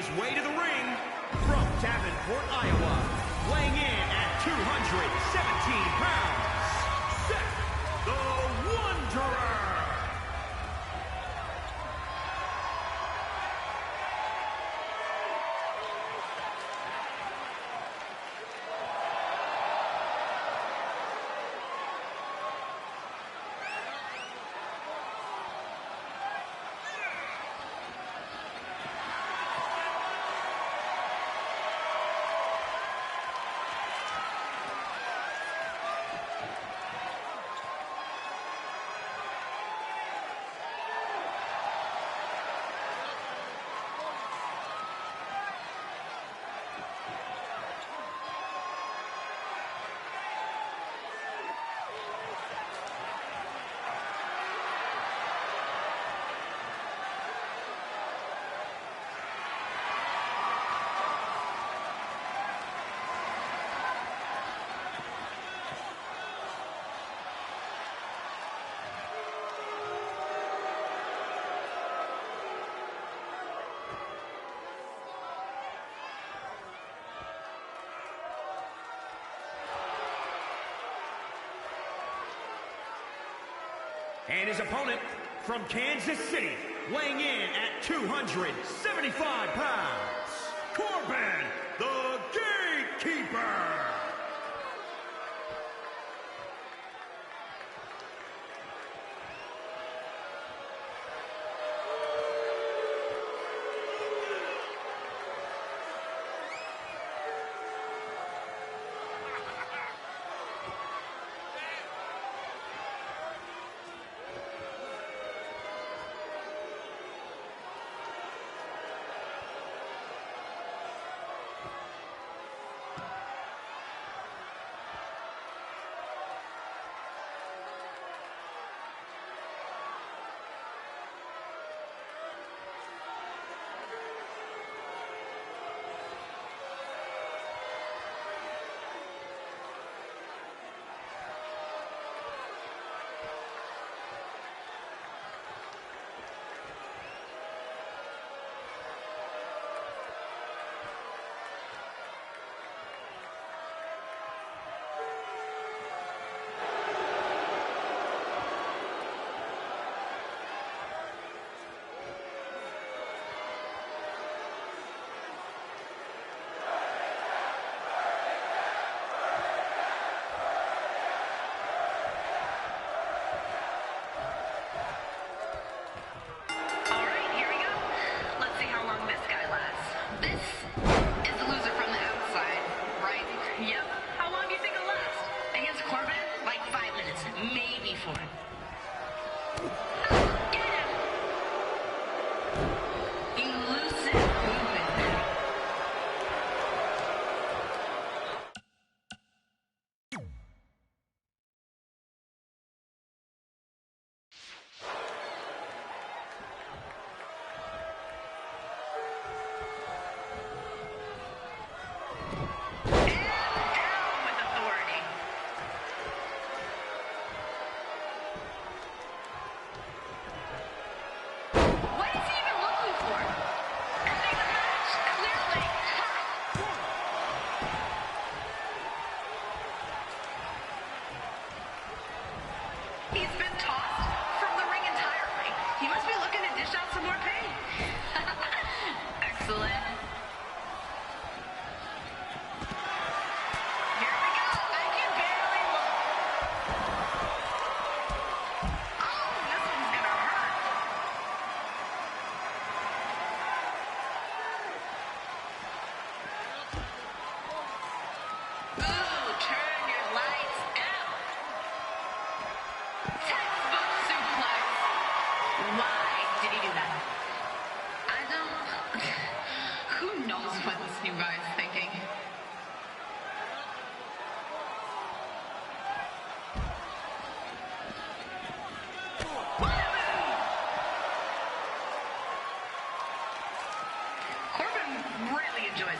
his way to the ring from Davenport, Iowa, weighing in at 217 pounds, Seth the Wanderer. And his opponent from Kansas City, weighing in at 275 pounds, Corbin, the Gatekeeper.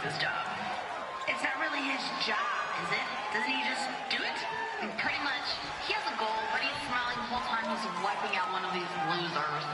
His job. It's not really his job, is it? Doesn't he just do it? Pretty much. He has a goal, but he's smiling the whole time he's wiping out one of these losers.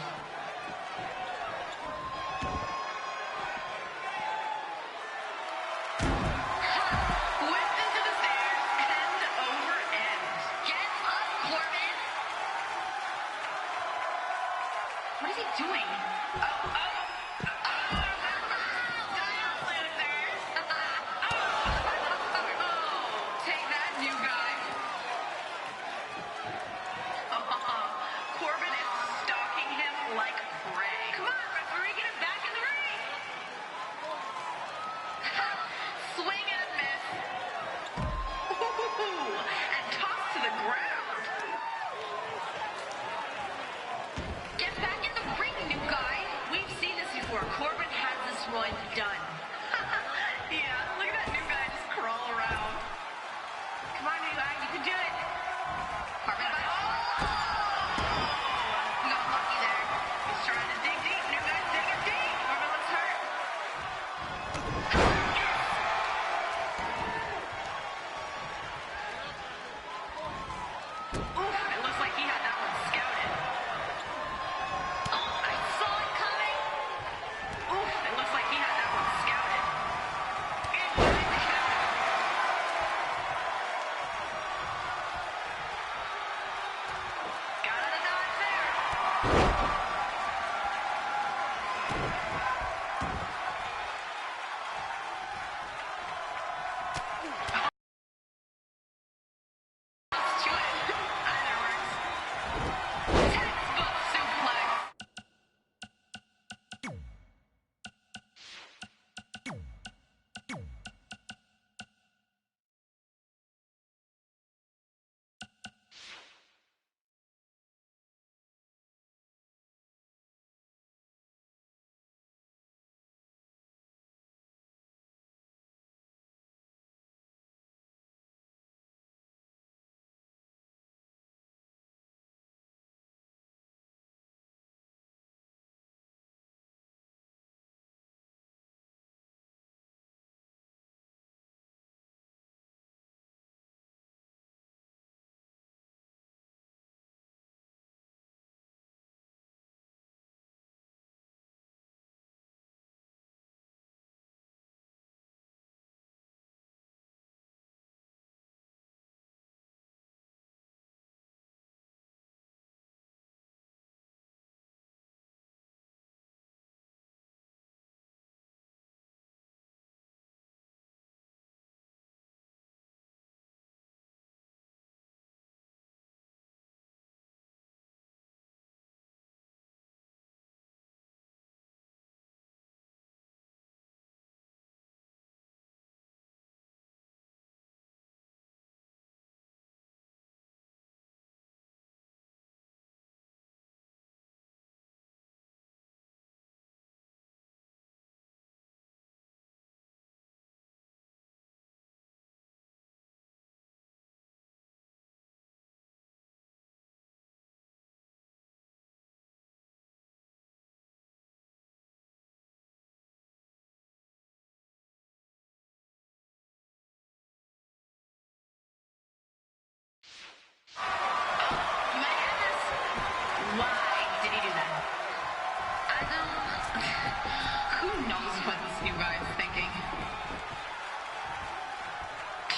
Who knows what this new guy is thinking?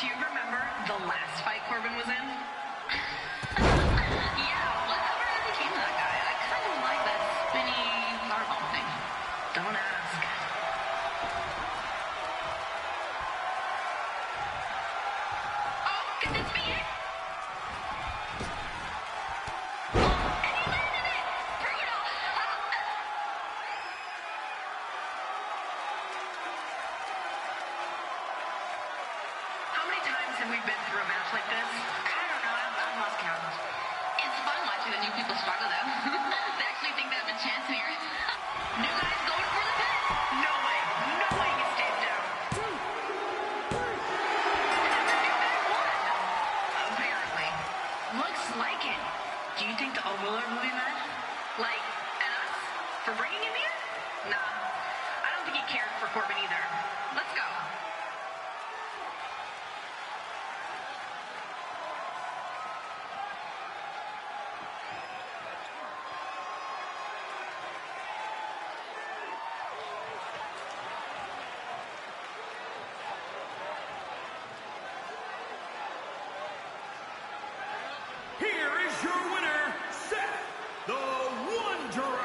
Do you remember the last fight Corbin was in? Yeah, whatever became of that guy? I kind of like that spinny powerbomb thing. Don't ask. Oh, could this be it? Oh, and he landed it! Brutal! How many times have we been through a match like this? I don't know. I've lost count. It's fun watching the new people struggle, though. They actually think they have a chance here. New guys going for the pin. No way. No way he stays down. And the new guy won. Apparently. Looks like it. Do you think the Overlord will be mad? Like, at us? For bringing him here? Nah. I don't think he cared for Corbin either. Let's go. Here is your winner, Seth the Wanderer.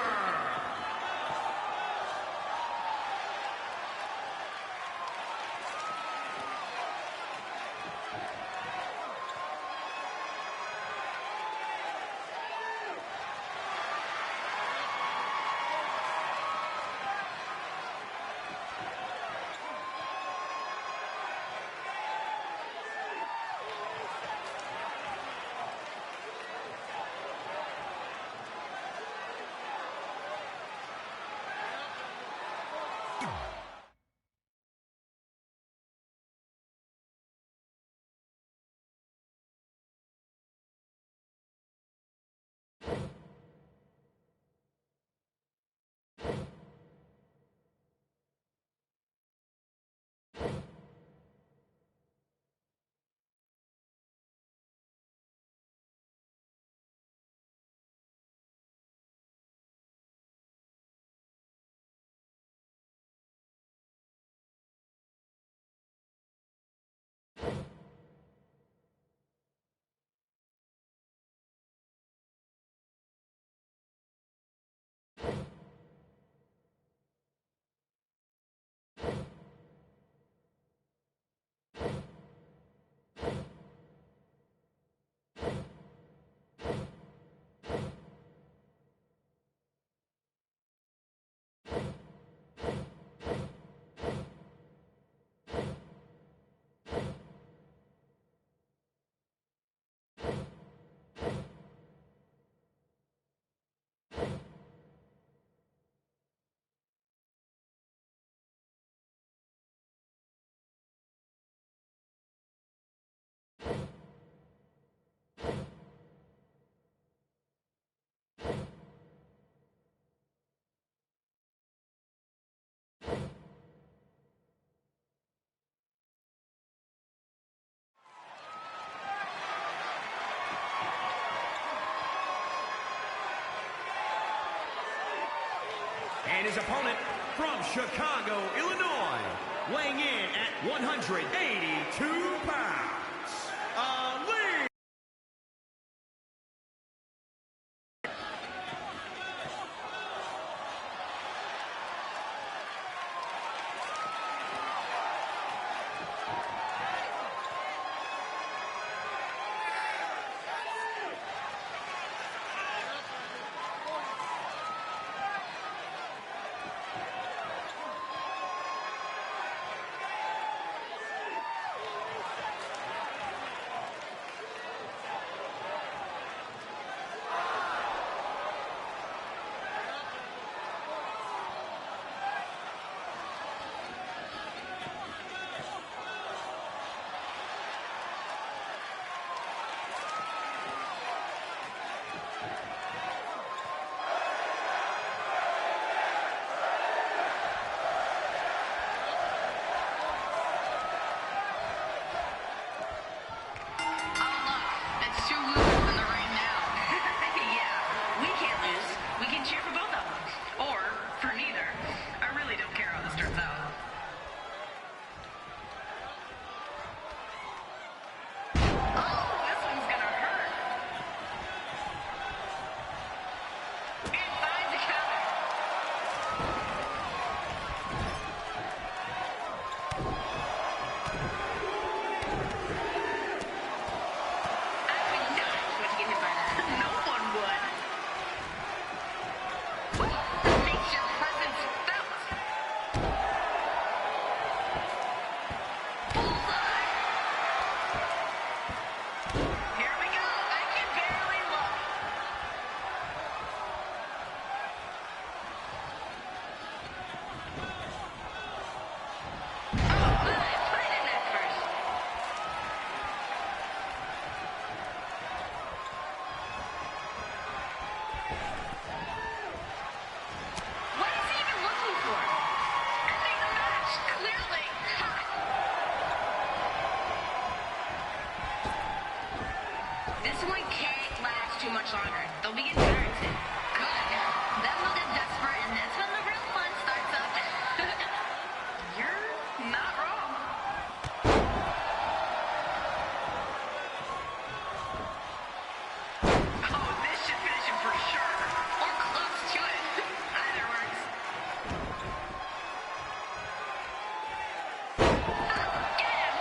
And his opponent from Chicago, Illinois, weighing in at 182 pounds, Ali. one can't last too much longer. They'll begin tired soon. Good. Then they'll get desperate, and that's when the real fun starts up. You're not wrong. Oh, this should finish him for sure. Or close to it. Either works. Get him!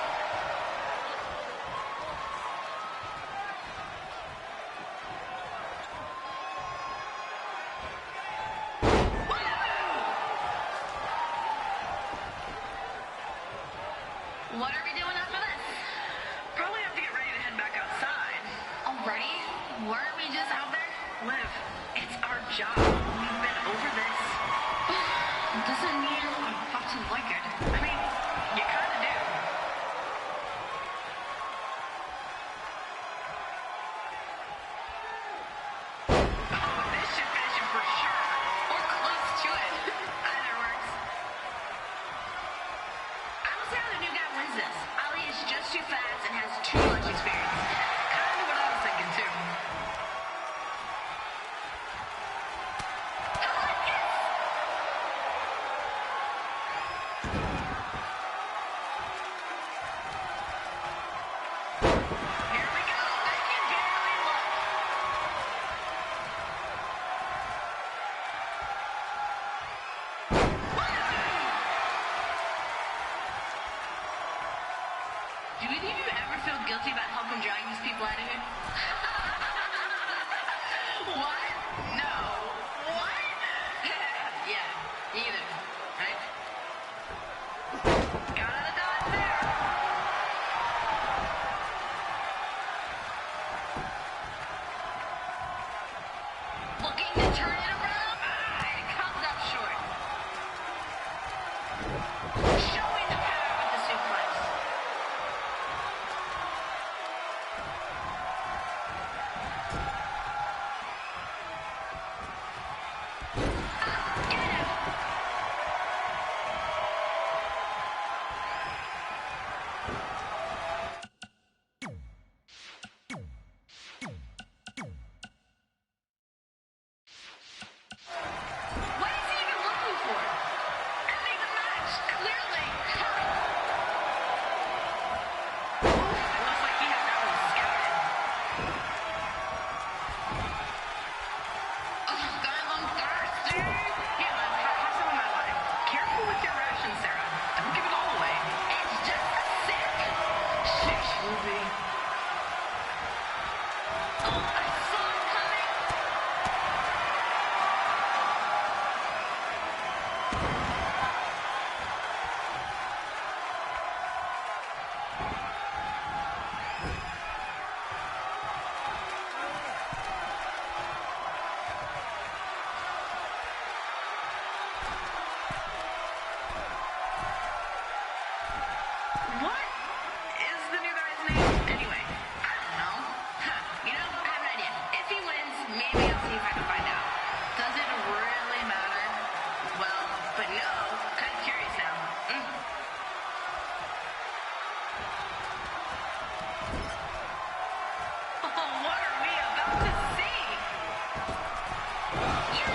What are we doing after this? Probably have to get ready to head back outside. Already? Weren't we just out there? Liv, it's our job. We've been over this. Doesn't mean I have to like it. I mean, you kind of do. Oh, this should finish him for sure. Or close to it. Either works. I would say the new guy wins this. Ali is just too fast and has too much experience. Kind of what I was thinking, too. Here we go. I can barely look. Do either of you ever feel guilty about helping drag these people out of here? What? No. What? Yeah, either. Right? Got out of dodge there. Looking to turn it around. It comes up short. Showing the power with the suplex. Get him! What is he even looking for? Ending the match, clearly. It looks like he had that one scouted. Oh, God, I'm thirsty. Here, Liv, have some of my wine. Careful with your rations, Sarah. Don't give it all away. It's just a sip. Shush, Ruby. Oh, I saw it coming. What is the new guy's name, anyway? I don't know. Huh. You know, I have an idea. If he wins, maybe I'll see if I can find out. Does it really matter? Well, but no. Kind of curious now. Oh, what are we about to see? Yes!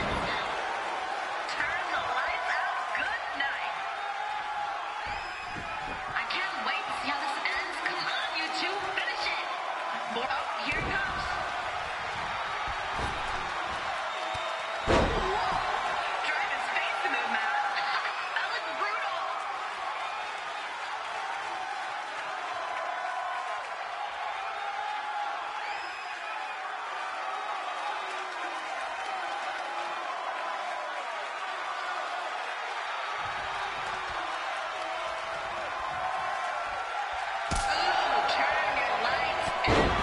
Turn the lights out. Good night. I can't wait to see how this ends. Come on, you two. Finish it. Oh, here it comes. Drive his face to move, Matt. That was brutal. Ooh, turn your lights out.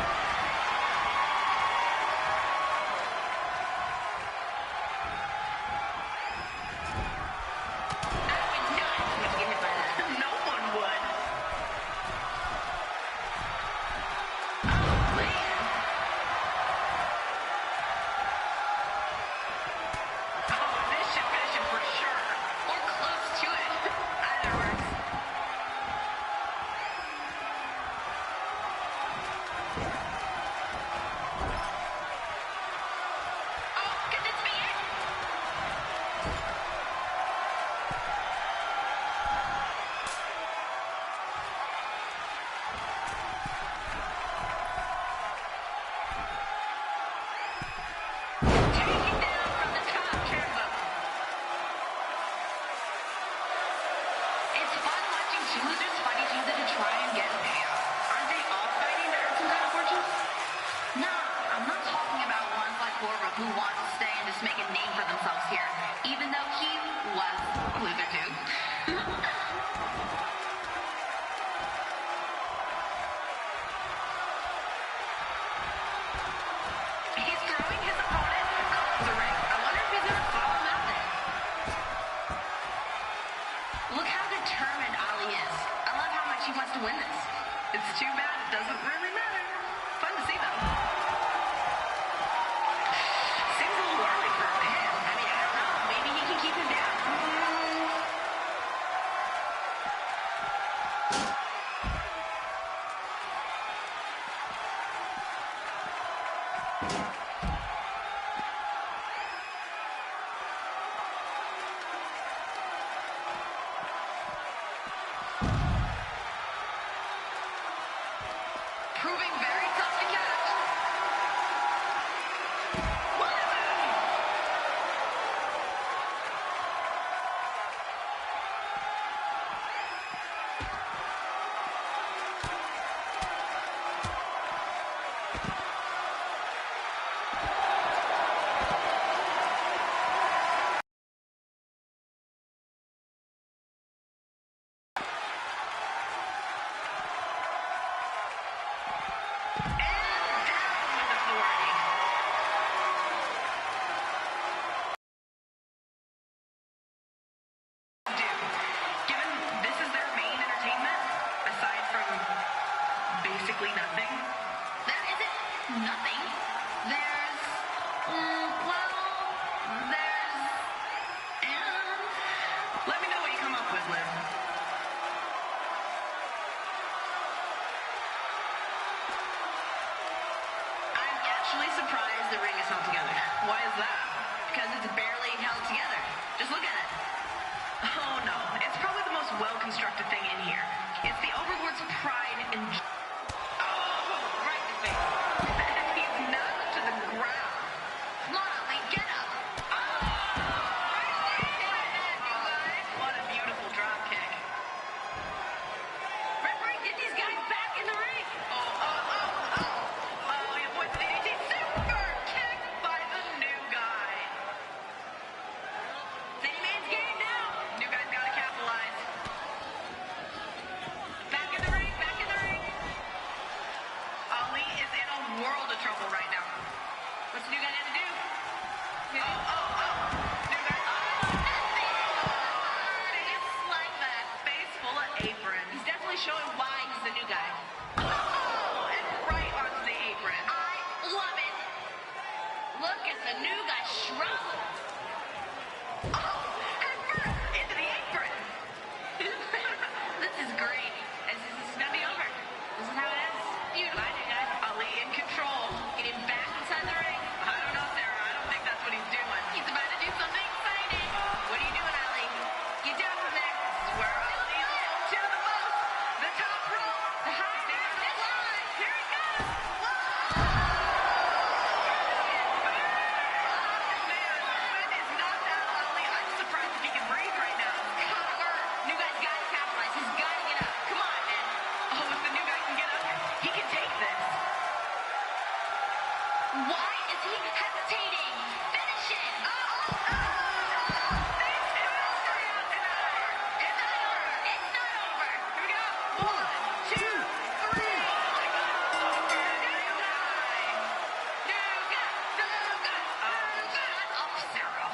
I would not expect to get hit by that. No one would. Oh, man. Oh, this should finish him for sure. Or close to it. Either works. It's too bad it doesn't really matter. Fun to see, though. Seems a little early for a pin. I mean, I don't know. Maybe he can keep him down. Proving very tough to catch. Basically nothing. There isn't nothing. There's, Let me know what you come up with, Liv. I'm actually surprised the ring is held together. Why is that? because it's barely held together. Just look at it. Oh no, it's probably the most well-constructed thing in here. It's the Overlord's pride and... Right in the face. He's knocked to the ground. Come on, Ali, get up. What a beautiful drop kick. Referee, get these guys back in the ring. Oh, he avoids the DDT. Super kick by the new guy. City man's game now. New guy's got to capitalize. Back in the ring, back in the ring. Ali is in a world of trouble right now. What's the new guy gonna do? New guy. Just like that. Face full of aprons. He's definitely showing why he's the new guy. And right onto the apron. I love it. Look at the new guy shrug. Head first into the apron. This is great. This is gonna be over. This is how it ends. Beautiful. Bye, new guy. Ali in control. Get him back inside the ring. I don't know, Sarah. I don't think that's what he's doing. He's about to do something exciting. What are you doing, Ali? Get down from there. This is where Ali to the most. The top rope. The high Stand on the line. Here he goes. Man, Wind is knocked out of Ali. I'm surprised if he can breathe right now. Cover. New guy's got to capitalize. He's got to get up. Come on, man. Oh, if the new guy can get up, he can take this. Why is he hesitating? Finish it. This is Sarah tonight. It's not over. It's not over. Here we go. 1, 2, 3. New guy. Shut up, Sarah.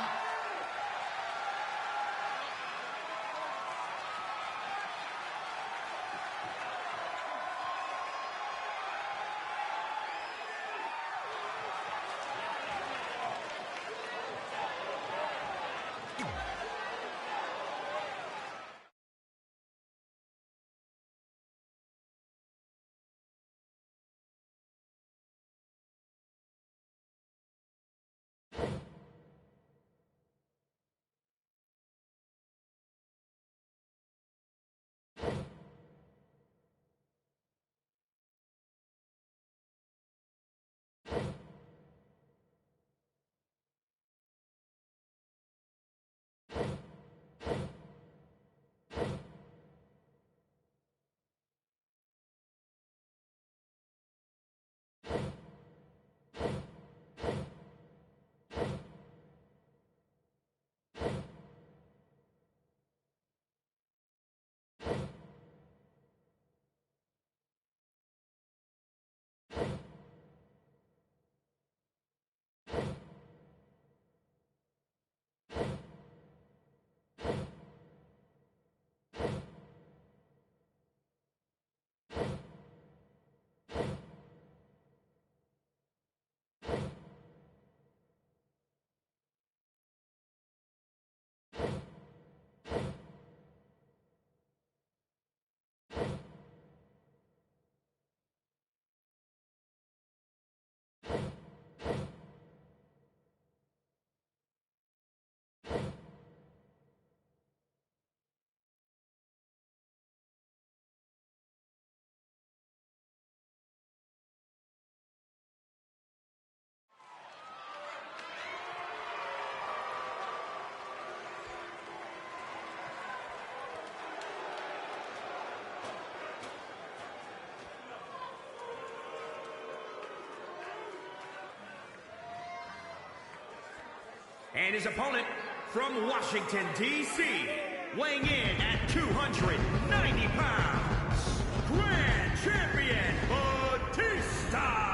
And his opponent from Washington, D.C., weighing in at 290 pounds, Grand Champion Batista!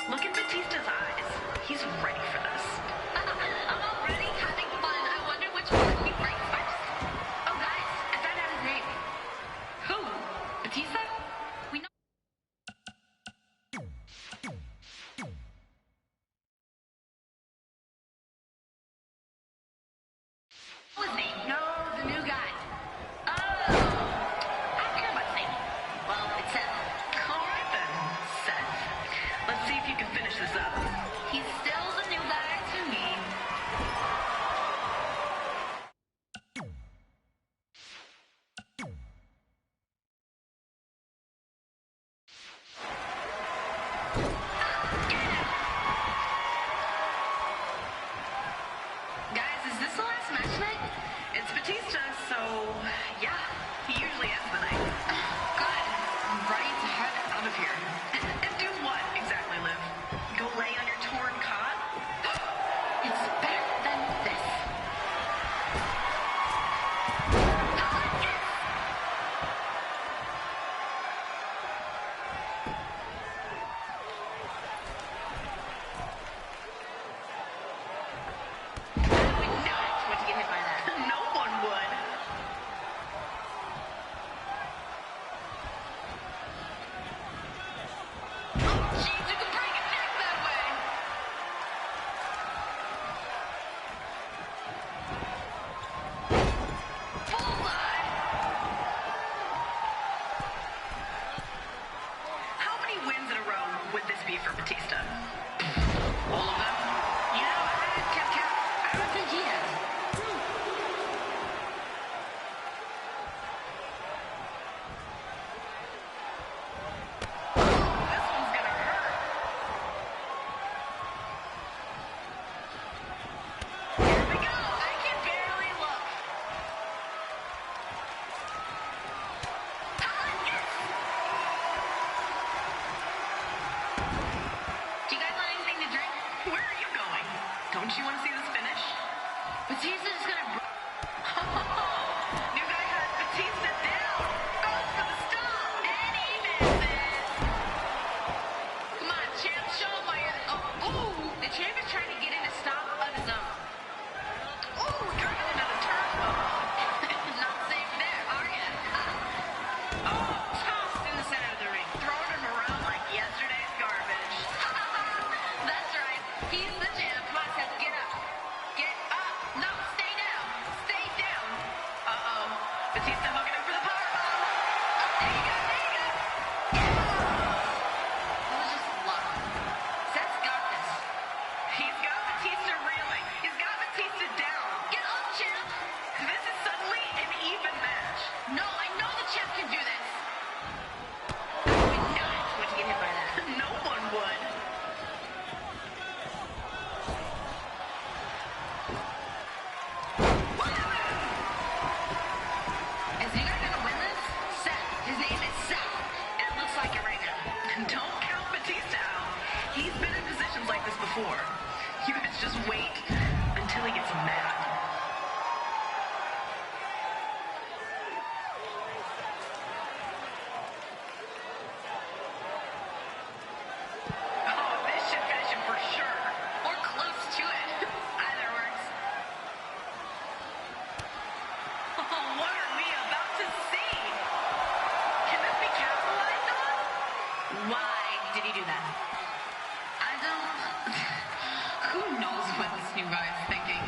Look at Batista's eyes. He's ready for this. I'm already having fun. I wonder which one we break first. Oh, guys, I found out his name. Who? Batista? We know. His name? No, the new guy. Oh, I don't care about his name. Well, it's Seth. All right then, Seth. Let's see if you can finish this up. He's still the new guy to me. Guys, is this the last match tonight? It's Batista, so yeah, he usually ends the night. Good. I'm ready to head Out of here. And do what exactly, Liv? Go lay on your torn cot? It's better than this. I would not want to get hit by that. No one would. Oh, jeez, you can break a neck that way. Bullseye. How many wins in a row would this be for Batista? All of them? You know, I kept count. I don't think he has. This one's gonna hurt. Here we go. I can barely look. Do you guys want anything to drink? Where are you going? Don't you want to see this finish? Batista's gonna. New guy has Batista down. Goes for the stop. And he misses. Come on, champ, show him why you're. Oh, ooh, the champ is trying to get in a stop of his own. Ooh, driving into the turnbuckle. Not safe there, are ya? Oh, tossed in the center of the ring. Throwing him around like yesterday's garbage. That's right. He's the champ. Come on, Seth, get up. Get up. No, stay down. Stay down. Uh-oh. Batista hooking him for the powerbomb. There you go. There you go. That was just luck. Seth's got this. He's got Batista reeling. He's got Batista down. Get up, champ. This is suddenly an even match. No, I know the champ can do this. I would not want to get hit by that. No one would. Is you guys gonna win this? Seth. His name is Seth. It looks like it right now. Don't count Batista out. He's been in positions like this before. You guys just wait until he gets mad. you guys thinking?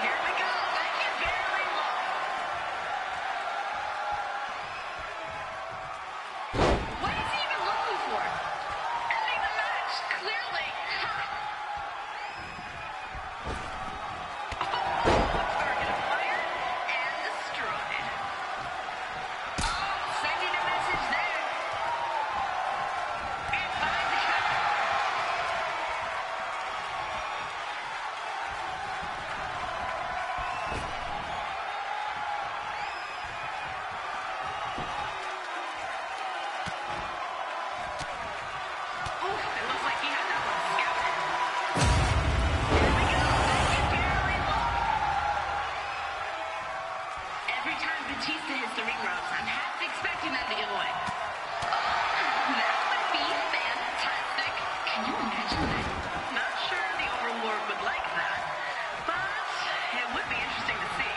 Here we go. Thank you very much. What is he even looking for? Ending the match, clearly. Target acquired and destroyed. Oh, sending a message there. And finds the counter. Oof, it looks like he had that one scouted. Here we go. Thank you very much. Every time Batista hits the ring ropes, I'm half expecting them to give away. Oh, that would be fantastic. Can you imagine that? Not sure the Overlord would like that, but it would be interesting to see.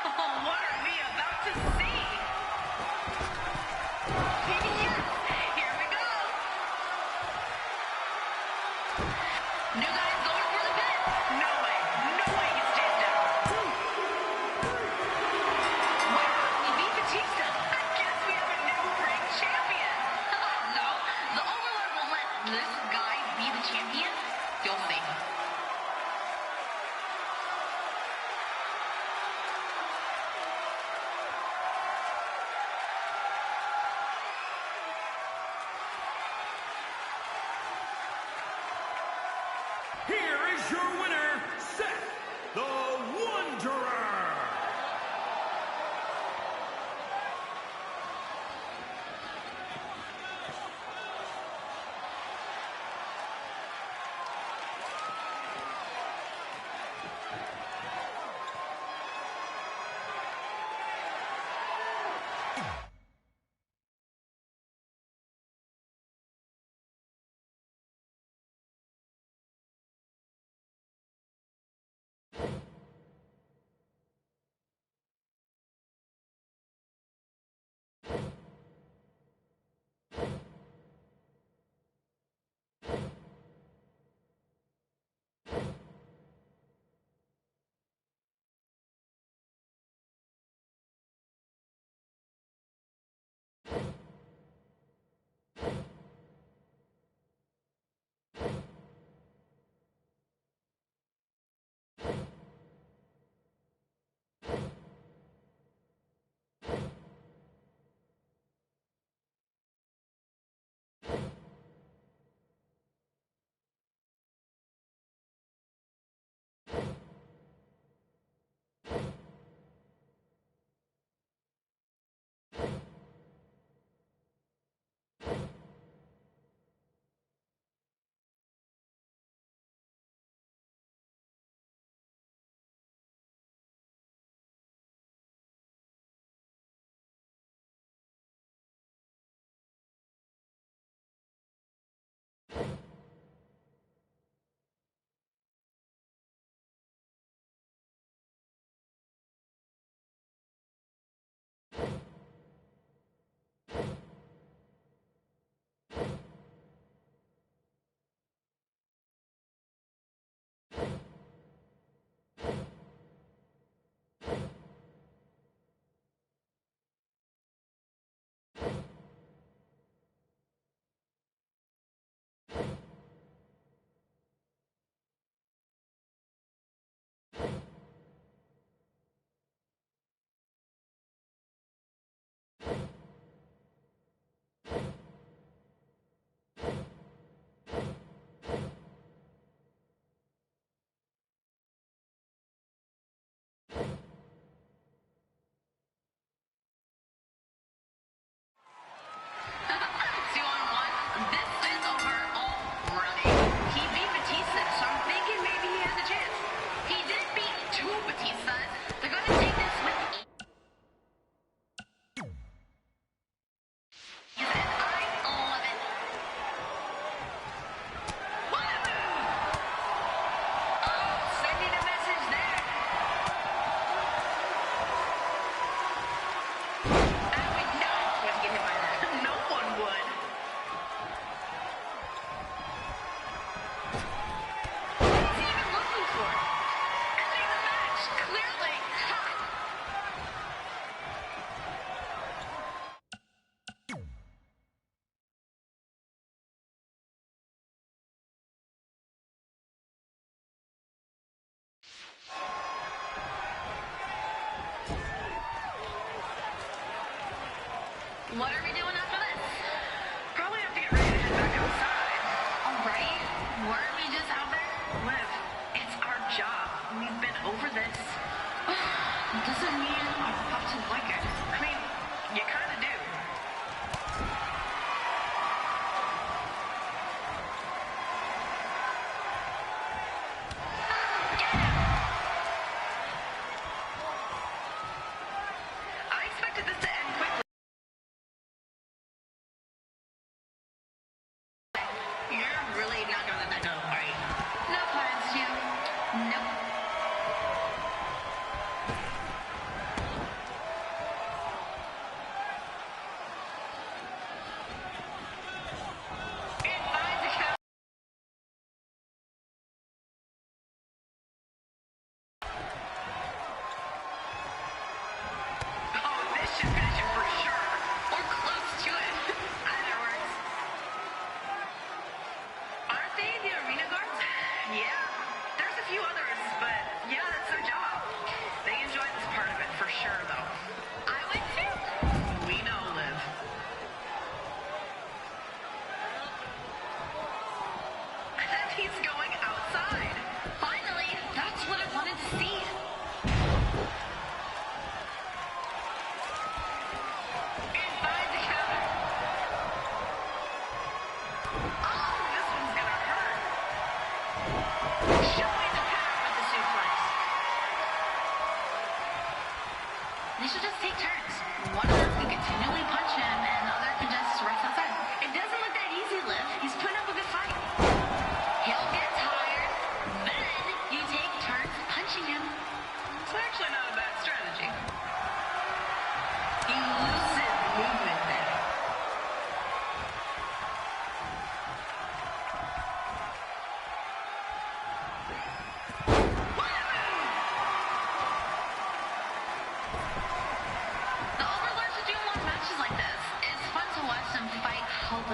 Oh, what are we about to see? Yes, here we go. New guy's going for the pin. No way he stays down. Wow, he beat Batista. I guess we have a new ring champion. No, the Overlord will let this guy be the champion. You'll see. Here is your winner, Seth the Wanderer.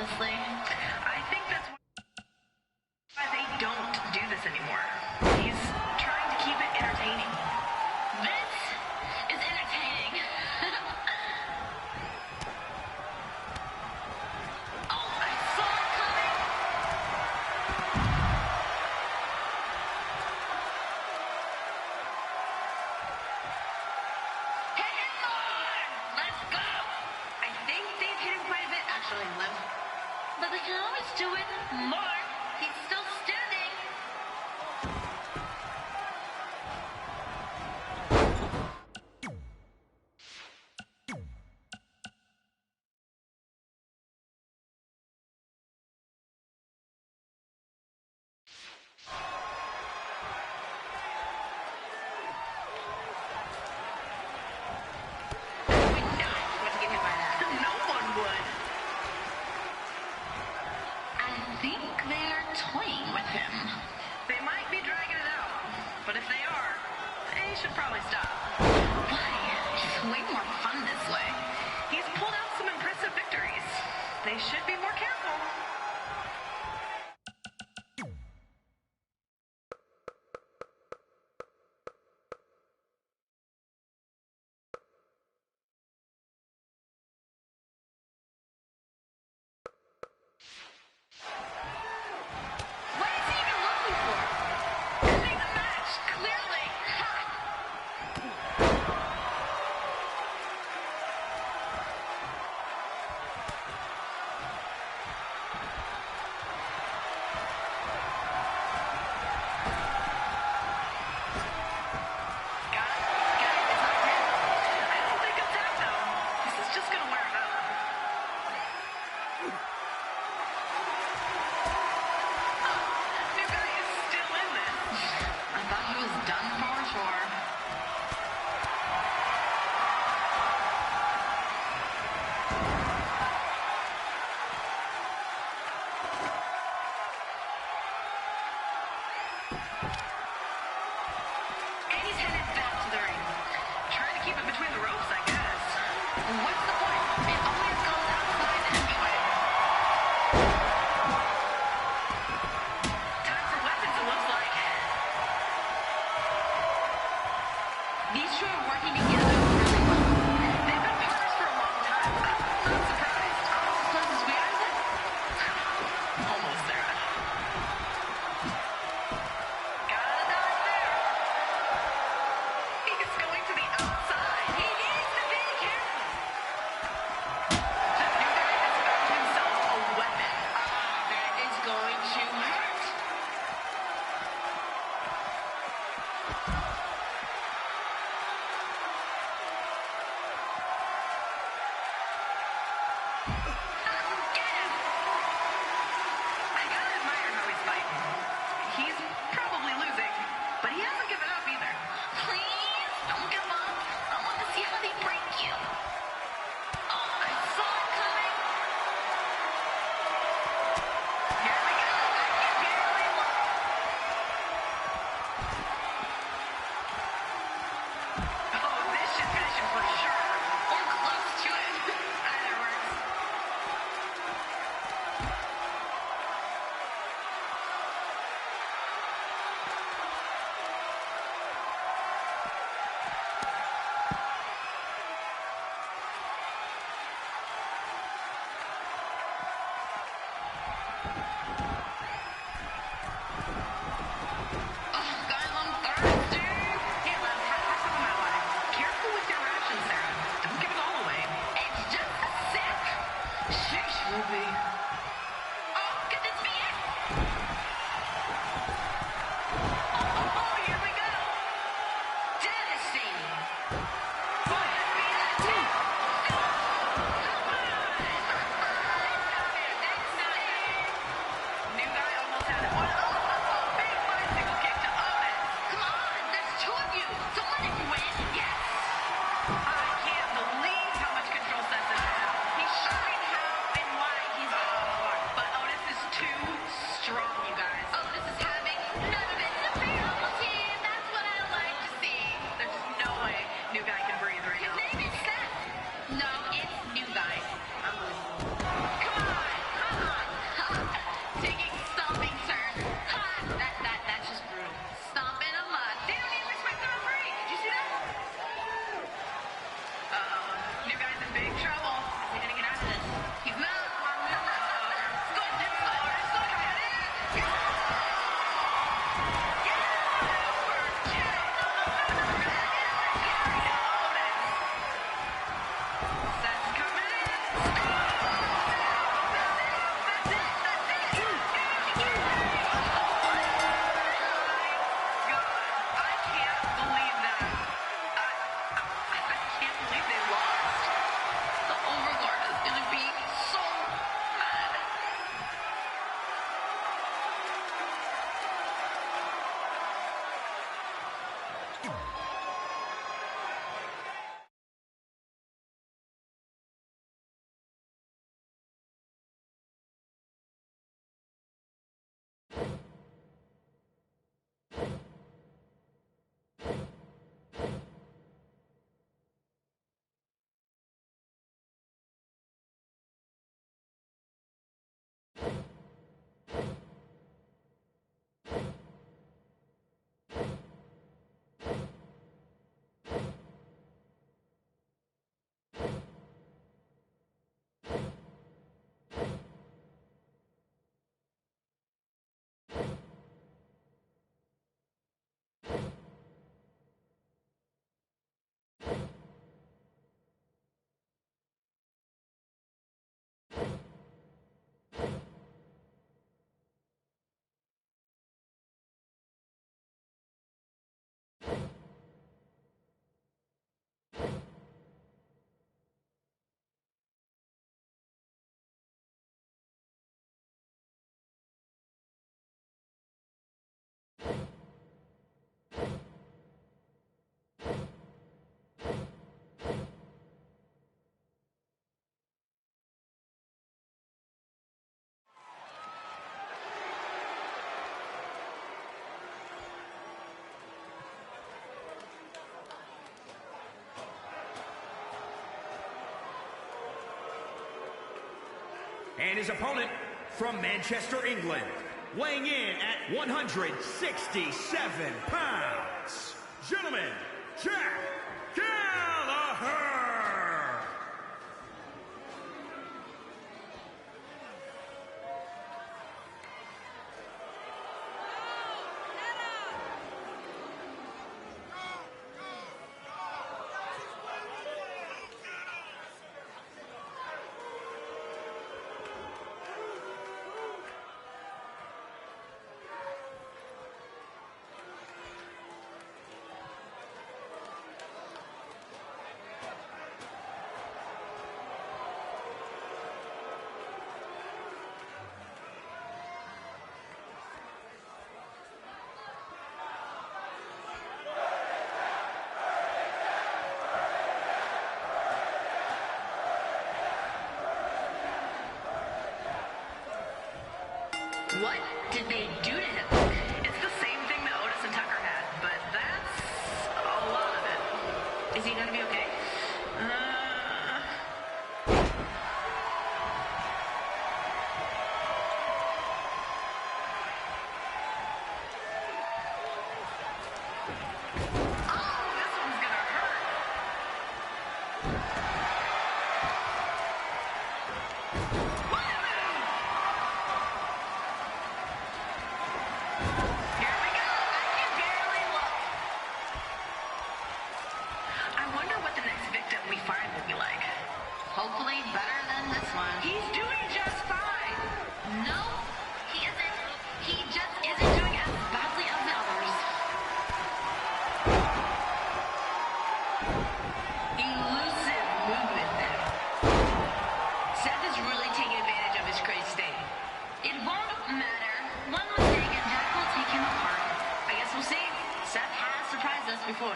honestly. I think that's why they don't do this anymore. He's trying to keep it entertaining. This is entertaining. Oh, I saw it coming. Hit him more! Let's go! I think they've hit him quite a bit, actually, Liv. But they can always do it more. He's still standing. I would not want to get hit by that. No one would. I think they're toying with him. They might be dragging it out, but if they are, they should probably stop. Why? It's way more fun this way. He's pulled out some impressive victories. They should be more careful. What is he even looking for? Ending the match, clearly. Ha! Got it? It's not him. I don't think it's that, though. This is just gonna wear him out. New guy is still in this. I thought he was done for sure. And he's headed back to the ring. Trying to keep it between the ropes, I guess. What's the point? It always goes outside anyway. Time for weapons, it looks like. These two are working together really well. They've been partners for a long time. I'm not surprised. Almost as close as we are then. Almost there. Got a dive there. He's going to the outside. He needs to be careful. The new guy has found himself a weapon. That is going to hurt. Get him. I gotta admire how he's fighting. He's probably losing, but he hasn't given up either. Please don't give up. I want to see how they break you. Oh, I saw it coming. Here we go. I can barely walk. Oh, this should finish him for sure. Or close to it. Either works. Oh, guys, I'm thirsty. Hey, love, first of my life, careful with your rations, Sarah. Don't give it all away. It's just a sip. Sheesh, Ruby. Oh, could this be it? Oh, here we go. Devastating. Could this be that too? New guy almost had it. One. Oh, big bicycle kick to Otis. Come on, there's two of you. Don't let it win. Yes. I can't believe how much control Seth has. He's showing how and why he's And his opponent from Manchester, England, weighing in at 167 pounds, gentlemen, Jack Gallagher! What did they do to him? It's the same thing that Otis and Tucker had, but that's a lot of it. Is he gonna be okay? Hopefully better than this one. He's doing just fine. No, he isn't. He just isn't doing as badly as the others. Elusive movement there. Seth is really taking advantage of his crazy state. It won't matter. One mistake and Jack will take him apart. I guess we'll see. Seth has surprised us before.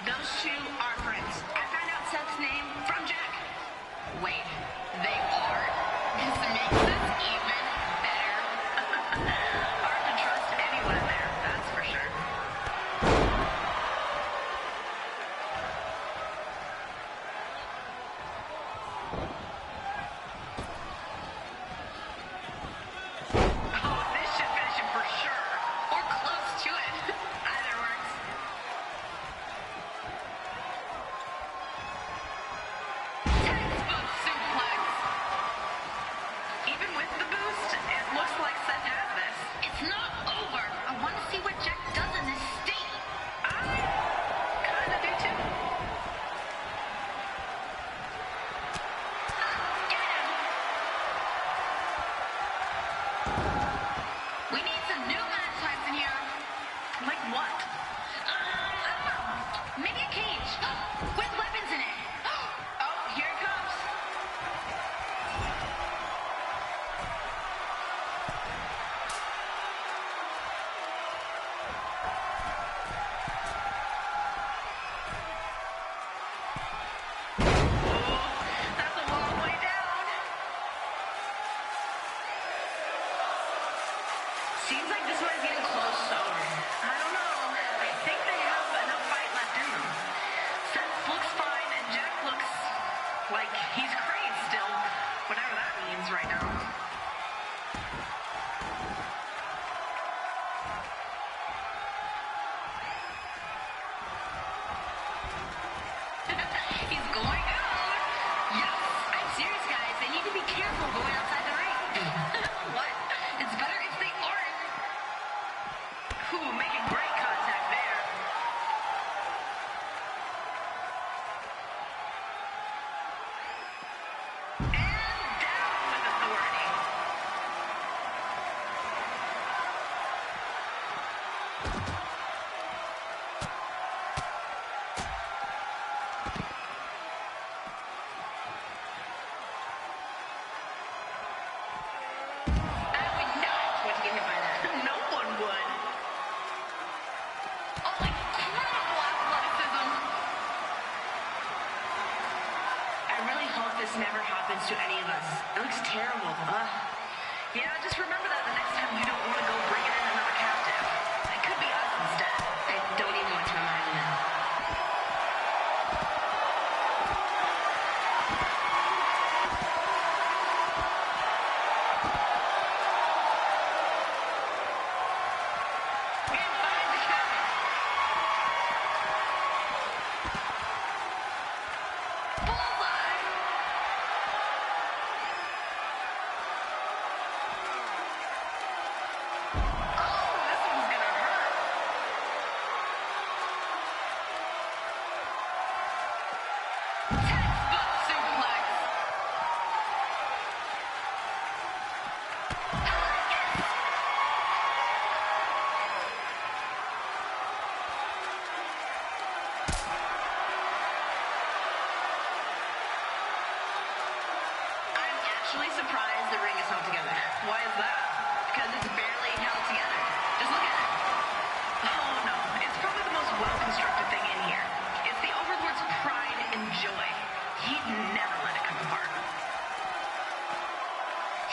Those two are friends. I found out Seth's name from Jack. Wait, they are? This makes this even better. Hard to trust anyone in there, that's for sure. Oh, this should finish him for sure. Or close to it. Either works. Textbook suplex. Even with the boost, it looks like Seth has this. It's not over. I want to see what Jack does in this state. I kind of do too. Get him. We need some new match types in here. Like what? I don't know. Maybe a cage with weapons in it. Oh, here it comes. That's a long way down. Seems like this one is getting close, though. I don't know. I think they have enough fight left in them. Seth looks fine, and Jack looks like he's crazed still. Whatever that means right now. He's going out. Yes, I'm serious, guys. They need to be careful going outside the ring. What? It's better if they aren't. Ooh, making great contact there. terrible. Yeah, just remember that the next time you don't want to go bringing in another captive. It could be us instead. I don't even want to imagine it. Surprised the ring is held together. Why is that? Because it's barely held together. Just look at it. Oh no, it's probably the most well-constructed thing in here. It's the Overlord's pride and joy. He'd never let it come apart.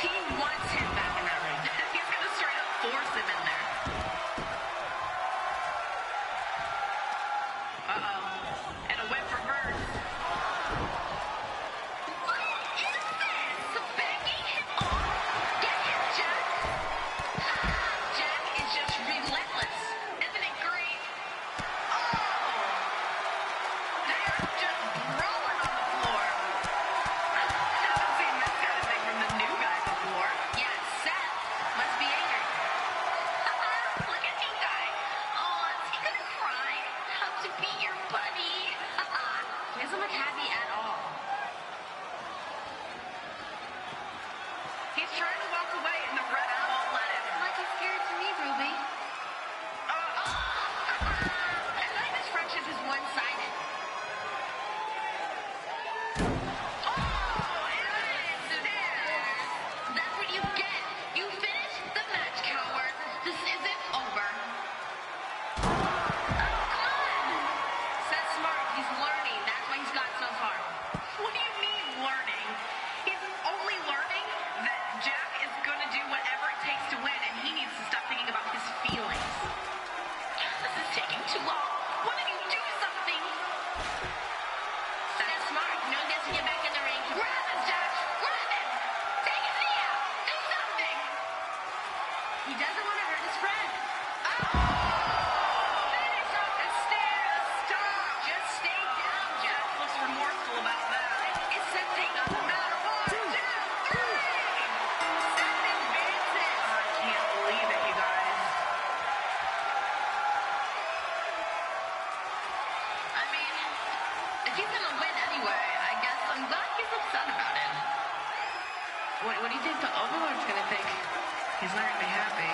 He wants him back in that ring. He's gonna straight up force him in there. Uh-oh. And a whip reverse. He's trying to walk away and the ref won't let him. Like he's scared to me, Ruby. I think this friendship is one-sided. Oh, and stairs. That's what you get. You finished the match, coward. This isn't over. Oh, come on. Seth's smart. He's learning. That's why he's got so far. What do you mean learning? He's only learning that Jack is going to do whatever it takes to win, and he needs to stop thinking about his feelings. This is taking too long. Why don't you do something? That's smart. No guess to get back in the ring. Grab him, Jack! Grab him! Take his knee out! Do something! He doesn't want to hurt his friend. Finish off the stairs! Stop! Just stay down, Jack. Looks remorseful about that. It's something doesn't matter what. 2, 3! Seth advances! I can't believe it, you guys. I mean, if he's gonna win anyway, I guess I'm glad he's upset about it. What do you think the Overlord's gonna think? He's not gonna be happy.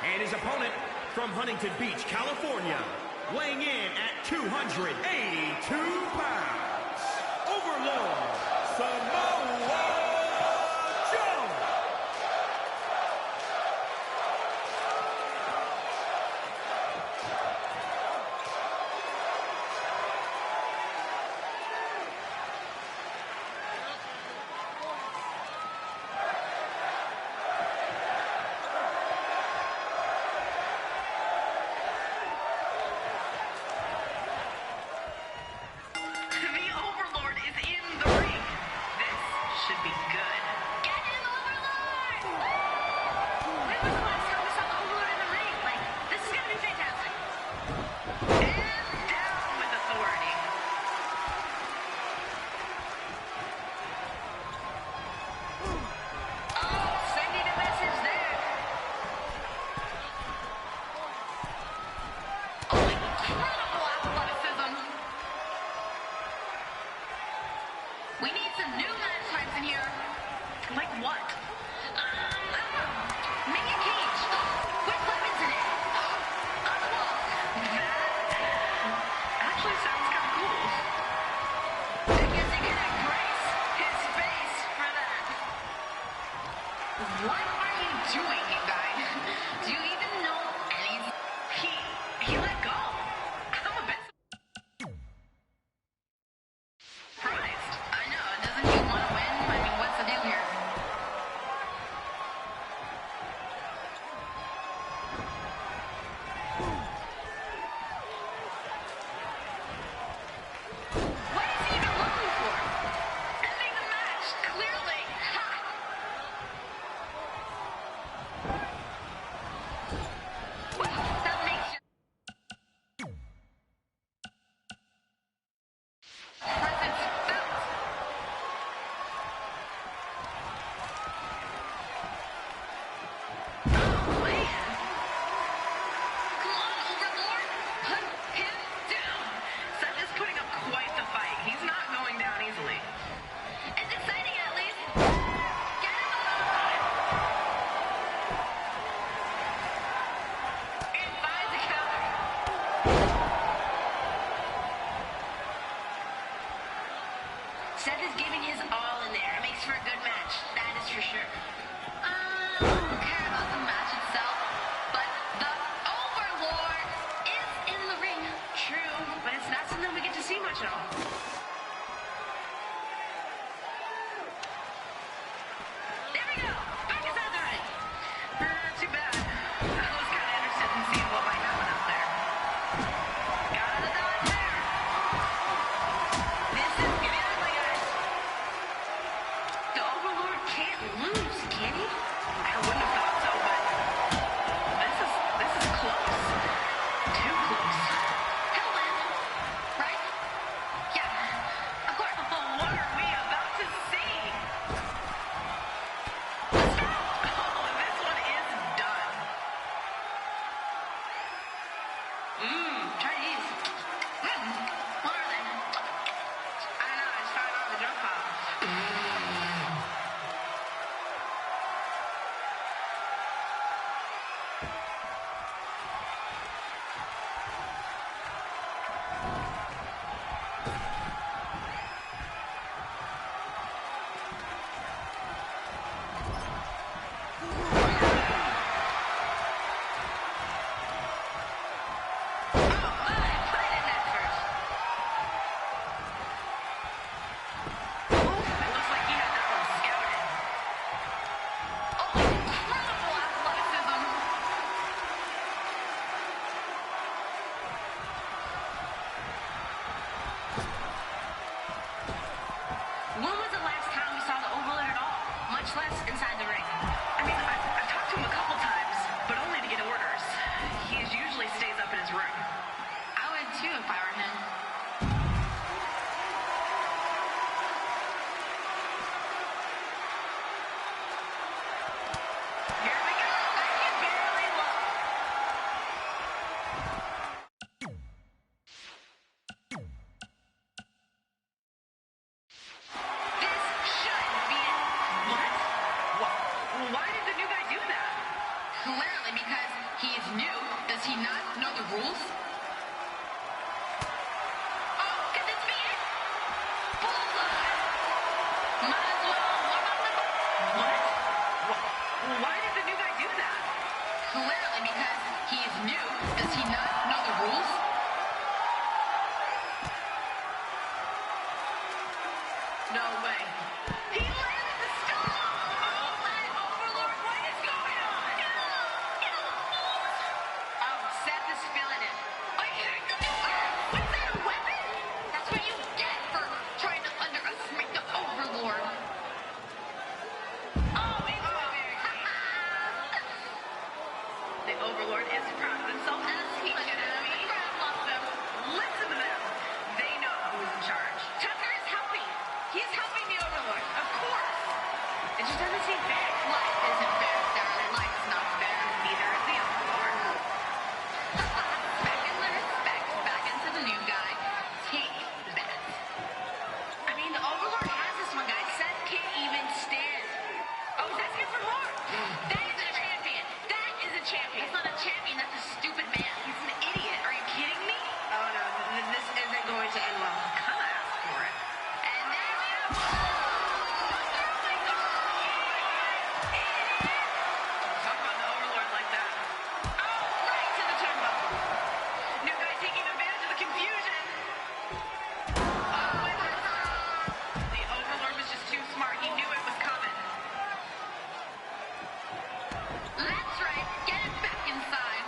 And his opponent from Huntington Beach, California, weighing in at 282 pounds, Overlord Samoa Joe. The Overlord is in the for a good match, that is for sure. I don't care about the match itself, but the Overlord is in the ring. True, but it's not something we get to see much of. There we go. Back inside the ring. Too bad. I was kind of interested in seeing what might happen out there. Got out of dodge there. This is getting ugly, guys. The Overlord can't lose, can he? I wouldn't have thought so, but this is close. Too close. He'll win, right? Yeah, of course. Oh, what are we about to see? Oh, this one is done. Try these. What are they? I don't know, I just found it on the junk pile. Put it in that first. It looks like he had that one scouted. Oh, incredible athleticism. When was the last time we saw the Overlord at all? Much less inside the ring. I mean, I've talked to him a couple times, but only to get orders. He usually stays up in his room. I would too if I were him. Here we go. I can barely look. This should be it. What? Why did the new guy do that? Clearly because he is new. Does he not know the rules? Oh, could this be it? Bullseye. Might as well warm up the What? Why did the new guy do that? Clearly because he is new. Does he not know the rules? No way. He landed the stone! Oh my Overlord, what is going on? Oh, Seth is feeling it. Are you hearing the new What is that, a weapon? That's what you get for trying to underestimate the Overlord. Oh, it's very clean. The Overlord is proud of himself, as he should be. The crowd loves him. Listen to them. They know who's in charge. Tucker is helping. He's helping the Overlord. Of course. It just doesn't seem fair. Life isn't fair, Sarah. Life is not fair. Neither is the Overlord. Back in the respect. Back into the new guy. Take that. I mean, the Overlord has this one guy. Seth can't even stand. Oh, he's asking for more. That is a champion. That is a champion. That's not a champion. That's a stupid man. He's an idiot. Are you kidding me? Oh, no. This isn't going to end well. Kind of asked for it. And there we go. Talk about the Overlord like that. Oh, right to the turnbuckle. New guy taking advantage of the confusion. Oh, it hurts. The Overlord was just too smart. He knew it was coming. That's right. Get it back inside.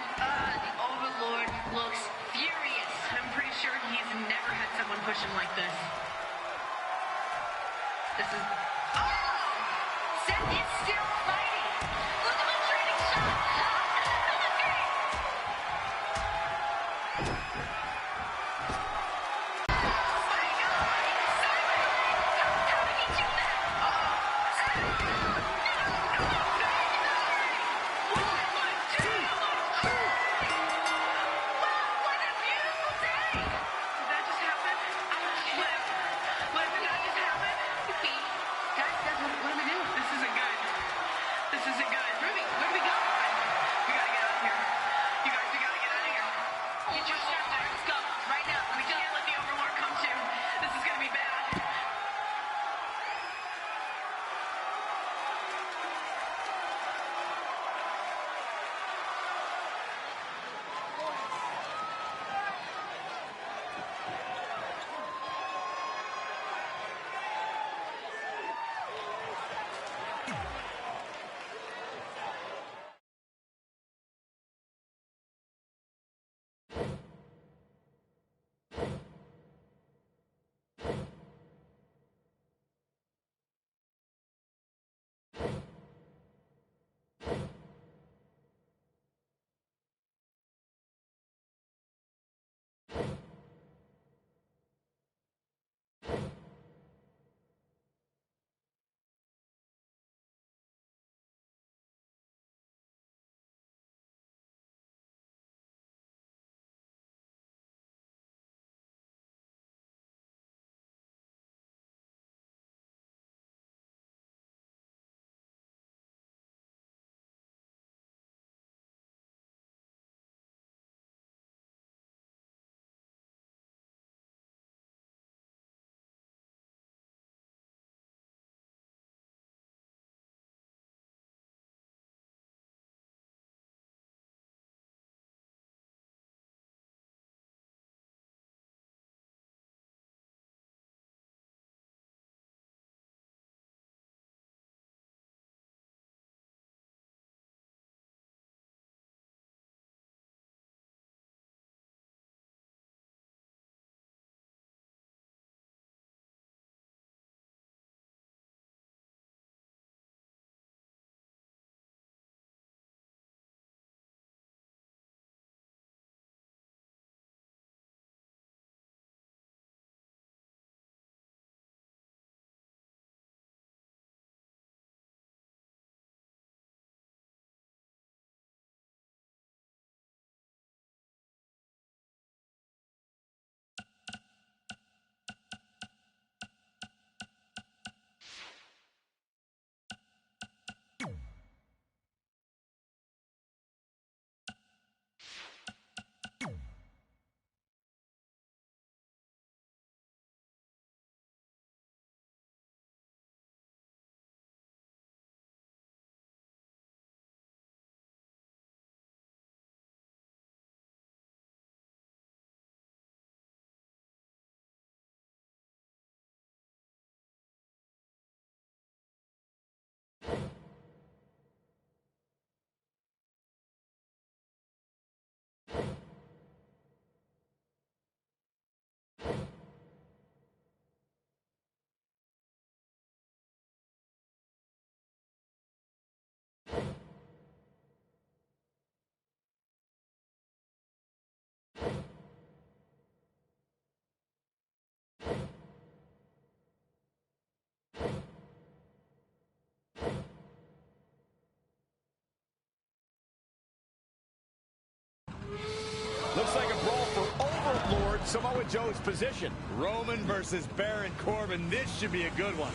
Looks like a brawl for Overlord Samoa Joe's position. Roman versus Baron Corbin. This should be a good one.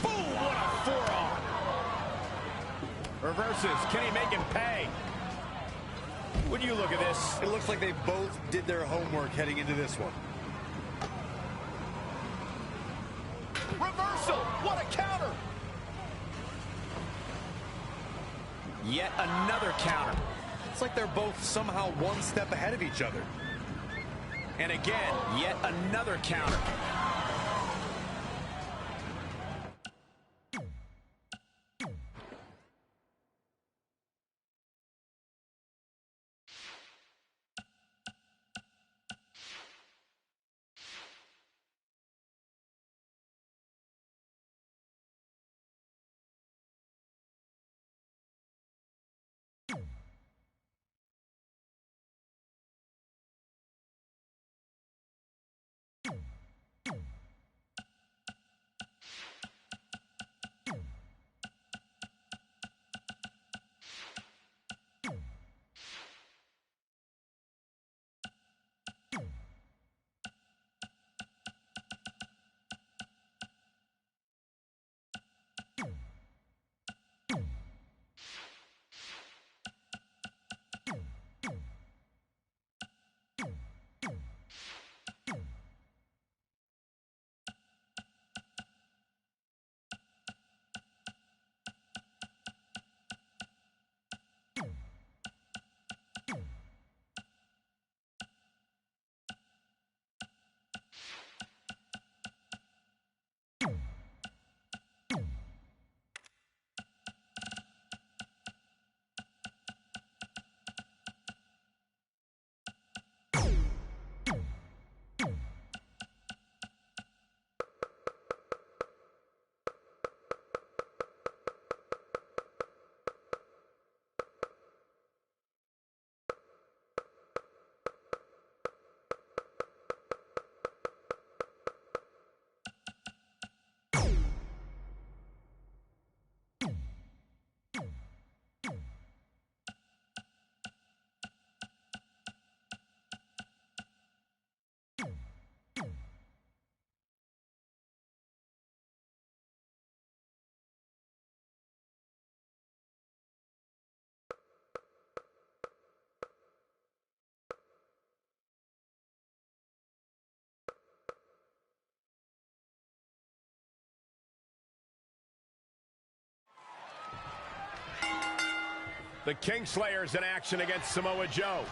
Boom! What a forearm! Reverses. Can he make him pay? When you look at this, It looks like they both did their homework heading into this one. reversal. What a counter! Yet another counter. It's like they're both somehow one step ahead of each other. And again, yet another counter. The Kingslayer's in action against Samoa Joe.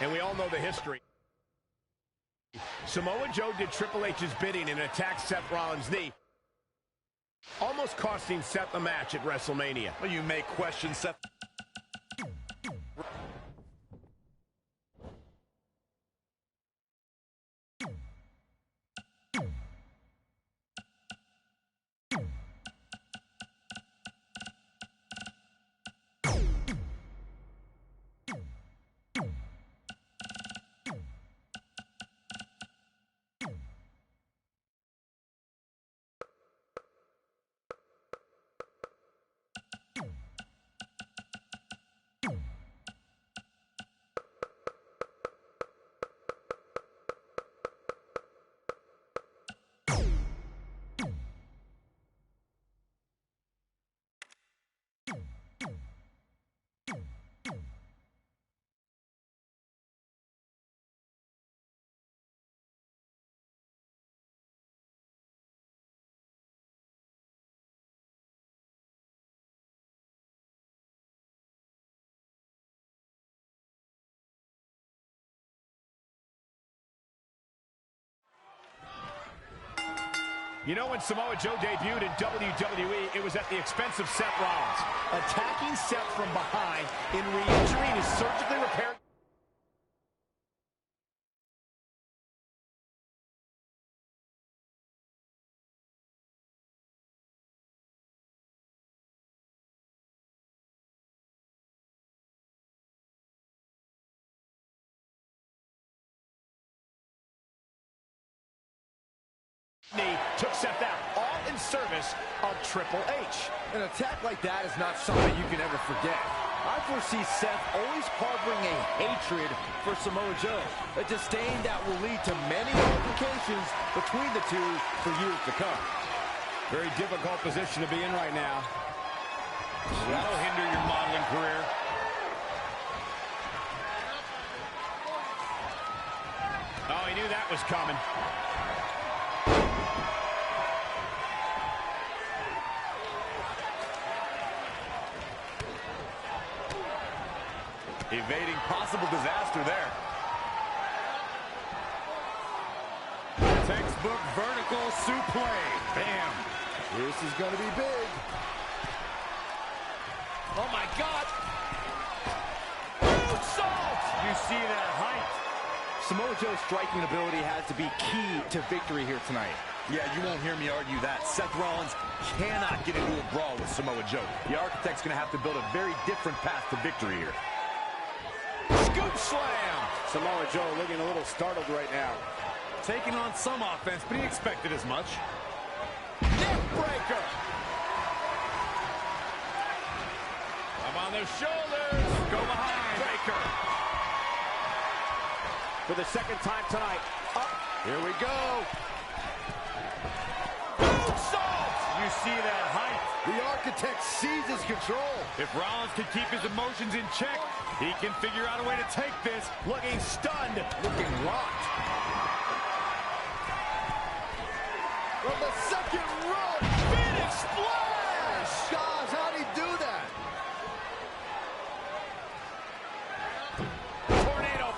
And we all know the history. Samoa Joe did Triple H's bidding and attacked Seth Rollins' knee, almost costing Seth the match at WrestleMania. Well, you may question Seth. You know, when Samoa Joe debuted in WWE, it was at the expense of Seth Rollins. Attacking Seth from behind and re-injuring his surgically repaired. Knee took Seth out, all in service of Triple H. An attack like that is not something you can ever forget. I foresee Seth always harboring a hatred for Samoa Joe, a disdain that will lead to many altercations between the two for years to come. Very difficult position to be in right now. That'll hinder your modeling career. Oh, he knew that was coming. Evading possible disaster there. Textbook vertical suplex. Bam. This is going to be big. Oh, my God. Moonsault. You see that height. Samoa Joe's striking ability has to be key to victory here tonight. Yeah, you won't hear me argue that. Seth Rollins cannot get into a brawl with Samoa Joe. The Architect's going to have to build a very different path to victory here. Scoop slam! Samoa Joe looking a little startled right now. Taking on some offense, but he expected as much. Neck breaker! Up on their shoulders. Go behind. Breaker. For the second time tonight. Up. Here we go. Moonsault! You see that height. The Architect seizes control. If Rollins can keep his emotions in check, he can figure out a way to take this. Looking stunned. Looking rocked. From the second rope. Phoenix splash! Gosh, how'd he do that? Tornado.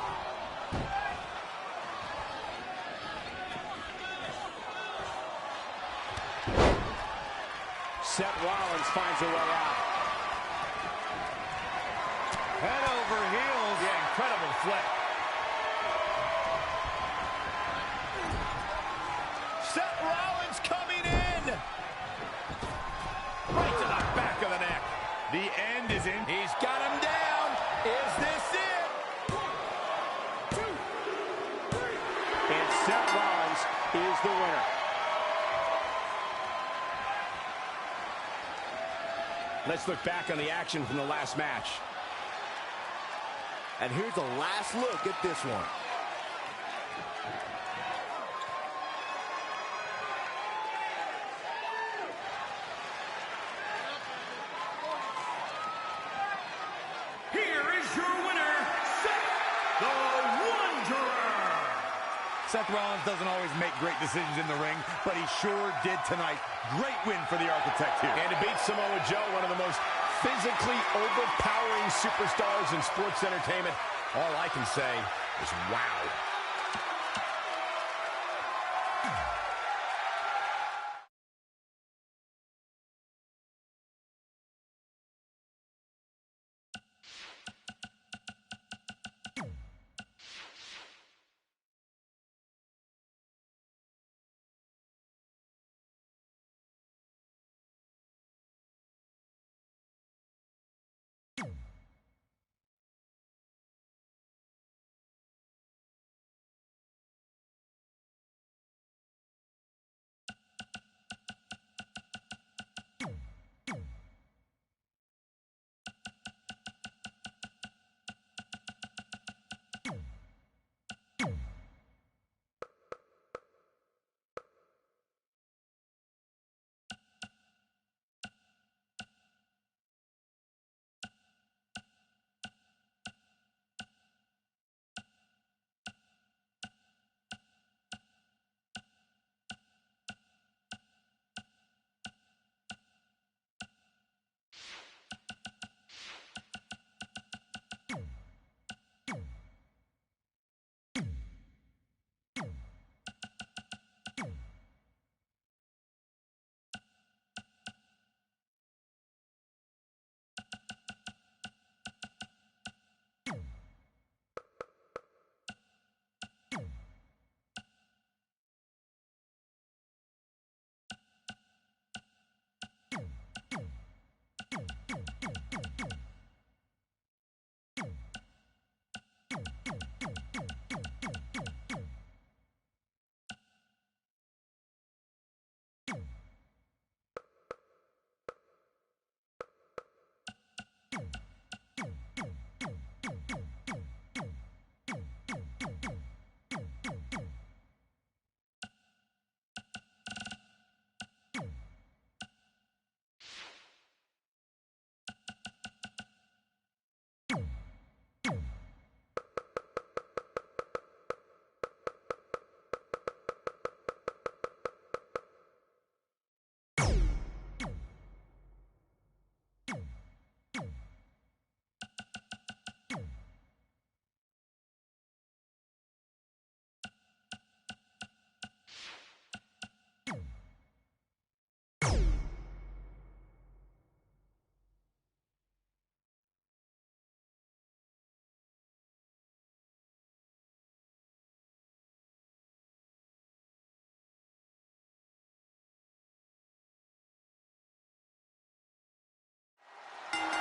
Seth Rollins finds a way out. Head over heels. Yeah, incredible flick. Seth Rollins coming in. Right to the back of the neck. The end is in. He's got him down. Is this it? 1, 2, 3. And Seth Rollins is the winner. Let's look back on the action from the last match. And here's a last look at this one. Here is your winner, Seth the Wanderer. Seth Rollins doesn't always make great decisions in the ring, but he sure did tonight. Great win for the Architect here. And to beat Samoa Joe, one of the most physically overpowering superstars in sports entertainment, all I can say is wow.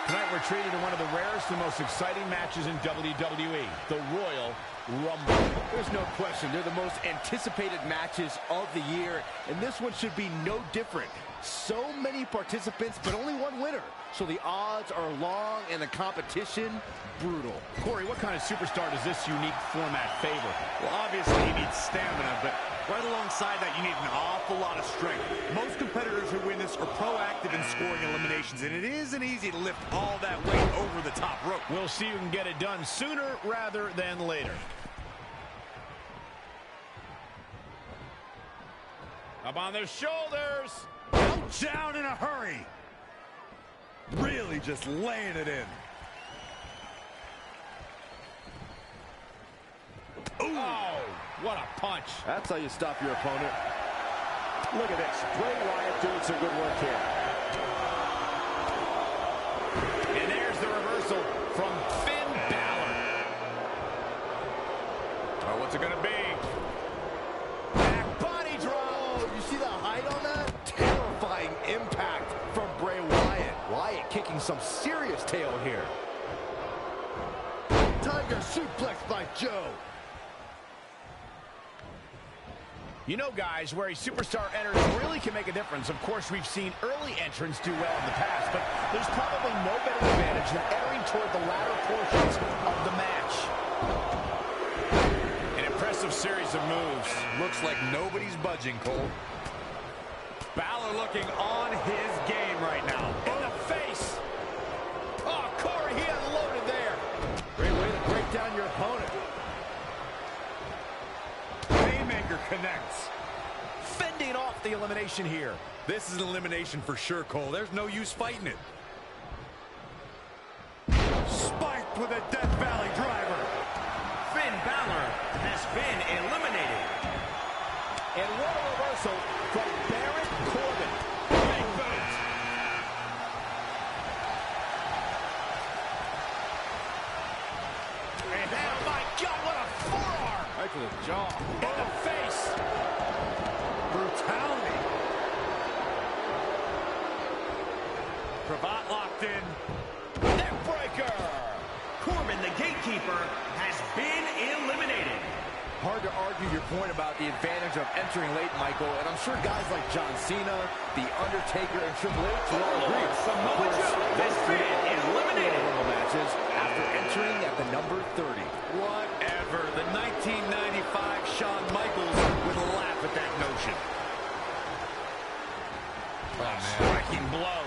Tonight we're treated to one of the rarest and most exciting matches in WWE, the Royal Rumble. There's no question, they're the most anticipated matches of the year, and this one should be no different. So many participants, but only one winner. So the odds are long and the competition brutal. Corey, what kind of superstar does this unique format favor? Well, obviously he needs stamina, but right alongside that you need an awful lot of strength. Most competitors who win this are proactive in scoring eliminations, and it isn't easy to lift all that weight over the top rope. We'll see who can get it done sooner rather than later. Up on their shoulders. Down in a hurry. Really just laying it in. Ooh. Oh, what a punch. That's how you stop your opponent. Look at this. Bray Wyatt doing some good work here. And there's the reversal from Finn Balor. Oh, what's it going to be? Back body drop. Oh, you see the height on that? Terrifying impact from Bray Wyatt. Wyatt kicking some serious tail here. Tiger suplex by Joe. You know, guys, where a superstar enters really can make a difference. Of course, we've seen early entrants do well in the past, but there's probably no better advantage than entering toward the latter portions of the match. An impressive series of moves. Looks like nobody's budging, Cole. Balor looking on his game right now. In the face. Oh, Corey, he unloaded there. Great way to break down your opponent. Haymaker connects. Fending off the elimination here. This is an elimination for sure, Cole. There's no use fighting it. Spiked with a Death Valley driver. Finn Balor has been eliminated. And what a reversal from Baron Corbin. Big boot. And oh my God, what a forearm. Right to the jaw. In the face. Brutality. Cravat locked in. Neckbreaker. Corbin, the gatekeeper, has been eliminated. Hard to argue your point about the advantage of entering late, Michael, and I'm sure guys like John Cena, The Undertaker, and Triple H will all agree. Samoa Joe has been eliminated. Rumble matches after entering at the number 30. Whatever. The 1995 Shawn Michaels would laugh at that notion. Striking blow.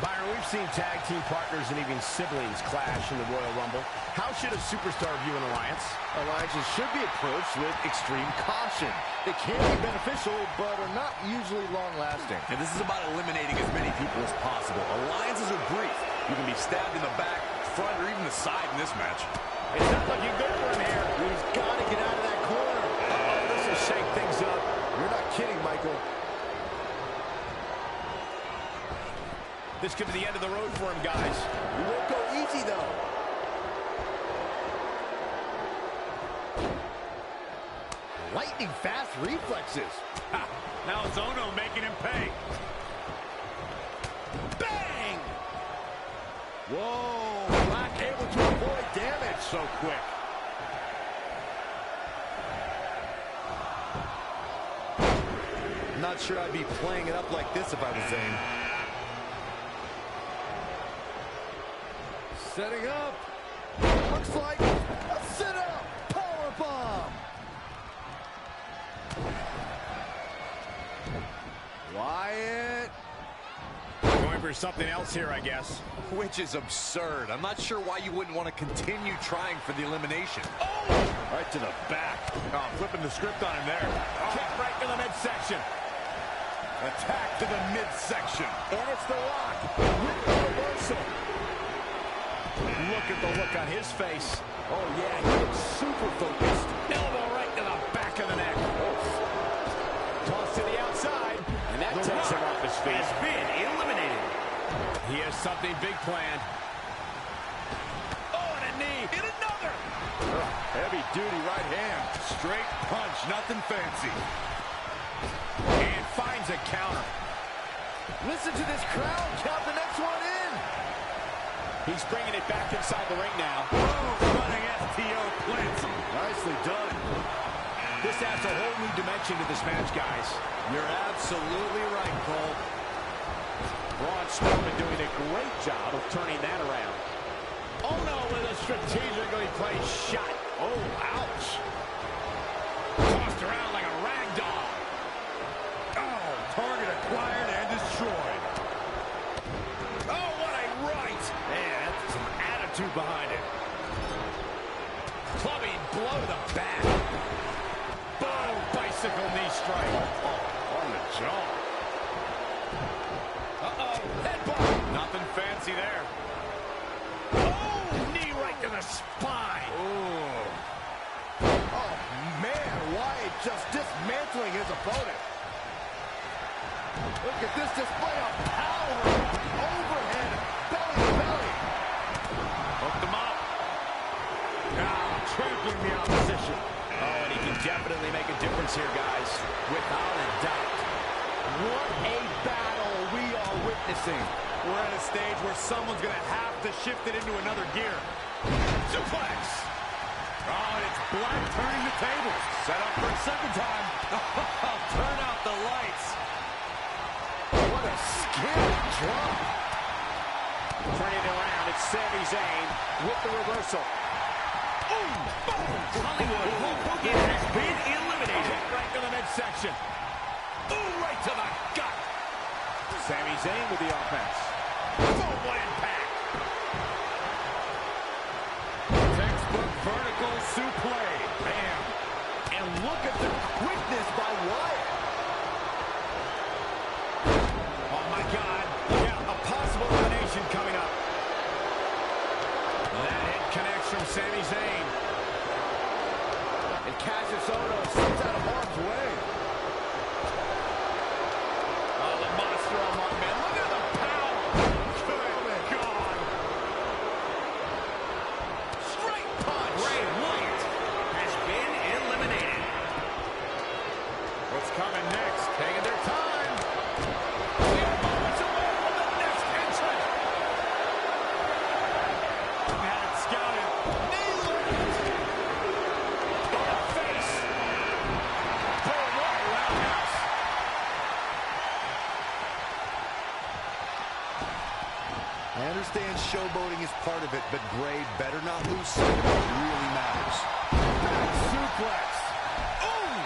Byron, we've seen tag team partners and even siblings clash in the Royal Rumble. How should a superstar view an alliance? Alliances should be approached with extreme caution. They can be beneficial, but are not usually long-lasting. And this is about eliminating as many people as possible. Alliances are brief. You can be stabbed in the back, front, or even the side in this match. It's not looking good for him here. He's got to get out of that corner. Uh-oh, this will shake things up. You're not kidding, Michael. This could be the end of the road for him, guys. He won't go easy, though. Lightning fast reflexes. Ha! Now it's Ono making him pay. Bang! Whoa, Black able to avoid damage so quick. I'm not sure I'd be playing it up like this if I was Zayn. Setting up. Looks like a sit-up. Powerbomb. Wyatt. Going for something else here, I guess. Which is absurd. I'm not sure why you wouldn't want to continue trying for the elimination. Oh! Right to the back. Oh, flipping the script on him there. Kick right to the midsection. Attack to the midsection. And it's the Rock with the reversal. Look at the look on his face. Oh, yeah, he looks super focused. Elbow right to the back of the neck. Toss to the outside. And that takes him off his feet. Has been eliminated. He has something big planned. Oh, and a knee. And another. Heavy duty right hand. Straight punch, nothing fancy. And finds a counter. Listen to this crowd. Count the next one in. He's bringing it back inside the ring now. Running STO plants. Nicely done. This adds a whole new dimension to this match, guys. You're absolutely right, Cole. Braun Strowman doing a great job of turning that around. Oh no, with a strategically placed shot. Oh, ouch. Tossed around like a rag doll. Oh, target acquired and destroyed. Oh, what a right. Man, that's some attitude behind it. Clubbing blow to the back. Boom, bicycle knee strike. Oh, on the jaw. Uh-oh, headbutt. Nothing fancy there. Oh, knee right to the spine. Oh, man, Wyatt just dismantling his opponent. Look at this display of power. Overhead, belly to belly. Hooked him up. Now trampling the opposition. Oh, and he can definitely make a difference here, guys. Without a doubt. What a battle we are witnessing. We're at a stage where someone's going to have to shift it into another gear. Suplex. Oh, and it's Black turning the tables. Set up for a second time. Turn out the lights. What a scary drop. Turning it around, it's Sami Zayn with the reversal. Ooh, boom. Hollywood Hulk Hogan has been eliminated. Right to the midsection. Ooh, right to the gut. Sami Zayn with the offense. Boom, what impact. Textbook vertical suplex. Bam. And look at the quickness by Wyatt. Oh, my God. Yeah, a possible elimination coming up. That hit connects from Sami Zayn. And Cassius Ohno slips out of harm's way. Oh, the monster among men. Look at the power. Good God. Straight punch. Bray Wyatt has been eliminated. What's coming next? Taking their time. We are moments away from the next entrant. Had it scouted. Knee lift. In the face. Boom, what a roundhouse. I understand showboating is part of it, but Bray better not lose sight of what really matters. Back suplex. Ooh.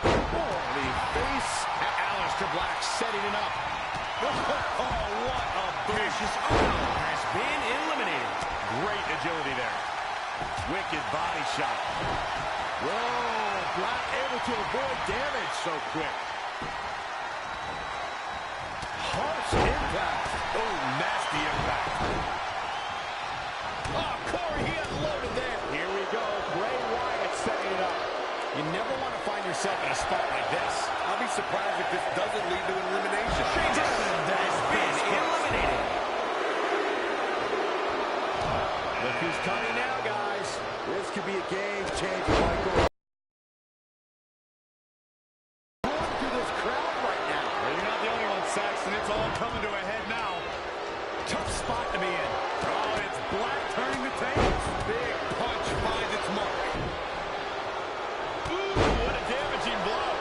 Oh, the face. Aleister Black setting it up. Oh, what a vicious Ohno has been eliminated. Great agility there. Wicked body shot. Whoa, Black able to avoid damage so quick. Harsh impact. Oh, nasty impact. Oh, Corey, he unloaded there. Here we go. Bray Wyatt setting it up. You never want to find yourself in a spot like this. I'll be surprised if this doesn't lead to an elimination. Has been eliminated. Look who's coming now, guys. This could be a game changer, Michael. Going through this crowd right now. Well, you're not the only one, Saxton. It's all coming to a head now. Tough spot to be in. Oh, and it's Black turning the tables. Big punch finds its mark. Ooh, what a damaging blow.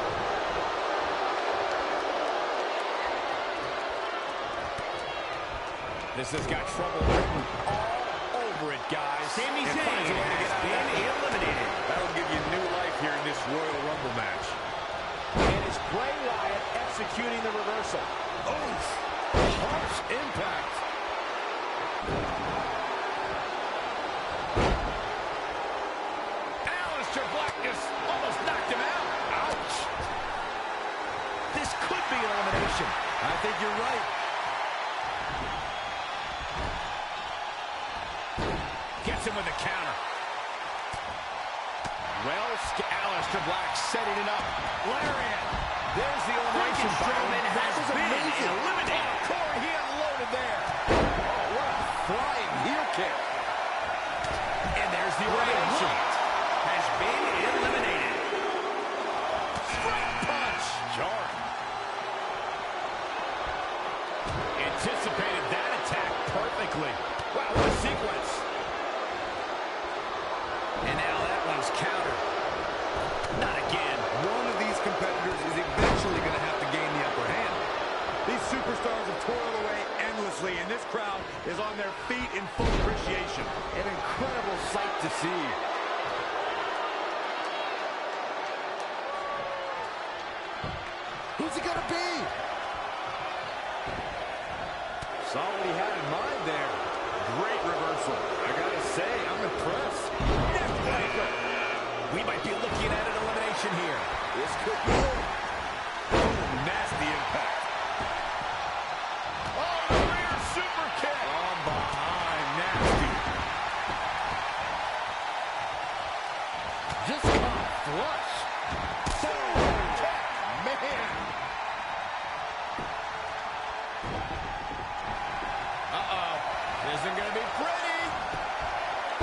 This has got trouble written all over it, guys. Sami Zayn has been eliminated. That'll give you new life here in this Royal Rumble match. And it's Bray Wyatt executing the reversal. Oof. Harsh impact. Aleister Black just almost knocked him out. Ouch. This could be an elimination. I think you're right. Gets him with a counter. Well, Aleister Black setting it up. Lariat. There's the elimination. Strowman has been eliminated. Oh, Corey, he unloaded there. Oh, what a flying heel kick. And there's the elimination. Has been eliminated. Straight punch. Jarring. anticipated that attack perfectly. Wow, what a sequence. And now that one's countered. Not again. One of these competitors is eventually going to have to gain the upper hand. These superstars have toiled away endlessly, and this crowd is on their feet in full appreciation. An incredible sight to see. Who's it gonna be? Saw what he had in mind there. Great reversal. I gotta say, I'm impressed. Neckbreaker. We might be looking at an elimination here. This could be it. Oh, nasty impact. Oh, the rear super kick. From behind, nasty. Just caught flush. Man. Uh-oh. This isn't going to be pretty.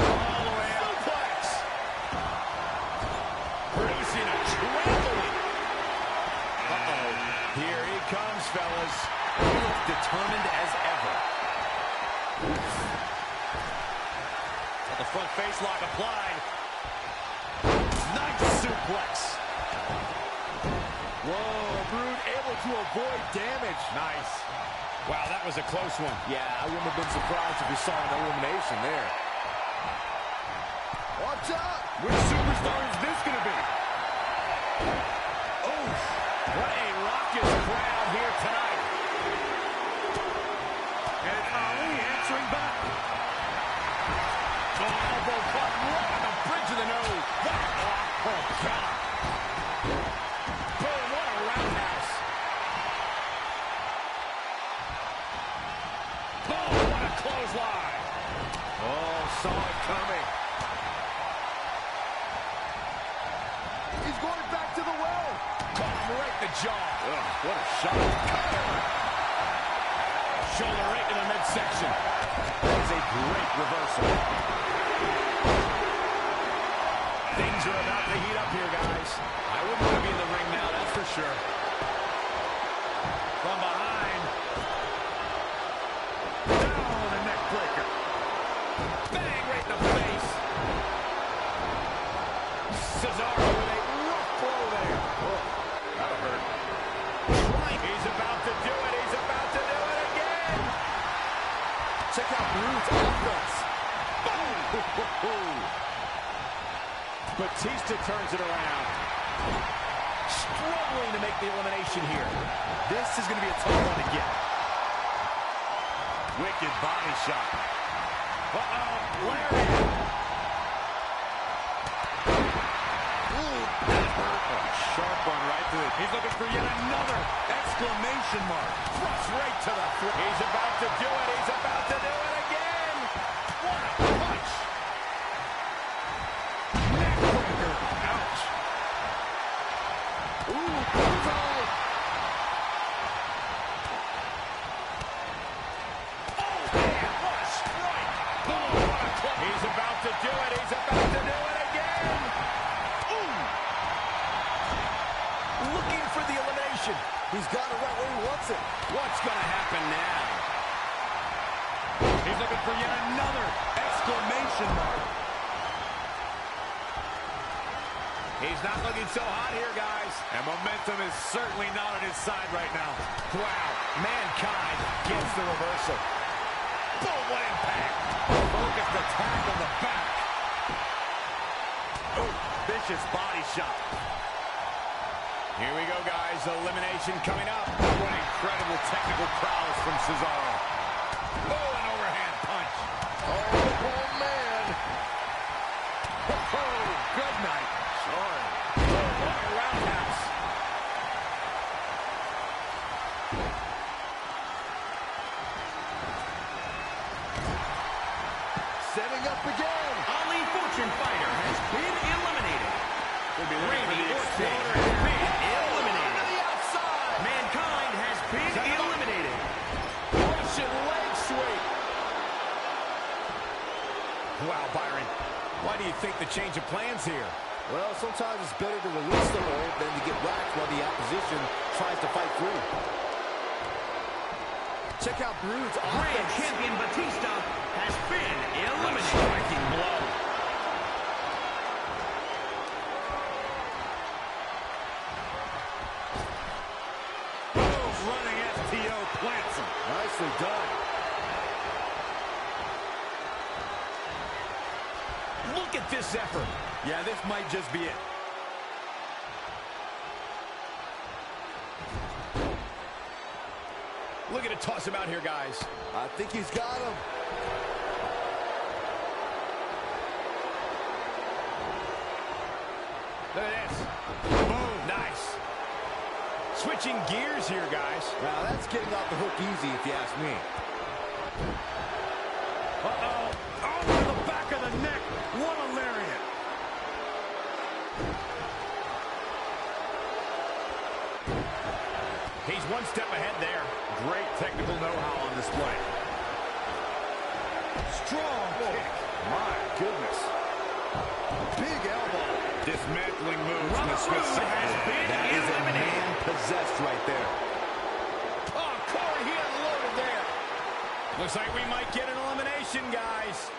All the way out. Suplex. Producing a trampoline. Uh-oh. Here he comes, fellas. He looks determined as ever. The front face lock applied. Nice suplex. Whoa, Brood able to avoid damage. Nice. Wow, that was a close one. Yeah, I wouldn't have been surprised if we saw an elimination there. Watch out! Which superstar is this going to be? Oh, what a raucous crowd here tonight. And Ali answering back. Oh, elbow cut right on the bridge of the nose. Oh, God. Boom, what a roundhouse. Oh, what a clothesline. Oh, saw it coming. He's going back to the well. Caught him right in the jaw. Ugh, what a shot. Shoulder right in the midsection. That's a great reversal. Things are about to heat up here, guys. I wouldn't want to be in the ring now, that's for sure. From behind. Down, a neck breaker. Bang, right in the face. Cesaro with a rough blow there. Oh, that'll hurt. He's about to do it. He's about to do it again. Check out Brood's offense. Boom. Batista turns it around. Struggling to make the elimination here. This is going to be a tough one to get. Wicked body shot. Uh-oh, Larry. Sharp one right to the... He's looking for yet another exclamation mark. Thrust right to the throat. He's about to do it. He's about to do it again. What a punch. Neckbreaker. Ouch. Ooh, bullseye. Oh, man, what a strike. Oh, what a club. He's about to do it. He's about to do it again. Ooh. Looking for the elimination. He's got it right where he wants it. What's going to happen now? He's looking for yet another exclamation mark. He's not looking so hot here, guys. And momentum is certainly not on his side right now. Wow, Mankind gets the reversal. Boom, what impact. Focused attack on the back. Oh, vicious body shot. Here we go, guys. Elimination coming up. What incredible technical prowess from Cesaro. Oh, an overhand punch. Oh, man. Oh, good night. Sorry. Oh, what a roundhouse. Setting up again. Ali Fortune Fighter has been eliminated. Randy Orton has been eliminated. To the outside. Mankind has been eliminated. Russian leg sweep. Wow, Byron. Why do you think the change of plans here? Well, sometimes it's better to release the hold than to get whacked while the opposition tries to fight through. check out Brood's Grand offense. Champion Batista has been eliminated. Striking blow. Boom, running STO plants him. Nicely done. Look at this effort. Yeah, this might just be it. Looking to toss him out here, guys. I think he's got him. Look at this. Boom, nice. Switching gears here, guys. Now, that's getting off the hook easy, if you ask me. Uh-oh. Oh, to the back of the neck. What a lariat. He's one step ahead there. Great technical know-how on display. Strong kick. My goodness. Big elbow. Dismantling moves from the Robert Swiss Roode has side. been That is a eliminated. man possessed right there. Oh, Corey, he unloaded there. Looks like we might get an elimination, guys.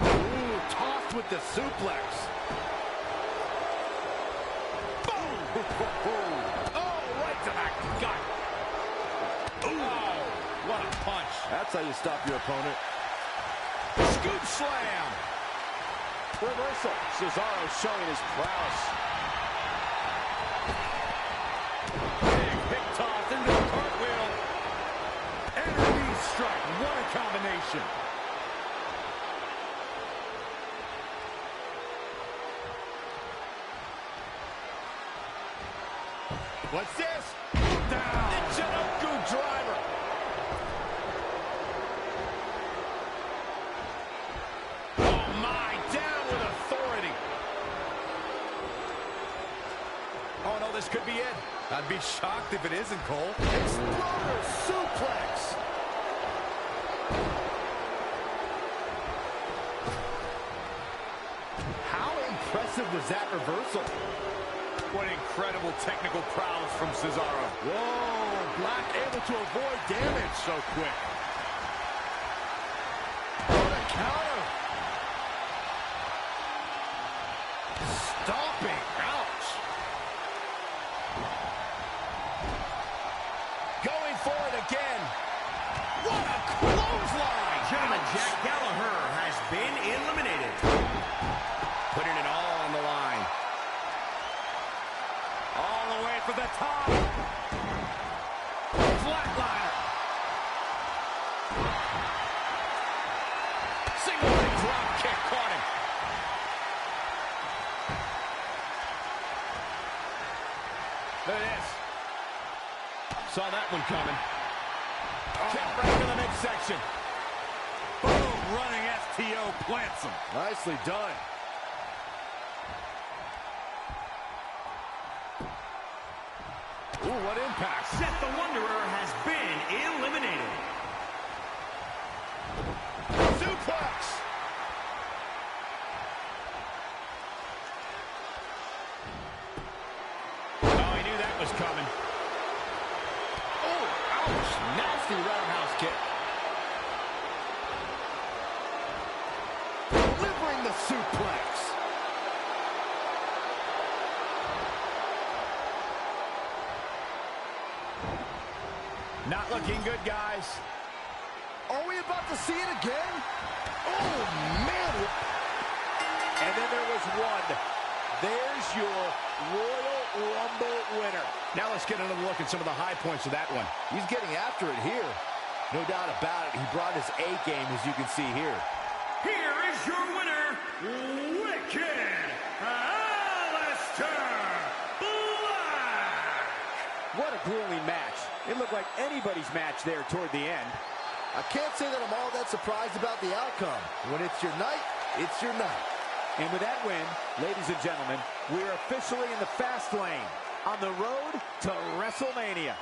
Ooh, tossed with the suplex. Oh, right to the gut. Oh, what a punch. That's how you stop your opponent. Scoop slam. Reversal. Cesaro showing his prowess. Big toss into the cartwheel. And a knee strike. What a combination. What's this? Down. The Jinoku driver. Oh, my. Down with authority. Oh, no, this could be it. I'd be shocked if it isn't, Cole. Exploder suplex. How impressive was that reversal? What incredible technical prowess from Cesaro. Whoa, Black able to avoid damage. So quick. What a counter. Stomping. Ouch. Going for it again. What a clothesline. Gentlemen, Jack Gallagher has been eliminated. Putting it all on the line. All the way for the top. Flatliner. Single leg drop kick caught him. Look at this. Saw that one coming. Kick right to the midsection. Boom, running STO plants him. Nicely done. Ooh, what impact. Seth the Wanderer has been eliminated. Suplex. Oh, he knew that was coming. Oh, ouch. Nasty roundhouse kick. Delivering the suplex. Not looking good, guys. Are we about to see it again? Oh, man. And then there was one. There's your Royal Rumble winner. Now let's get another look at some of the high points of that one. He's getting after it here. No doubt about it. He brought his A game, as you can see here. Here is your winner, Wicked Alistair Black. What a grueling match. It looked like anybody's match there toward the end. I can't say that I'm all that surprised about the outcome. When it's your night, it's your night. And with that win, ladies and gentlemen, we're officially in the fast lane on the road to WrestleMania.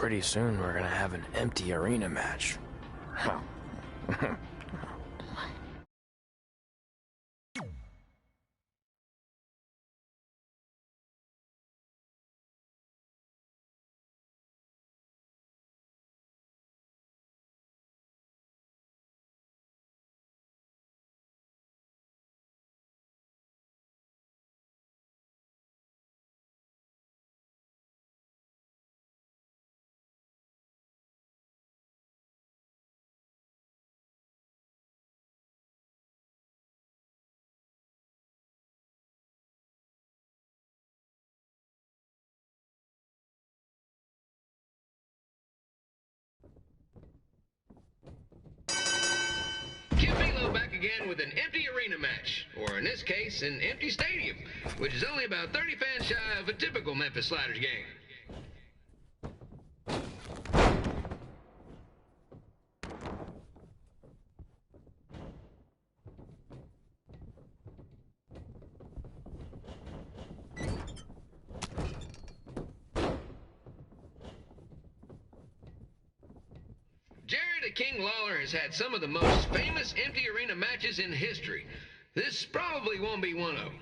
pretty soon we're gonna have an empty arena match. Huh. Back again with an empty arena match, or in this case, an empty stadium, which is only about 30 fans shy of a typical Memphis Sliders game. Jerry the King Lawler has had some of the most famous empty arena matches in history. This probably won't be one of them.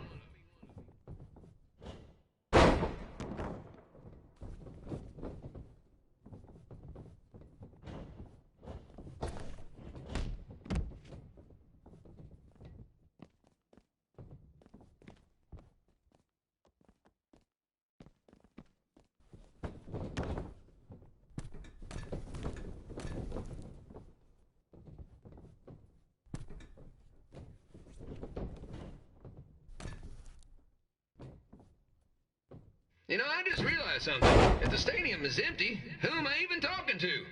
You know, I just realized something. If the stadium is empty, who am I even talking to?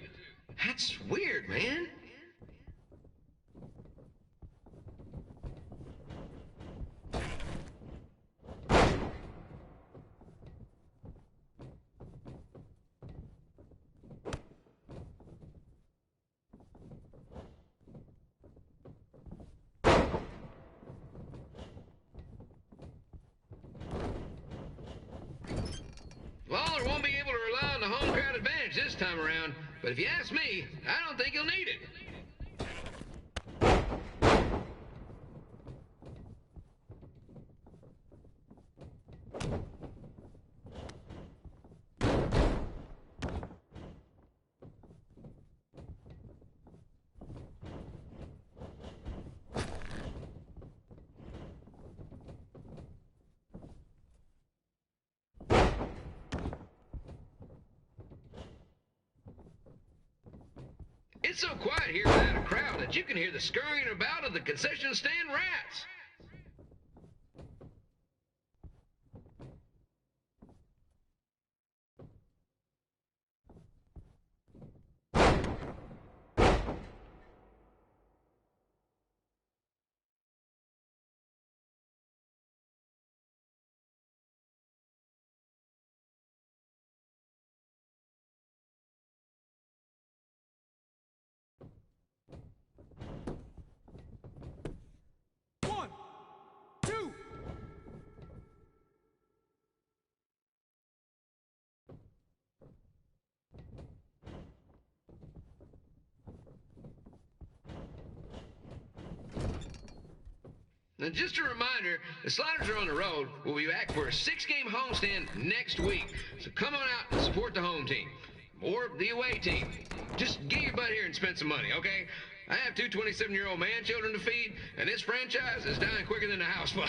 That's weird, man. Lawler won't be able to rely on the home crowd advantage this time around, but if you ask me, I don't think he'll need it. It's so quiet here without a crowd that you can hear the scurrying about of the concession stand rats. Now, just a reminder, the Sliders are on the road. We'll be back for a 6-game homestand next week. So come on out and support the home team. Or the away team. Just get your butt here and spend some money, okay? I have 2 27-year-old man-children to feed, and this franchise is dying quicker than a housefly.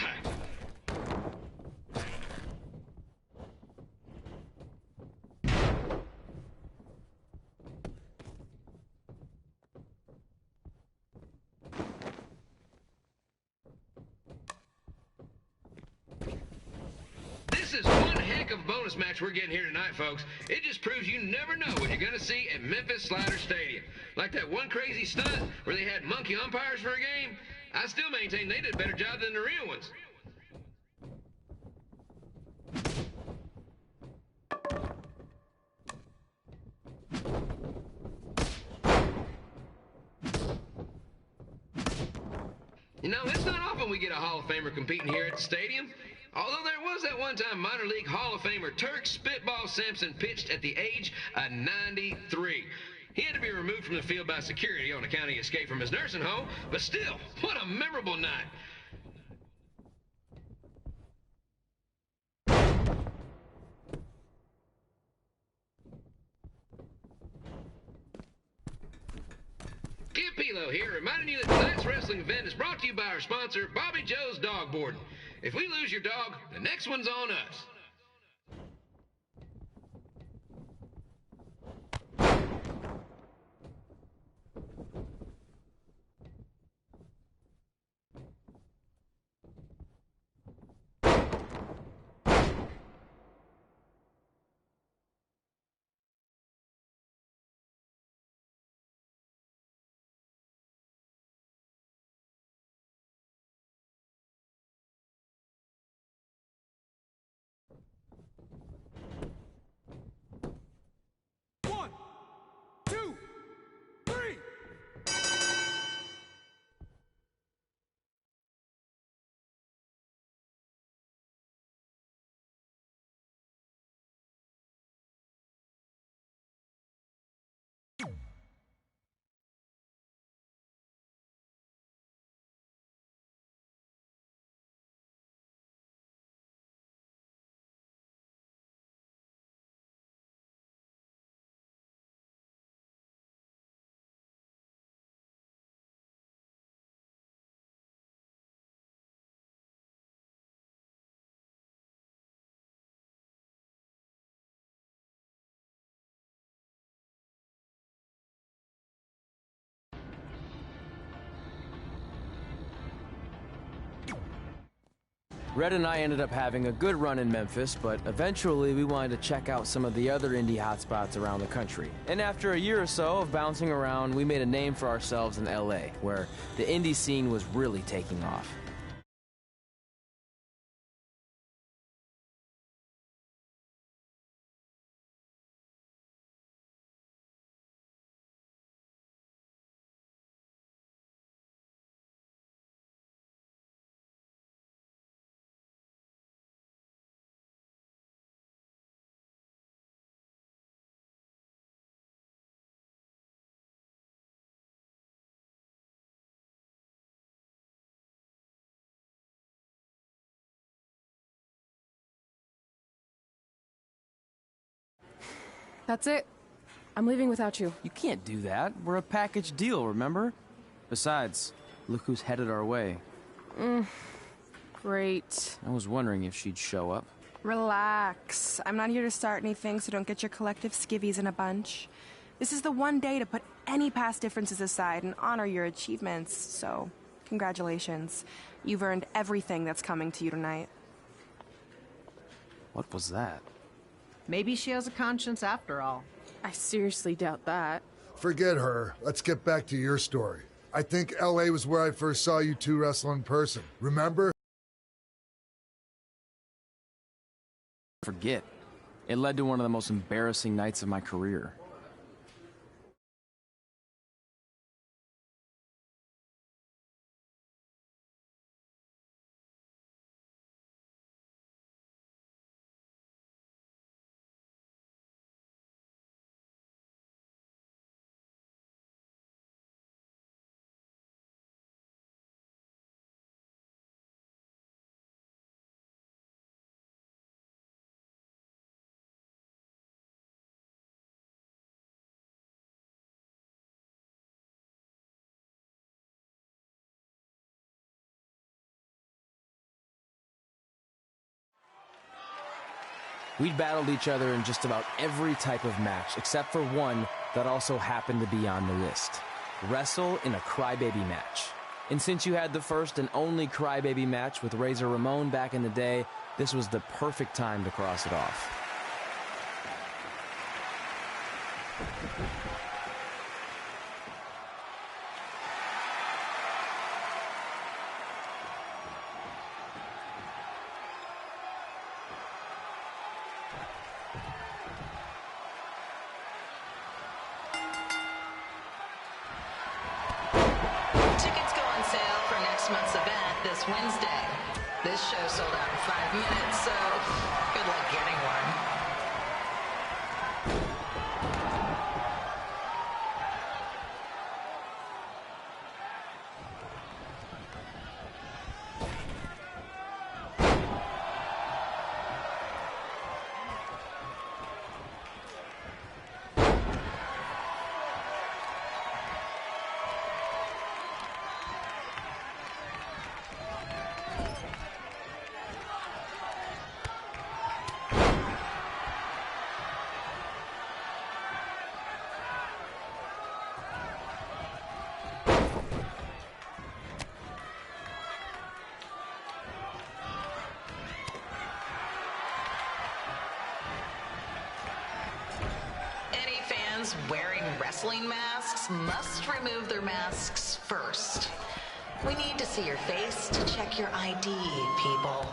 This is one heck of a bonus match we're getting here tonight, folks. It just proves you never know what you're going to see at Memphis Sliders Stadium. Like that one crazy stunt where they had monkey umpires for a game. I still maintain they did a better job than the real ones. You know, it's not often we get a Hall of Famer competing here at the stadium. Although there was that one-time minor league Hall of Famer Turk Spitball Sampson pitched at the age of 93. He had to be removed from the field by security on account of escape from his nursing home, but still, what a memorable night. Skip Pilo here, reminding you that tonight's wrestling event is brought to you by our sponsor, Bobby Joe's Dog Boarding. If we lose your dog, the next one's on us. Red and I ended up having a good run in Memphis, but eventually we wanted to check out some of the other indie hotspots around the country. And after a year or so of bouncing around, we made a name for ourselves in LA, where the indie scene was really taking off. That's it. I'm leaving without you. You can't do that. We're a package deal, remember? Besides, look who's headed our way. Great. I was wondering if she'd show up. Relax. I'm not here to start anything, so don't get your collective skivvies in a bunch. This is the one day to put any past differences aside and honor your achievements, so congratulations. You've earned everything that's coming to you tonight. What was that? Maybe she has a conscience after all. I seriously doubt that. Forget her. Let's get back to your story. I think LA was where I first saw you two wrestle in person. Remember? Forget. It led to one of the most embarrassing nights of my career. We'd battled each other in just about every type of match, except for one that also happened to be on the list. Wrestle in a crybaby match. And since you had the first and only crybaby match with Razor Ramon back in the day, this was the perfect time to cross it off. Tickets go on sale for next month's event this Wednesday. This show sold out in 5 minutes, so good luck getting one. Wearing wrestling masks must remove their masks first. We need to see your face to check your ID, people.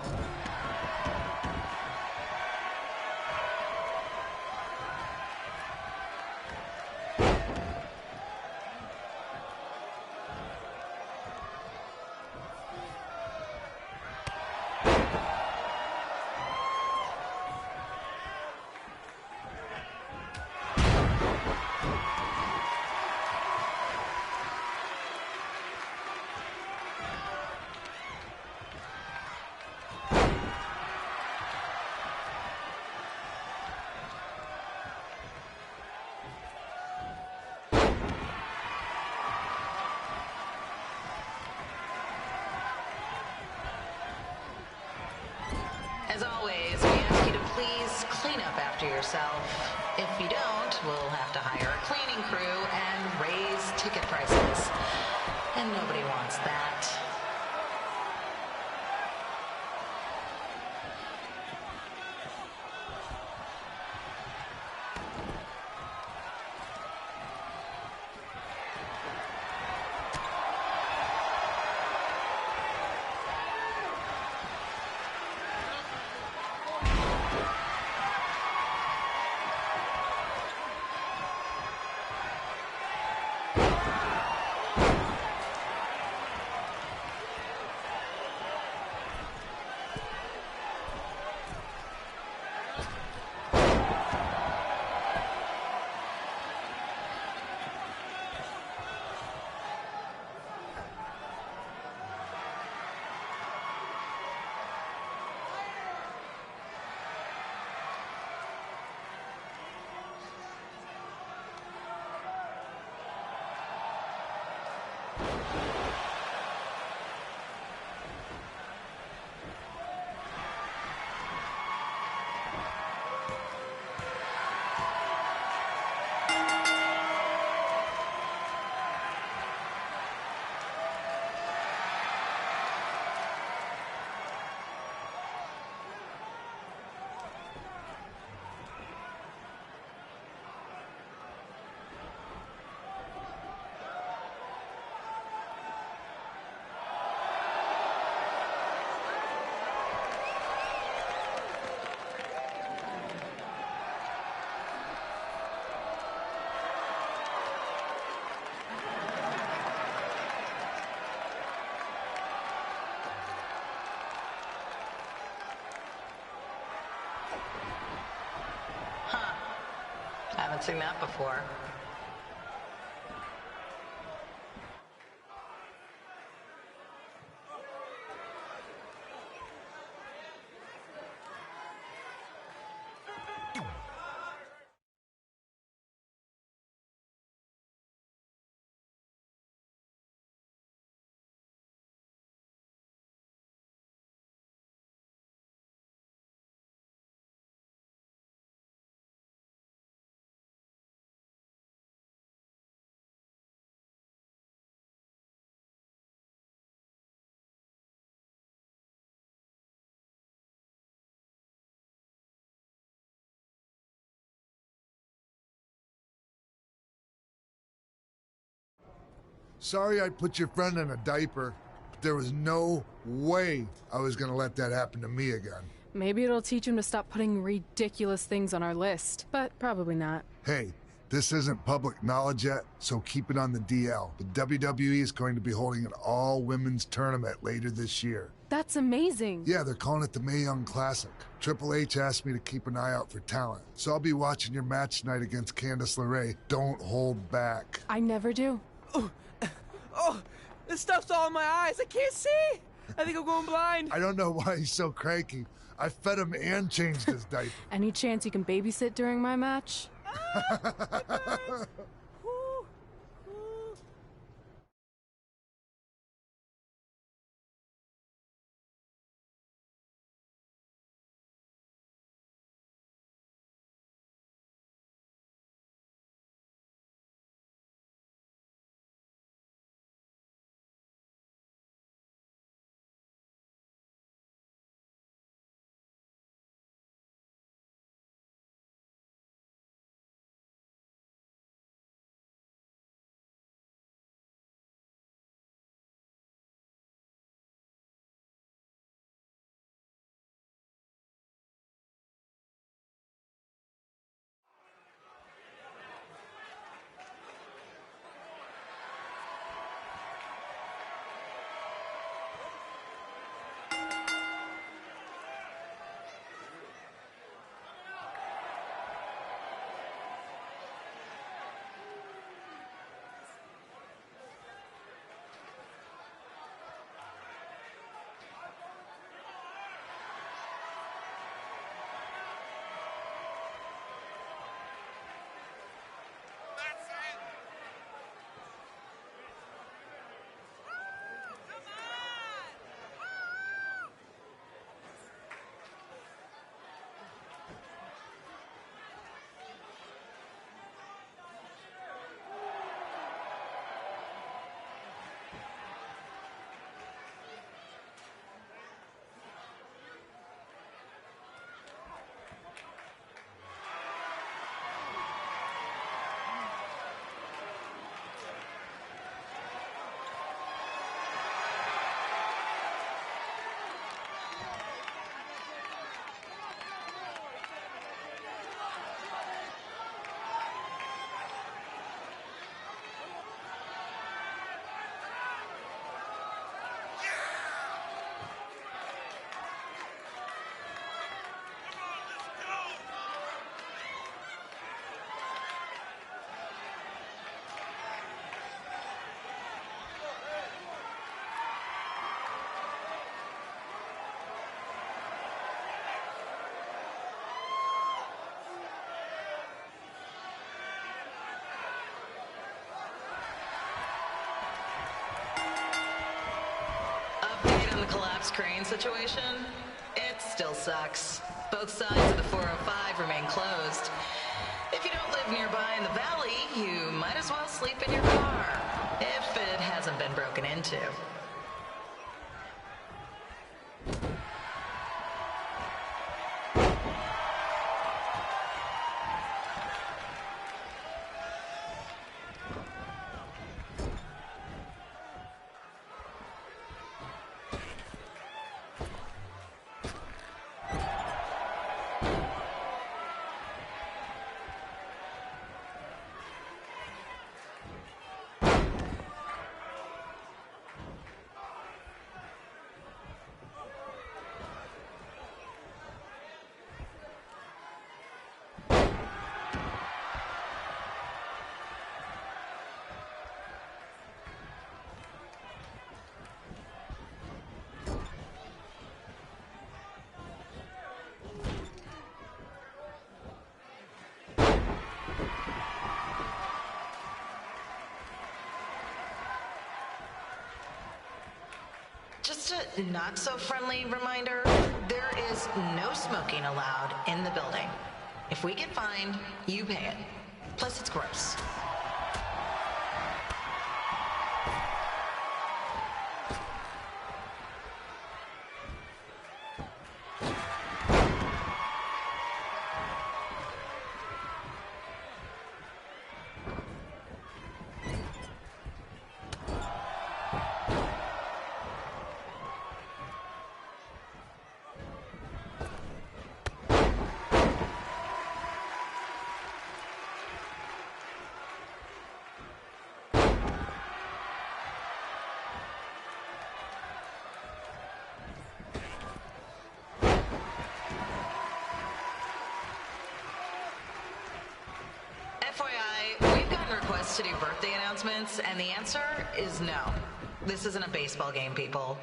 As always, we ask you to please clean up after yourself. If you don't, we'll have to hire a cleaning crew and raise ticket prices. And nobody wants that. Haven't seen that before. Sorry I put your friend in a diaper. There was no way I was gonna let that happen to me again. Maybe it'll teach him to stop putting ridiculous things on our list, but probably not. Hey, This isn't public knowledge yet, so keep it on the DL. But WWE is going to be holding an all-women's tournament later this year. That's amazing. Yeah, they're calling it the Mae Young Classic. Triple H asked me to keep an eye out for talent, so I'll be watching your match tonight against Candice LeRae. Don't hold back. I never do. Oh, this stuff's all in my eyes. I can't see. I think I'm going blind. I don't know why he's so cranky. I fed him and changed his diaper. Any chance you can babysit during my match? The collapse crane situation, it still sucks. Both sides of the 405 remain closed. If you don't live nearby in the valley, you might as well sleep in your car, if it hasn't been broken into. Just a not-so-friendly reminder, there is no smoking allowed in the building. If we get fined, you pay it. Plus, it's gross. wants to do birthday announcements, and the answer is no. This isn't a baseball game, people.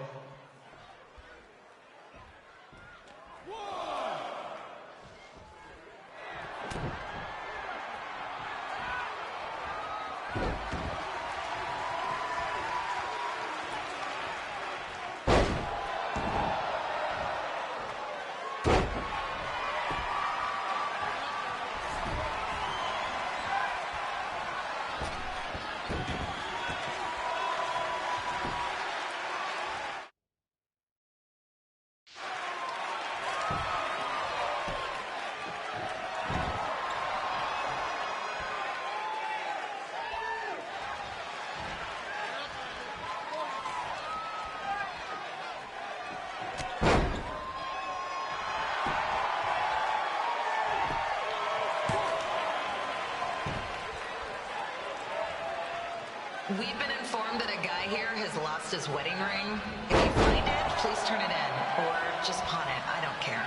We've been informed that a guy here has lost his wedding ring. If you find it, please turn it in, or just pawn it. I don't care.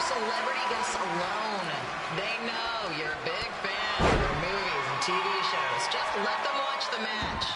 Celebrity guests alone. They know you're a big fan of their movies and TV shows. Just let them watch the match.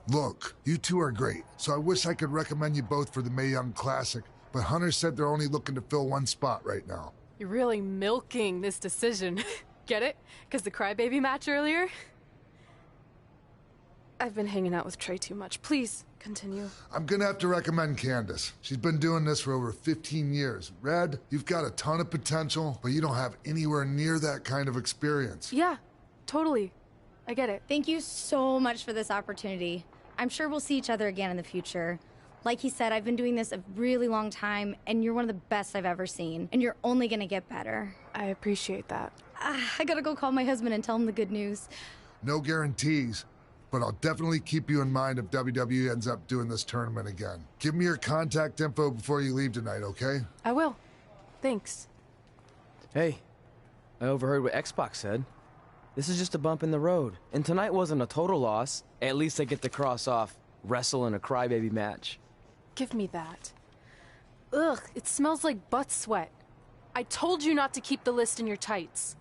Look, you two are great, so I wish I could recommend you both for the Mae Young Classic, but Hunter said they're only looking to fill one spot right now. You're really milking this decision. Get it? Because the crybaby match earlier? I've been hanging out with Trey too much. Please, continue. I'm gonna have to recommend Candace. She's been doing this for over 15 years. Red, you've got a ton of potential, but you don't have anywhere near that kind of experience. Yeah, totally. I get it. Thank you so much for this opportunity. I'm sure we'll see each other again in the future. Like he said, I've been doing this a really long time, and you're one of the best I've ever seen, and you're only gonna get better. I appreciate that. I gotta go call my husband and tell him the good news. No guarantees, but I'll definitely keep you in mind if WWE ends up doing this tournament again. Give me your contact info before you leave tonight, okay? I will. Thanks. Hey, I overheard what X-Pac said. This is just a bump in the road. And tonight wasn't a total loss. At least I get to cross off wrestle in a crybaby match. Give me that. Ugh, it smells like butt sweat. I told you not to keep the list in your tights.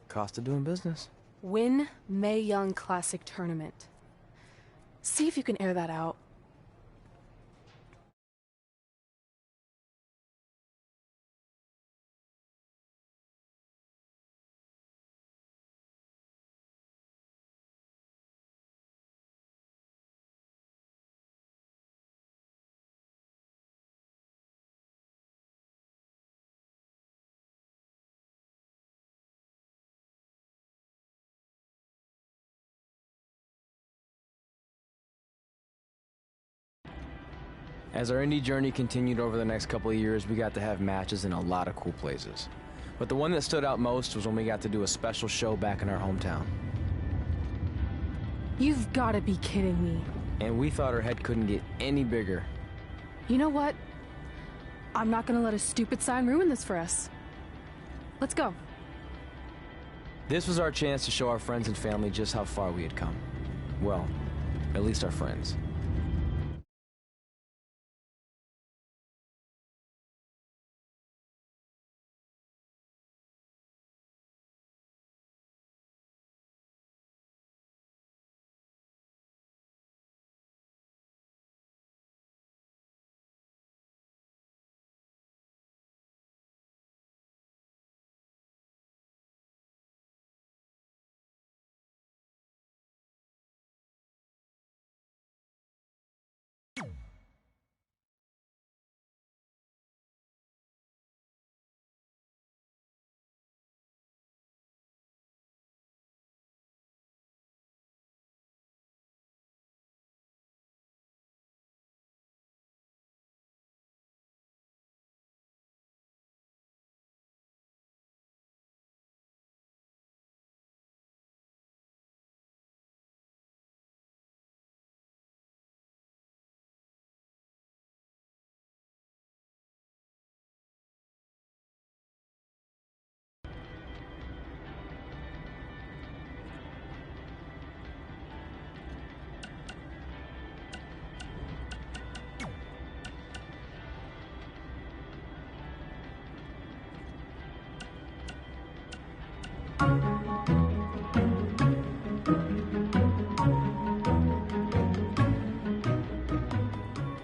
Cost of doing business. Win Mae Young Classic Tournament. See if you can air that out. As our indie journey continued over the next couple of years, we got to have matches in a lot of cool places. But the one that stood out most was when we got to do a special show back in our hometown. You've got to be kidding me. And we thought our head couldn't get any bigger. You know what? I'm not going to let a stupid sign ruin this for us. Let's go. This was our chance to show our friends and family just how far we had come. Well, at least our friends.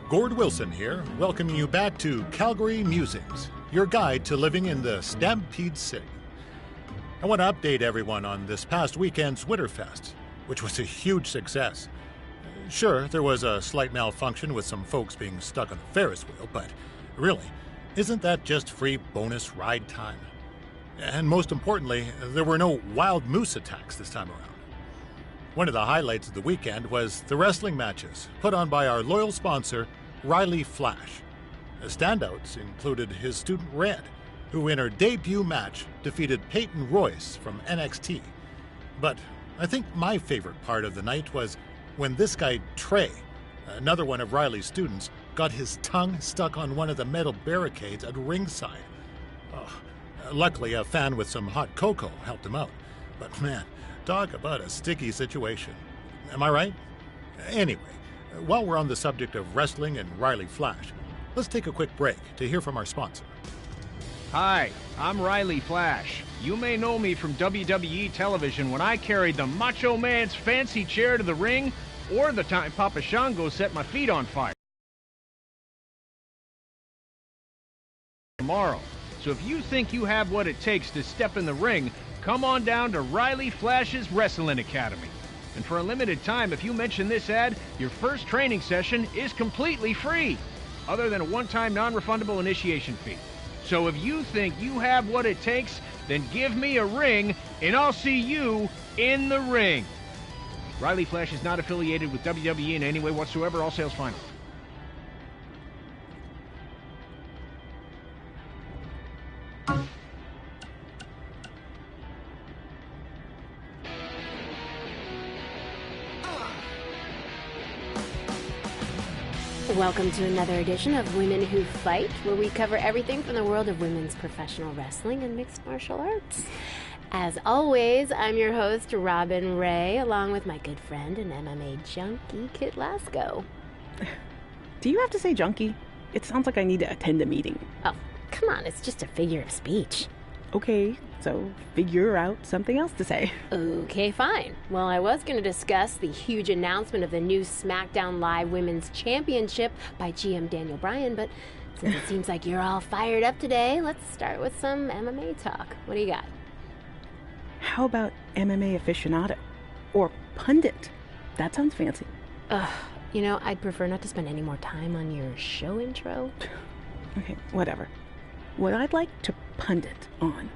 Gord Wilson here, welcoming you back to Calgary Musings, your guide to living in the Stampede City. I want to update everyone on this past weekend's Winterfest, which was a huge success. Sure, there was a slight malfunction with some folks being stuck on the Ferris wheel, but really, isn't that just free bonus ride time? And most importantly, there were no wild moose attacks this time around. One of the highlights of the weekend was the wrestling matches put on by our loyal sponsor, Riley Flash. The standouts included his student Red, who in her debut match defeated Peyton Royce from NXT. But I think my favorite part of the night was when this guy Trey, another one of Riley's students, got his tongue stuck on one of the metal barricades at ringside. Luckily, a fan with some hot cocoa helped him out. But man, talk about a sticky situation. Am I right? Anyway, while we're on the subject of wrestling and Riley Flash, let's take a quick break to hear from our sponsor. Hi, I'm Riley Flash. You may know me from WWE television when I carried the Macho Man's fancy chair to the ring, or the time Papa Shango set my feet on fire. Tomorrow. So if you think you have what it takes to step in the ring, come on down to Riley Flash's Wrestling Academy. And for a limited time, if you mention this ad, your first training session is completely free, other than a one-time non-refundable initiation fee. So if you think you have what it takes, then give me a ring, and I'll see you in the ring. Riley Flash is not affiliated with WWE in any way whatsoever. All sales final. Welcome to another edition of Women Who Fight, where we cover everything from the world of women's professional wrestling and mixed martial arts. As always, I'm your host, Robin Ray, along with my good friend and MMA junkie, Kit Lasco. Do you have to say junkie? It sounds like I need to attend a meeting. Oh, come on, it's just a figure of speech. Okay, so figure out something else to say. Okay, fine. Well, I was going to discuss the huge announcement of the new SmackDown Live Women's Championship by GM Daniel Bryan, but since it seems like you're all fired up today, let's start with some MMA talk. What do you got? How about MMA aficionado? Or pundit? That sounds fancy. Ugh, you know, I'd prefer not to spend any more time on your show intro. Okay, whatever. What I'd like to pundit on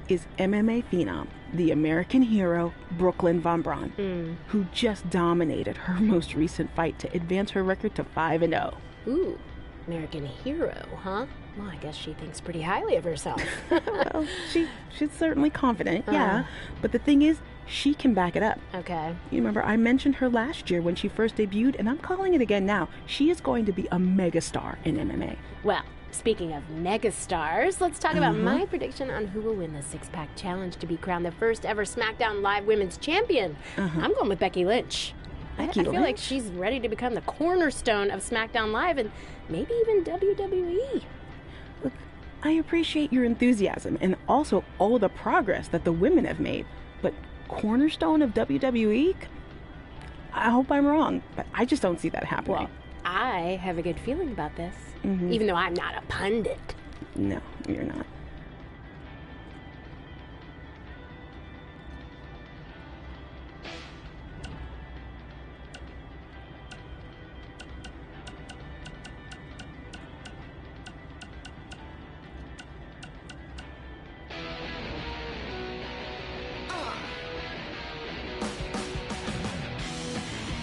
is MMA phenom, the American hero, Brooklyn Von Braun, who just dominated her most recent fight to advance her record to 5-0. Ooh, American hero, huh? Well, I guess she thinks pretty highly of herself. Well, she's certainly confident, yeah. But the thing is, she can back it up. Okay. You remember, I mentioned her last year when she first debuted, and I'm calling it again now. She is going to be a megastar in MMA. Well, speaking of megastars, let's talk about my prediction on who will win the six-pack challenge to be crowned the first ever SmackDown Live Women's Champion. I'm going with Becky Lynch. I feel like she's ready to become the cornerstone of SmackDown Live and maybe even WWE. Look, I appreciate your enthusiasm and also all the progress that the women have made, but cornerstone of WWE? I hope I'm wrong, but I just don't see that happening. Well, I have a good feeling about this, even though I'm not a pundit. No, you're not.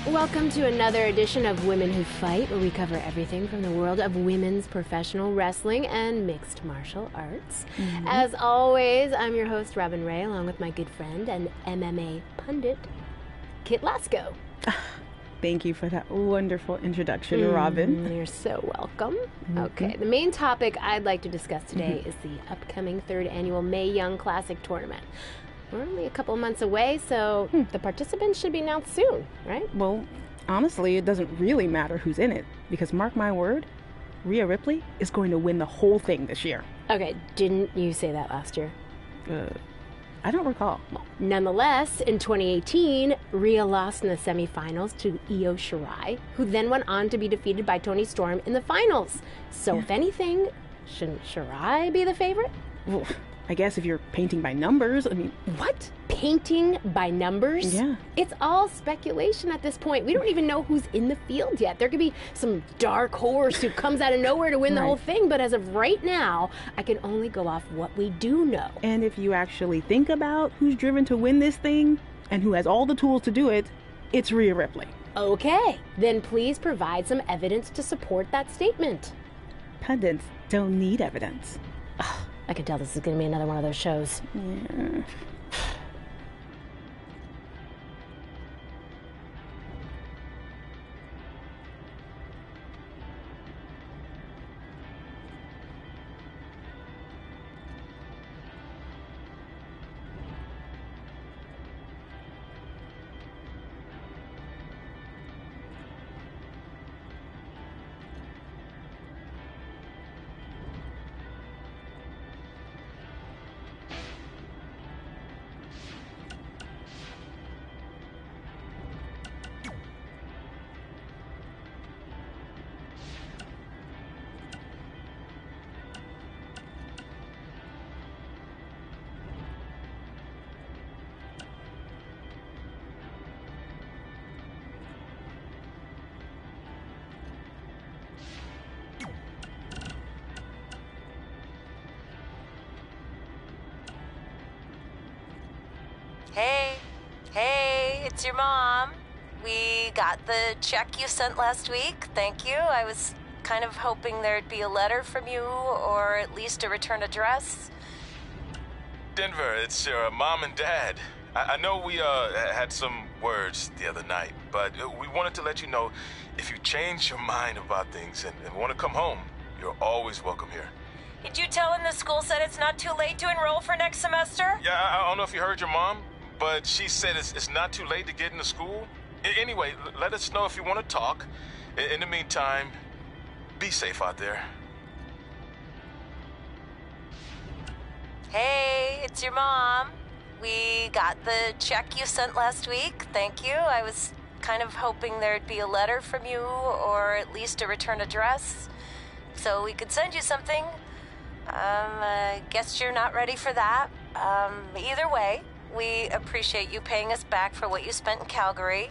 Welcome to another edition of Women Who Fight, where we cover everything from the world of women's professional wrestling and mixed martial arts. As always, I'm your host, Robin Ray, along with my good friend and MMA pundit, Kit Lasco. Thank you for that wonderful introduction, Robin. You're so welcome. Okay, the main topic I'd like to discuss today is the upcoming 3rd annual Mae Young Classic tournament. We're only a couple months away, so the participants should be announced soon, right? Well, honestly, it doesn't really matter who's in it, because mark my word, Rhea Ripley is going to win the whole thing this year. Okay, didn't you say that last year? I don't recall. Well, nonetheless, in 2018, Rhea lost in the semifinals to Io Shirai, who then went on to be defeated by Toni Storm in the finals. So if anything, shouldn't Shirai be the favorite? Well, I guess if you're painting by numbers, I mean... What? Painting by numbers? Yeah. It's all speculation at this point. We don't even know who's in the field yet. There could be some dark horse who comes out of nowhere to win the whole thing, but as of right now, I can only go off what we do know. And if you actually think about who's driven to win this thing, and who has all the tools to do it, it's Rhea Ripley. Okay, then please provide some evidence to support that statement. Pundits don't need evidence. I can tell this is going to be another one of those shows. Yeah. Hey, it's your mom. We got the check you sent last week. Thank you. I was kind of hoping there'd be a letter from you, or at least a return address. Denver, it's your mom and dad. I know we had some words the other night, but we wanted to let you know if you change your mind about things and want to come home, you're always welcome here. Did you tell him the school said it's not too late to enroll for next semester? Yeah, I don't know if you heard your mom, but she said it's not too late to get into school. Anyway, let us know if you want to talk. In the meantime, be safe out there. Hey, it's your mom. We got the check you sent last week. Thank you. I was kind of hoping there'd be a letter from you, or at least a return address, so we could send you something. I guess you're not ready for that. Either way, we appreciate you paying us back for what you spent in Calgary.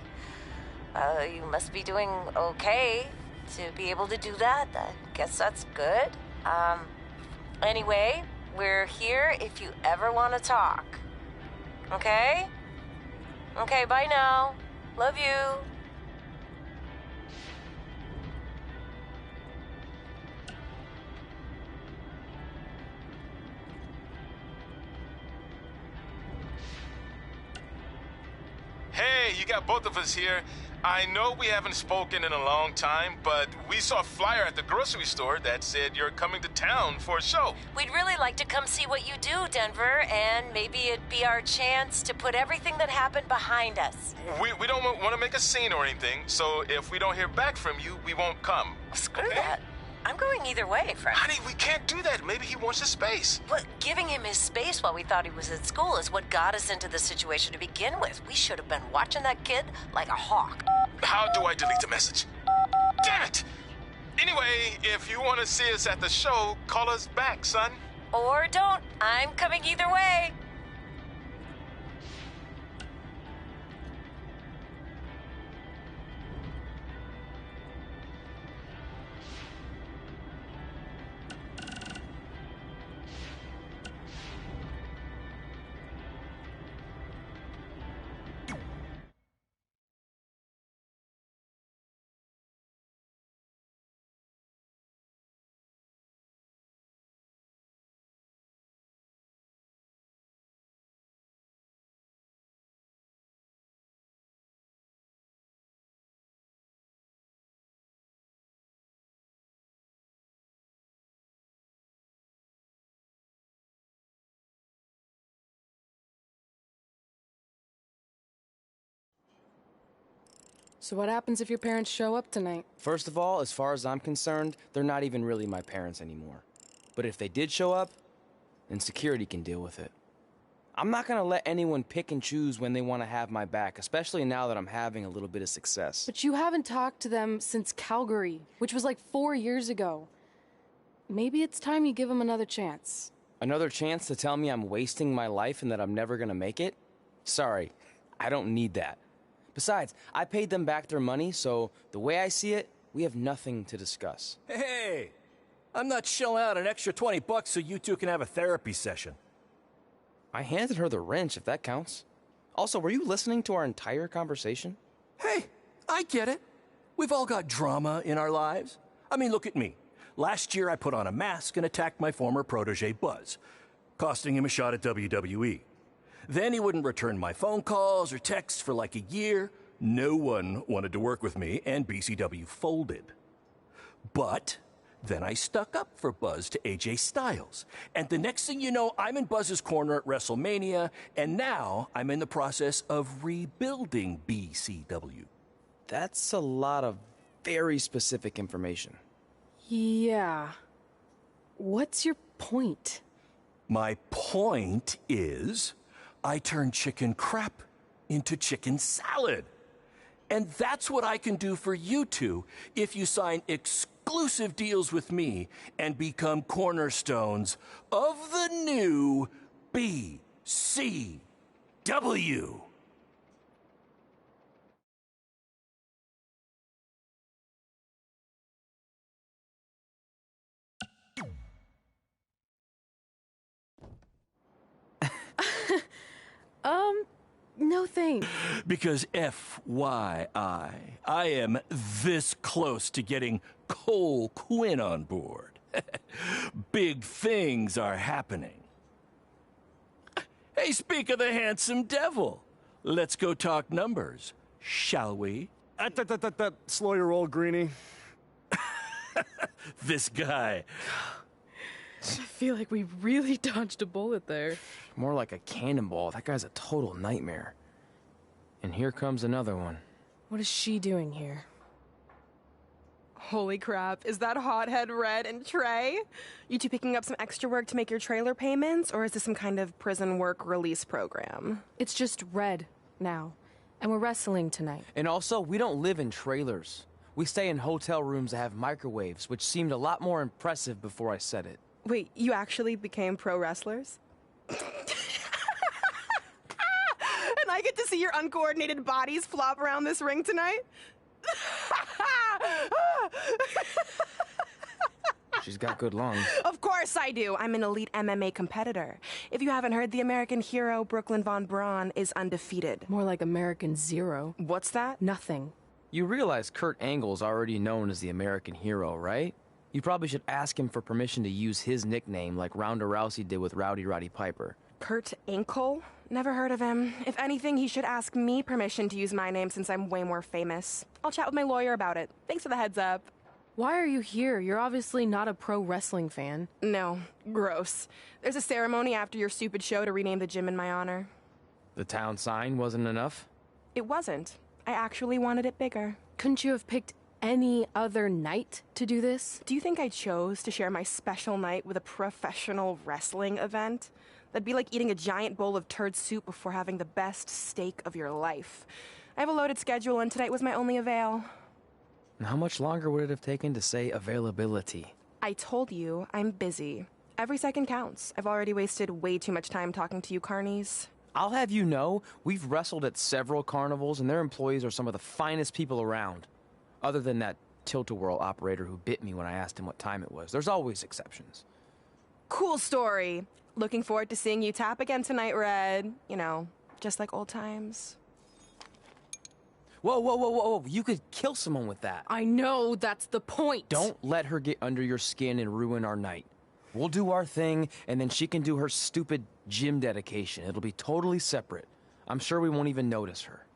You must be doing okay to be able to do that. I guess that's good. Anyway, we're here if you ever want to talk. Okay? Okay, bye now. Love you. Hey, you got both of us here. I know we haven't spoken in a long time, but we saw a flyer at the grocery store that said you're coming to town for a show. We'd really like to come see what you do, Denver, and maybe it'd be our chance to put everything that happened behind us. We don't want to make a scene or anything, so if we don't hear back from you, we won't come. Screw that. I'm going either way, Frank. Honey, we can't do that. Maybe he wants his space. But giving him his space while we thought he was at school is what got us into the situation to begin with. We should have been watching that kid like a hawk. How do I delete the message? Damn it! Anyway, if you want to see us at the show, call us back, son. Or don't. I'm coming either way. So what happens if your parents show up tonight? First of all, as far as I'm concerned, they're not even really my parents anymore. But if they did show up, then security can deal with it. I'm not gonna let anyone pick and choose when they want to have my back, especially now that I'm having a little bit of success. But you haven't talked to them since Calgary, which was like 4 years ago. Maybe it's time you give them another chance. Another chance to tell me I'm wasting my life and that I'm never gonna make it? Sorry, I don't need that. Besides, I paid them back their money, so the way I see it, we have nothing to discuss. Hey, I'm not shelling out an extra $20 so you two can have a therapy session. I handed her the wrench, if that counts. Also, were you listening to our entire conversation? Hey, I get it. We've all got drama in our lives. I mean, look at me. Last year, I put on a mask and attacked my former protege, Buzz, costing him a shot at WWE. Then he wouldn't return my phone calls or texts for like a year. No one wanted to work with me, and BCW folded. But then I stuck up for Buzz to AJ Styles. And the next thing you know, I'm in Buzz's corner at WrestleMania, and now I'm in the process of rebuilding BCW. That's a lot of very specific information. Yeah. What's your point? My point is, I turned chicken crap into chicken salad. And that's what I can do for you two if you sign exclusive deals with me and become cornerstones of the new BCW. No thanks. Because FYI, I am this close to getting Cole Quinn on board. Big things are happening. Hey, speak of the handsome devil. Let's go talk numbers, shall we? Slow your roll, Greenie. This guy. I feel like we really dodged a bullet there. More like a cannonball. That guy's a total nightmare. And here comes another one. What is she doing here? Holy crap, is that hothead Red and Trey? You two picking up some extra work to make your trailer payments, or is this some kind of prison work release program? It's just Red now, and we're wrestling tonight. And also, we don't live in trailers. We stay in hotel rooms that have microwaves, which seemed a lot more impressive before I said it. Wait, you actually became pro wrestlers? And I get to see your uncoordinated bodies flop around this ring tonight? She's got good lungs. Of course I do. I'm an elite MMA competitor. If you haven't heard, the American hero, Brooklyn Von Braun, is undefeated. More like American Zero. What's that? Nothing. You realize Kurt Angle's already known as the American hero, right? You probably should ask him for permission to use his nickname like Ronda Rousey did with Rowdy Roddy Piper. Kurt Angle? Never heard of him. If anything, he should ask me permission to use my name since I'm way more famous. I'll chat with my lawyer about it. Thanks for the heads up. Why are you here? You're obviously not a pro wrestling fan. No, gross. There's a ceremony after your stupid show to rename the gym in my honor. The town sign wasn't enough? It wasn't. I actually wanted it bigger. Couldn't you have picked any other night to do this? Do you think I chose to share my special night with a professional wrestling event? That'd be like eating a giant bowl of turd soup before having the best steak of your life. I have a loaded schedule, and tonight was my only avail. And how much longer would it have taken to say availability? I told you, I'm busy. Every second counts. I've already wasted way too much time talking to you carnies. I'll have you know, we've wrestled at several carnivals, and their employees are some of the finest people around. Other than that tilt-a-whirl operator who bit me when I asked him what time it was. There's always exceptions. Cool story. Looking forward to seeing you tap again tonight, Red. You know, just like old times. Whoa, whoa, whoa, whoa, whoa. You could kill someone with that. I know, that's the point. Don't let her get under your skin and ruin our night. We'll do our thing, and then she can do her stupid gym dedication. It'll be totally separate. I'm sure we won't even notice her.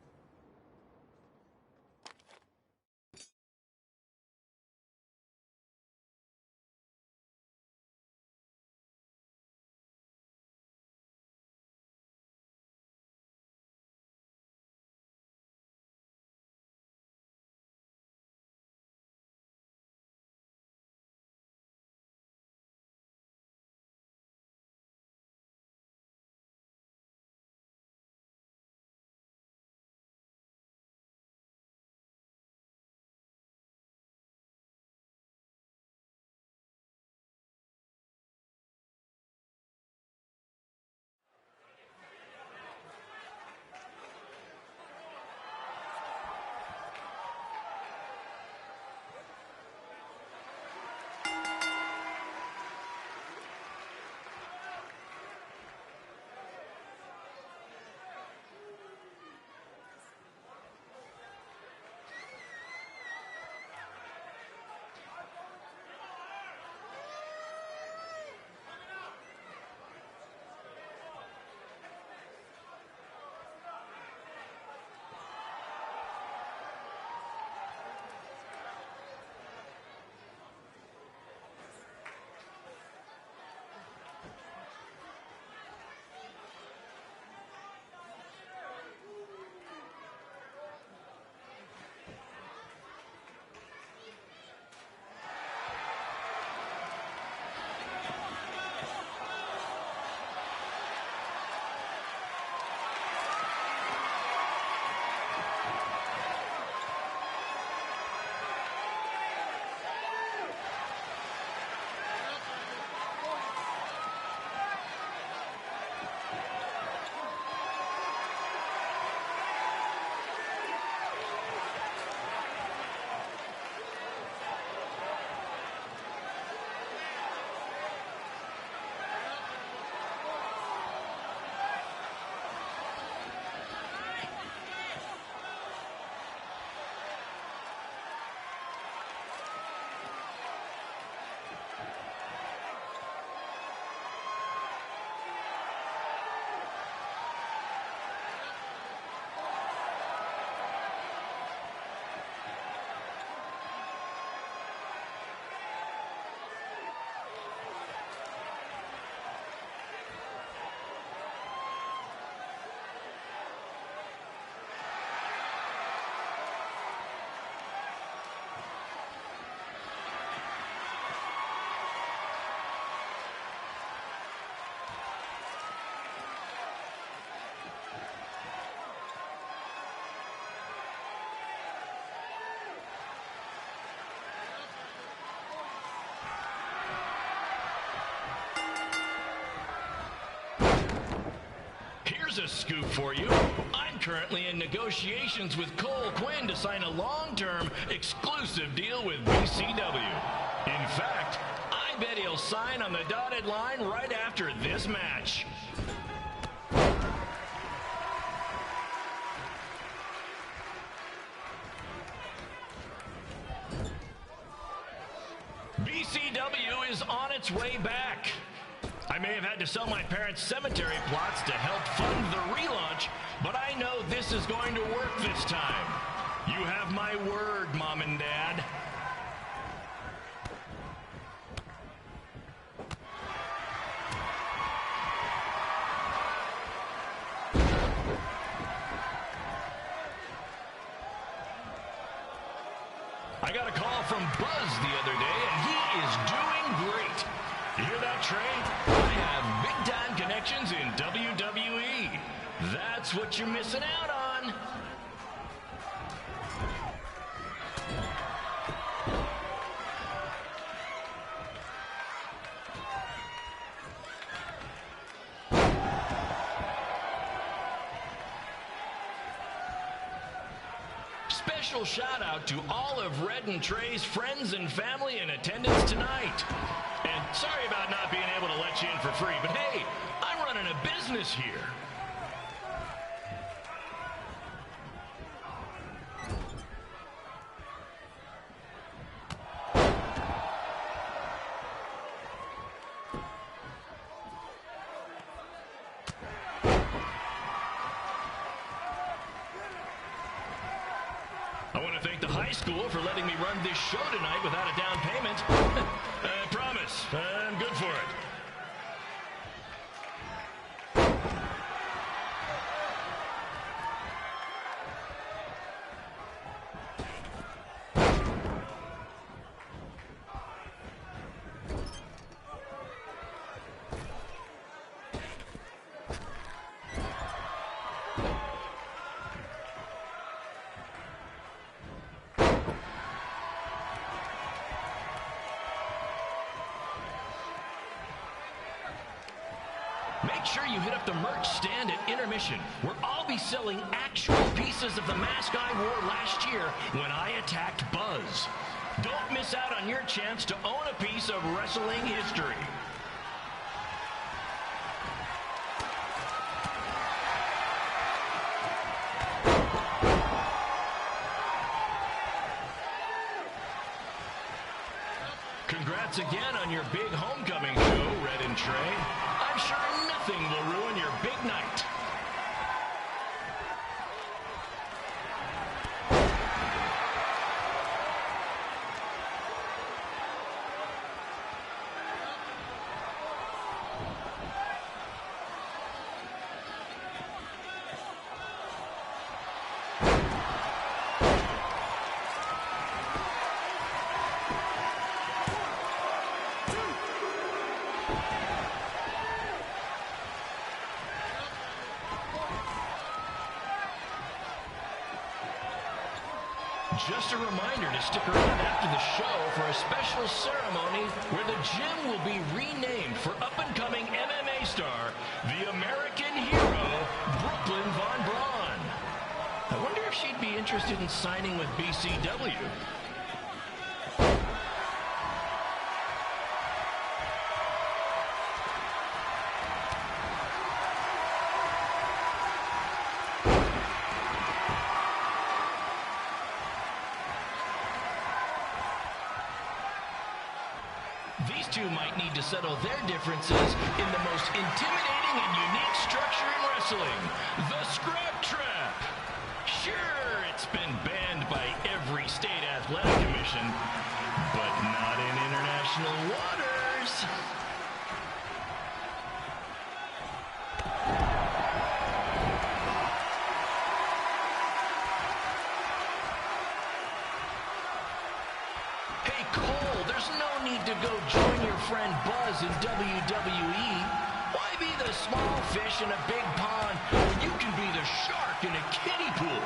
a scoop for you. I'm currently in negotiations with Cole Quinn to sign a long-term exclusive deal with BCW. In fact, I bet he'll sign on the dotted line right after this match. BCW is on its way back. I may have had to sell my parents' cemetery plots to help fund the relaunch, but I know this is going to work this time. You have my word, Mom and Dad. I got a call from Buzz the other day, and he is doing great. You hear that, Trey? I have big-time connections in WWE. That's what you're missing out on. Special shout out to all of Red and Trey's friends and family in attendance tonight. And sorry about not being able to let you in for free, but hey, I'm running a business here. I want to thank the high school for letting me run this show tonight without a down payment. I promise, I'm good for it. Make sure you hit up the merch stand at intermission, where I'll be selling actual pieces of the mask I wore last year when I attacked Buzz. Don't miss out on your chance to own a piece of wrestling history. Congrats again on your big homecoming show, Red and Trey. I'm sure nothing will ruin your big night. Just a reminder to stick around after the show for a special ceremony where the gym will be renamed for up-and-coming MMA star, the American hero, Brooklyn Von Braun. I wonder if she'd be interested in signing with BCW. These two might need to settle their differences in the most intimidating and unique structure in wrestling, the Scrap Trap. Sure, it's been banned by every state athletic commission, but not in international waters. Hey, Cole, there's no need to go join your friend Buzz in WWE. Why be the small fish in a big pond when you can be the shark in a kiddie pool?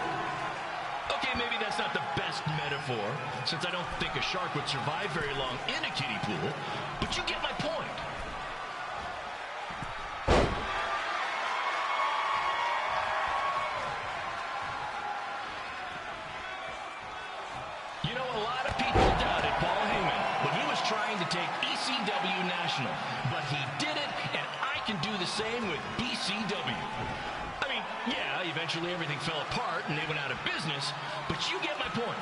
Okay, maybe that's not the best metaphor, since I don't think a shark would survive very long in a kiddie pool, but you get my point. professional, but he did it, and I can do the same with BCW. I mean, yeah, eventually everything fell apart and they went out of business, but you get my point.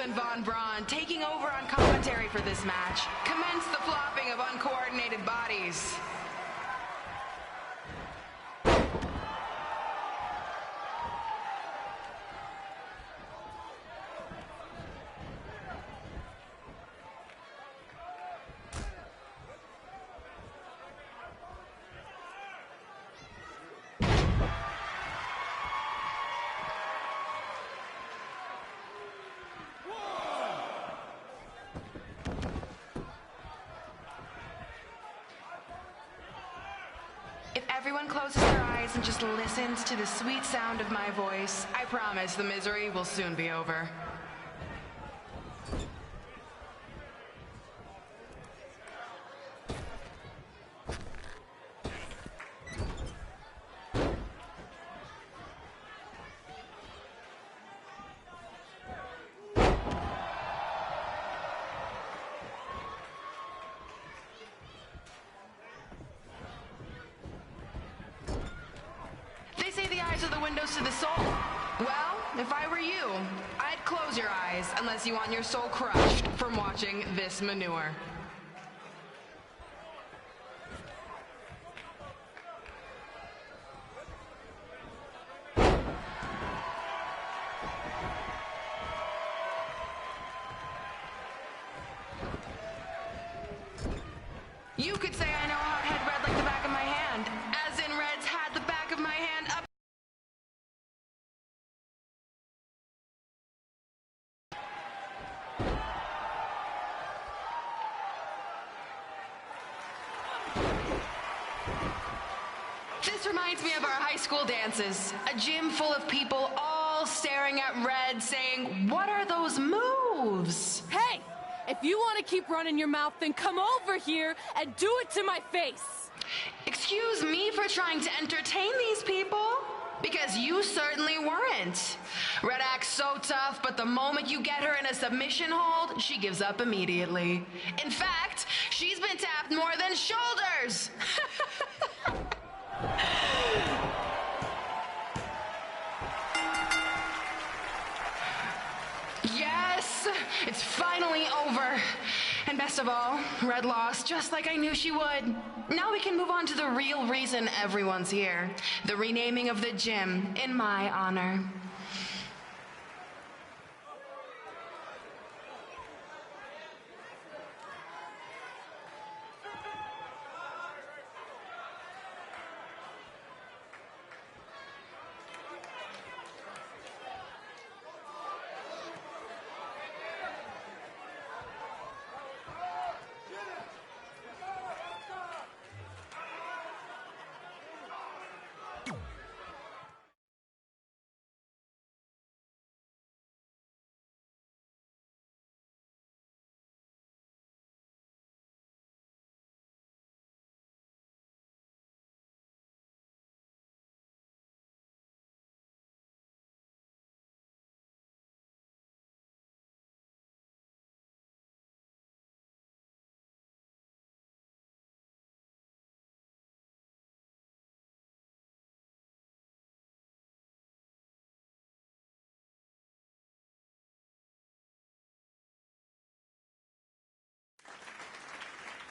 Wasteland Von Braun taking over on commentary for this match. Commence the flopping of uncoordinated bodies. If everyone closes their eyes and just listens to the sweet sound of my voice, I promise the misery will soon be over. They say the eyes are the windows to the soul. Well, if I were you, I'd close your eyes unless you want your soul crushed from watching this manure. reminds me of our high school dances. A gym full of people all staring at red saying, "What are those moves?" Hey, if you want to keep running your mouth, then come over here and do it to my face. Excuse me for trying to entertain these people? Because you certainly weren't. Red acts so tough, but the moment you get her in a submission hold, she gives up immediately. In fact, she's been tapped more than shoulders. Yes, it's finally over. And best of all, Red lost just like I knew she would. Now we can move on to the real reason everyone's here. The renaming of the gym in my honor.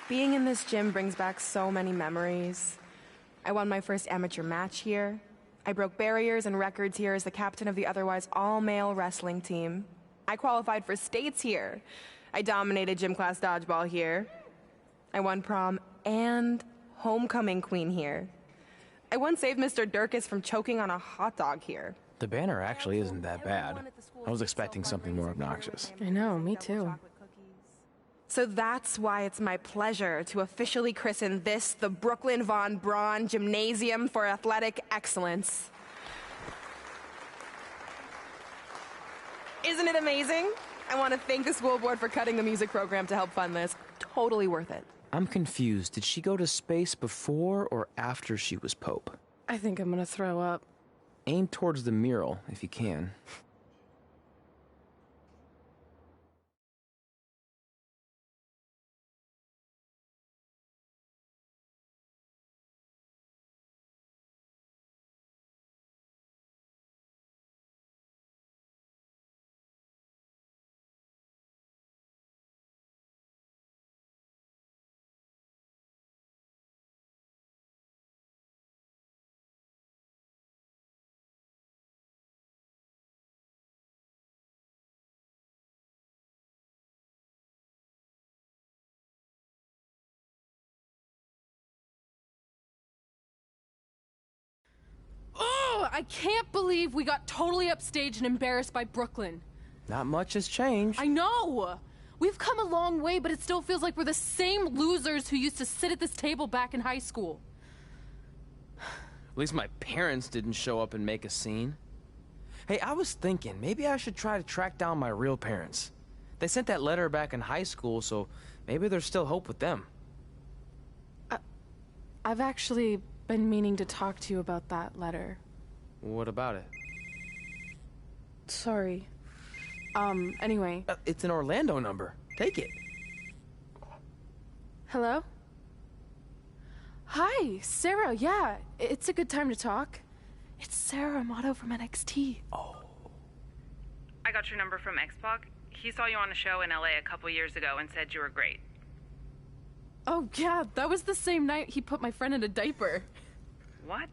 Being in this gym brings back so many memories. I won my first amateur match here. I broke barriers and records here as the captain of the otherwise all-male wrestling team. I qualified for states here. I dominated gym class dodgeball here. I won prom and homecoming queen here. I once saved Mr. Durkis from choking on a hot dog here. The banner actually isn't that bad. I was expecting something more obnoxious. I know, me too. So that's why it's my pleasure to officially christen this the Brooklyn Von Braun Gymnasium for Athletic Excellence. Isn't it amazing? I want to thank the school board for cutting the music program to help fund this. Totally worth it. I'm confused. Did she go to space before or after she was Pope? I think I'm gonna throw up. Aim towards the mural, if you can. Oh, I can't believe we got totally upstaged and embarrassed by Brooklyn. Not much has changed. I know! We've come a long way, but it still feels like we're the same losers who used to sit at this table back in high school. At least my parents didn't show up and make a scene. Hey, I was thinking, maybe I should try to track down my real parents. They sent that letter back in high school, so maybe there's still hope with them. I've actually been meaning to talk to you about that letter. What about it? Sorry. Anyway. It's an Orlando number. Take it. Hello? Hi, Sarah. Yeah, it's a good time to talk. It's Sarah Amato from NXT. Oh. I got your number from X-Pac. He saw you on a show in LA a couple years ago and said you were great. Oh, yeah, that was the same night he put my friend in a diaper. What?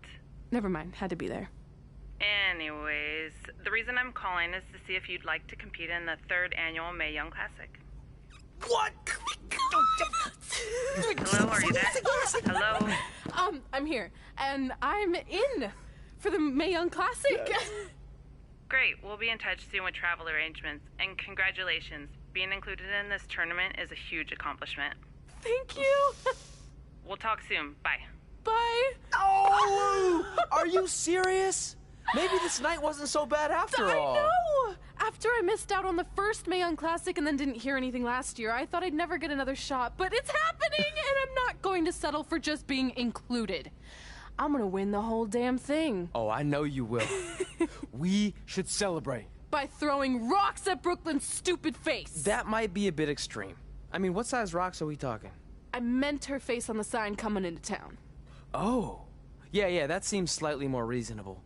Never mind, had to be there. Anyways, the reason I'm calling is to see if you'd like to compete in the 3rd annual Mae Young Classic. What? Hello, are you there? Hello? I'm here, and I'm in for the Mae Young Classic. Yes. Great, we'll be in touch soon with travel arrangements, and congratulations. Being included in this tournament is a huge accomplishment. Thank you. We'll talk soon. Bye. Bye. Oh! Are you serious? Maybe this night wasn't so bad after all. I know! After I missed out on the first Mae Young Classic and then didn't hear anything last year, I thought I'd never get another shot, but it's happening, and I'm not going to settle for just being included. I'm gonna win the whole damn thing. Oh, I know you will. We should celebrate. By throwing rocks at Brooklyn's stupid face. That might be a bit extreme. I mean, what size rocks are we talking? I meant her face on the sign coming into town. Oh. Yeah, that seems slightly more reasonable.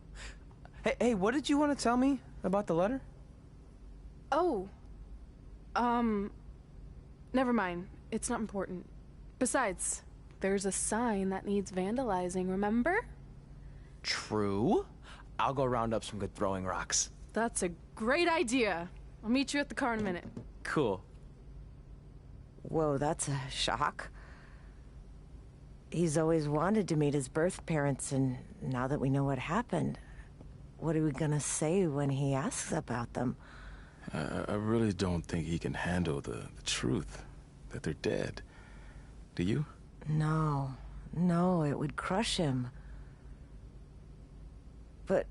Hey, what did you want to tell me about the letter? Oh. Never mind. It's not important. Besides, there's a sign that needs vandalizing, remember? True. I'll go round up some good throwing rocks. That's a great idea. I'll meet you at the car in a minute. Cool. Whoa, that's a shock. He's always wanted to meet his birth parents, and now that we know what happened, what are we gonna say when he asks about them? I really don't think he can handle the truth, that they're dead. Do you? No, it would crush him. But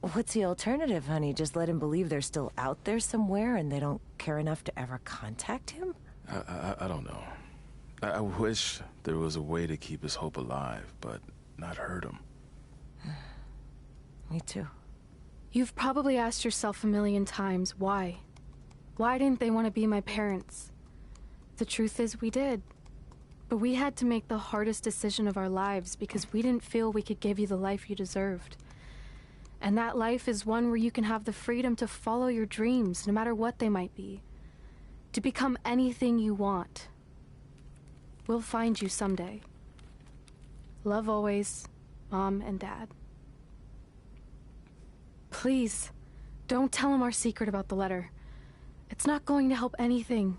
what's the alternative, honey? Just let him believe they're still out there somewhere and they don't care enough to ever contact him? I don't know. I wish there was a way to keep his hope alive, but not hurt him. Me too. You've probably asked yourself a million times, why? Why didn't they want to be my parents? The truth is, we did. But we had to make the hardest decision of our lives because we didn't feel we could give you the life you deserved. And that life is one where you can have the freedom to follow your dreams, no matter what they might be. To become anything you want. We'll find you someday. Love always, Mom and Dad. Please, don't tell him our secret about the letter. It's not going to help anything.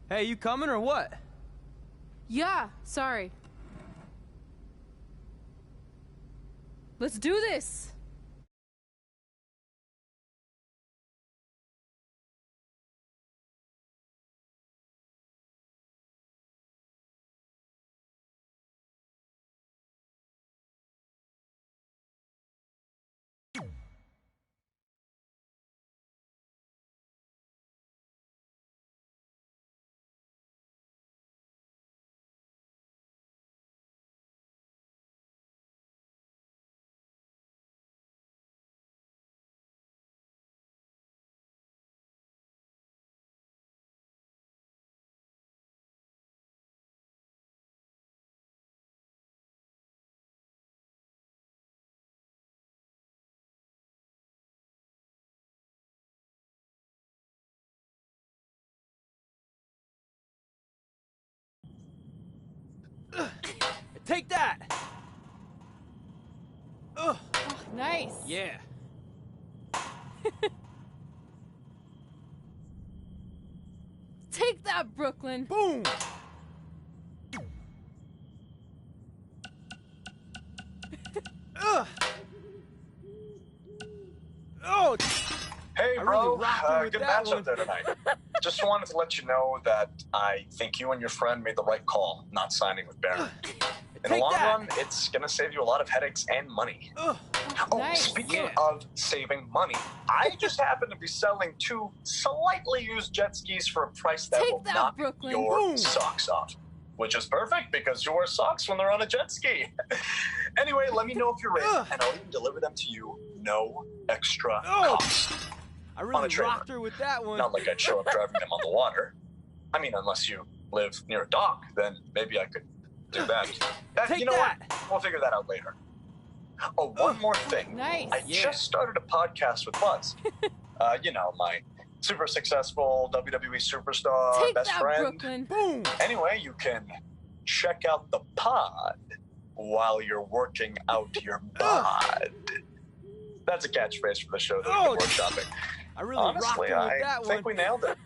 Hey, you coming or what? Yeah, sorry. Let's do this! Take that! Ugh. Oh, nice. Yeah. Take that, Brooklyn. Boom! Ugh. Oh! Hey, I bro. really Good that matchup one. there tonight. Just wanted to let you know that I think you and your friend made the right call not signing with Baron. In the long run, it's going to save you a lot of headaches and money. Speaking of saving money, I just happen to be selling 2 slightly used jet skis for a price that will knock Brooklyn. your socks off. Which is perfect because you wear socks when they're on a jet ski. Anyway, let me know if you're in, and I'll even deliver them to you, no extra cost. I really rocked her with that one. Not like I'd show up driving them on the water. I mean, unless you live near a dock, then maybe I could do that. You know what? We'll figure that out later. Oh, one more thing. Nice. I just started a podcast with Buzz. You know, my super successful WWE superstar Take best that, friend. Brooklyn. Boom. Anyway, you can check out the pod while you're working out your bod. That's a catchphrase for the show that we've been workshopping. I really Honestly, rocked her with I that think one. we nailed it.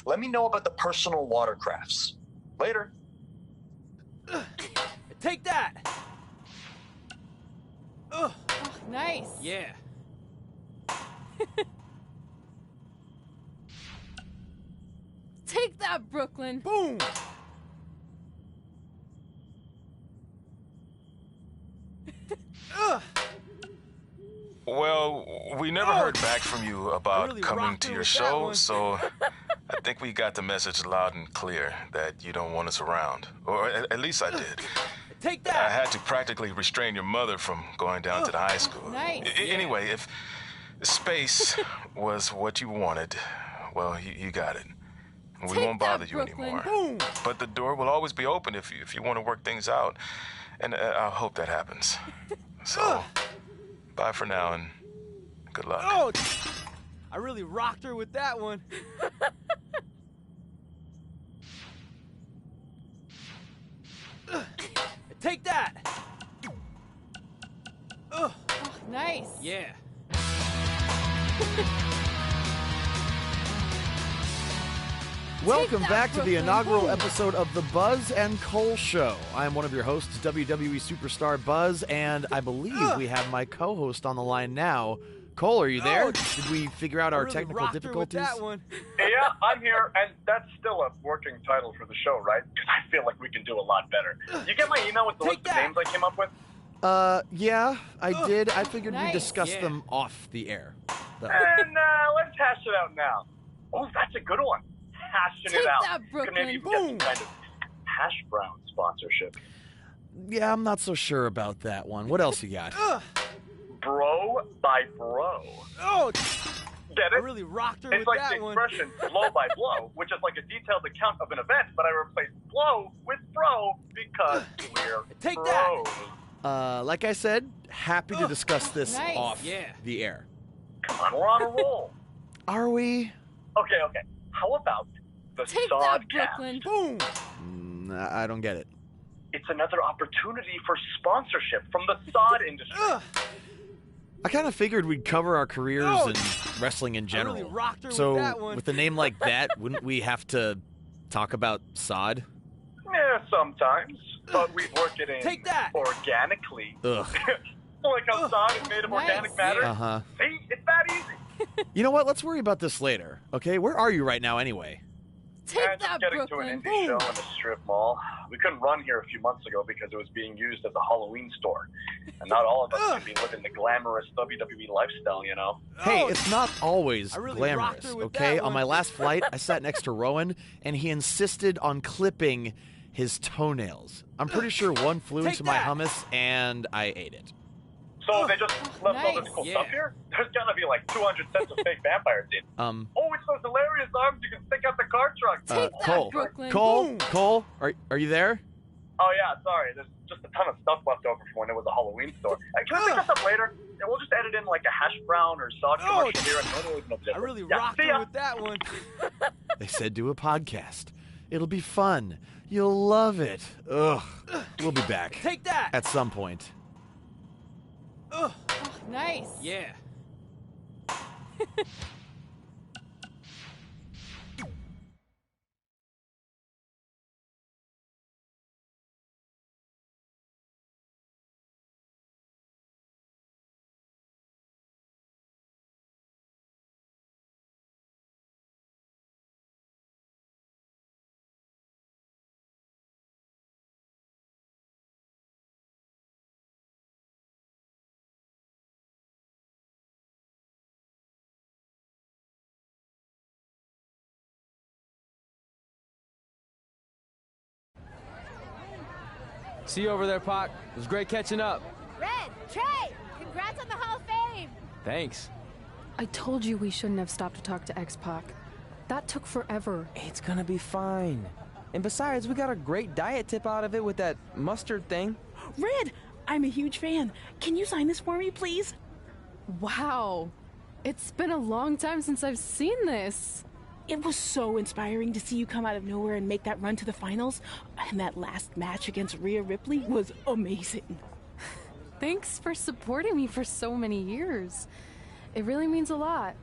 Let me know about the personal watercrafts. Later. Take that! Ugh. Oh, nice. Yeah. Take that, Brooklyn! Boom! Well, we never heard back from you about coming to your show, so I think we got the message loud and clear that you don't want us around. Or at least I did. Take that! I had to practically restrain your mother from going down to the high school. Nice. Anyway, if space was what you wanted, well, you got it. We won't bother you anymore. Boom. But the door will always be open if you want to work things out. And I hope that happens. So, bye for now and good luck. Oh, I really rocked her with that one. Take that! Oh, nice. Yeah. Welcome back to the inaugural episode of the Buzz and Cole Show. I am one of your hosts, WWE superstar Buzz, and I believe we have my co-host on the line now. Cole, are you there? Did we figure out our technical difficulties? Yeah, I'm here, and that's still a working title for the show, right? Because I feel like we can do a lot better. You get my email with the list of names I came up with? Yeah, I did. I figured we'd discuss them off the air. And let's hash it out now. Oh, that's a good one. Hashing it out. That, Brooklyn. Could maybe even get some kind of hash brown sponsorship. Yeah, I'm not so sure about that one. What else you got? Bro by bro. Oh, get it? I really rocked her it's with like that the one. expression blow by blow, which is like a detailed account of an event, but I replaced blow with bro because we're Take bros. that. Like I said, happy to discuss this Nice. off the air. Come on, we're on a roll. Are we? Okay. How about the Take Sod that, Brooklyn. Boom! I don't get it. It's another opportunity for sponsorship from the sod industry. I kind of figured we'd cover our careers and wrestling in general. really rocked her so with that one. with a name like that, wouldn't we have to talk about sod? Yeah, sometimes. But we work it in Take that. organically. Ugh. Like how sod is made of organic matter. Uh-huh. See, it's that easy. You know what? Let's worry about this later. Okay, where are you right now anyway? Take just that, getting Brooklyn. to an indie show in a strip mall. We couldn't run here a few months ago because it was being used as a Halloween store. And not all of us can be living the glamorous WWE lifestyle, you know? Hey, it's not always really rocked glamorous, her with okay? that On my one. last flight, I sat next to Rowan, and he insisted on clipping his toenails. I'm pretty sure one flew Take into my that. hummus, and I ate it. So they just left all this nice. cool stuff here? There's gotta be like 200 sets of fake vampires in. Oh, it's those hilarious arms you can stick out the car truck. Take that, Cole, Brooklyn. Cole, Cole, are you there? Oh, yeah, sorry. There's just a ton of stuff left over from when it was a Halloween store. Can we pick this up later? Yeah, we'll just edit in like a hash brown or sod commercial here. And no one will know the difference. I really Yeah, rocked see her ya. with that one. They said do a podcast. It'll be fun. You'll love it. Ugh. We'll be back. Take that. At some point. Ugh. Nice. Yeah. See you over there, Pac. It was great catching up. Red, Trey, congrats on the Hall of Fame. Thanks. I told you we shouldn't have stopped to talk to X-Pac. That took forever. It's gonna be fine. And besides, we got a great diet tip out of it with that mustard thing. Red, I'm a huge fan. Can you sign this for me, please? Wow. It's been a long time since I've seen this. It was so inspiring to see you come out of nowhere and make that run to the finals. And that last match against Rhea Ripley was amazing. Thanks for supporting me for so many years. It really means a lot.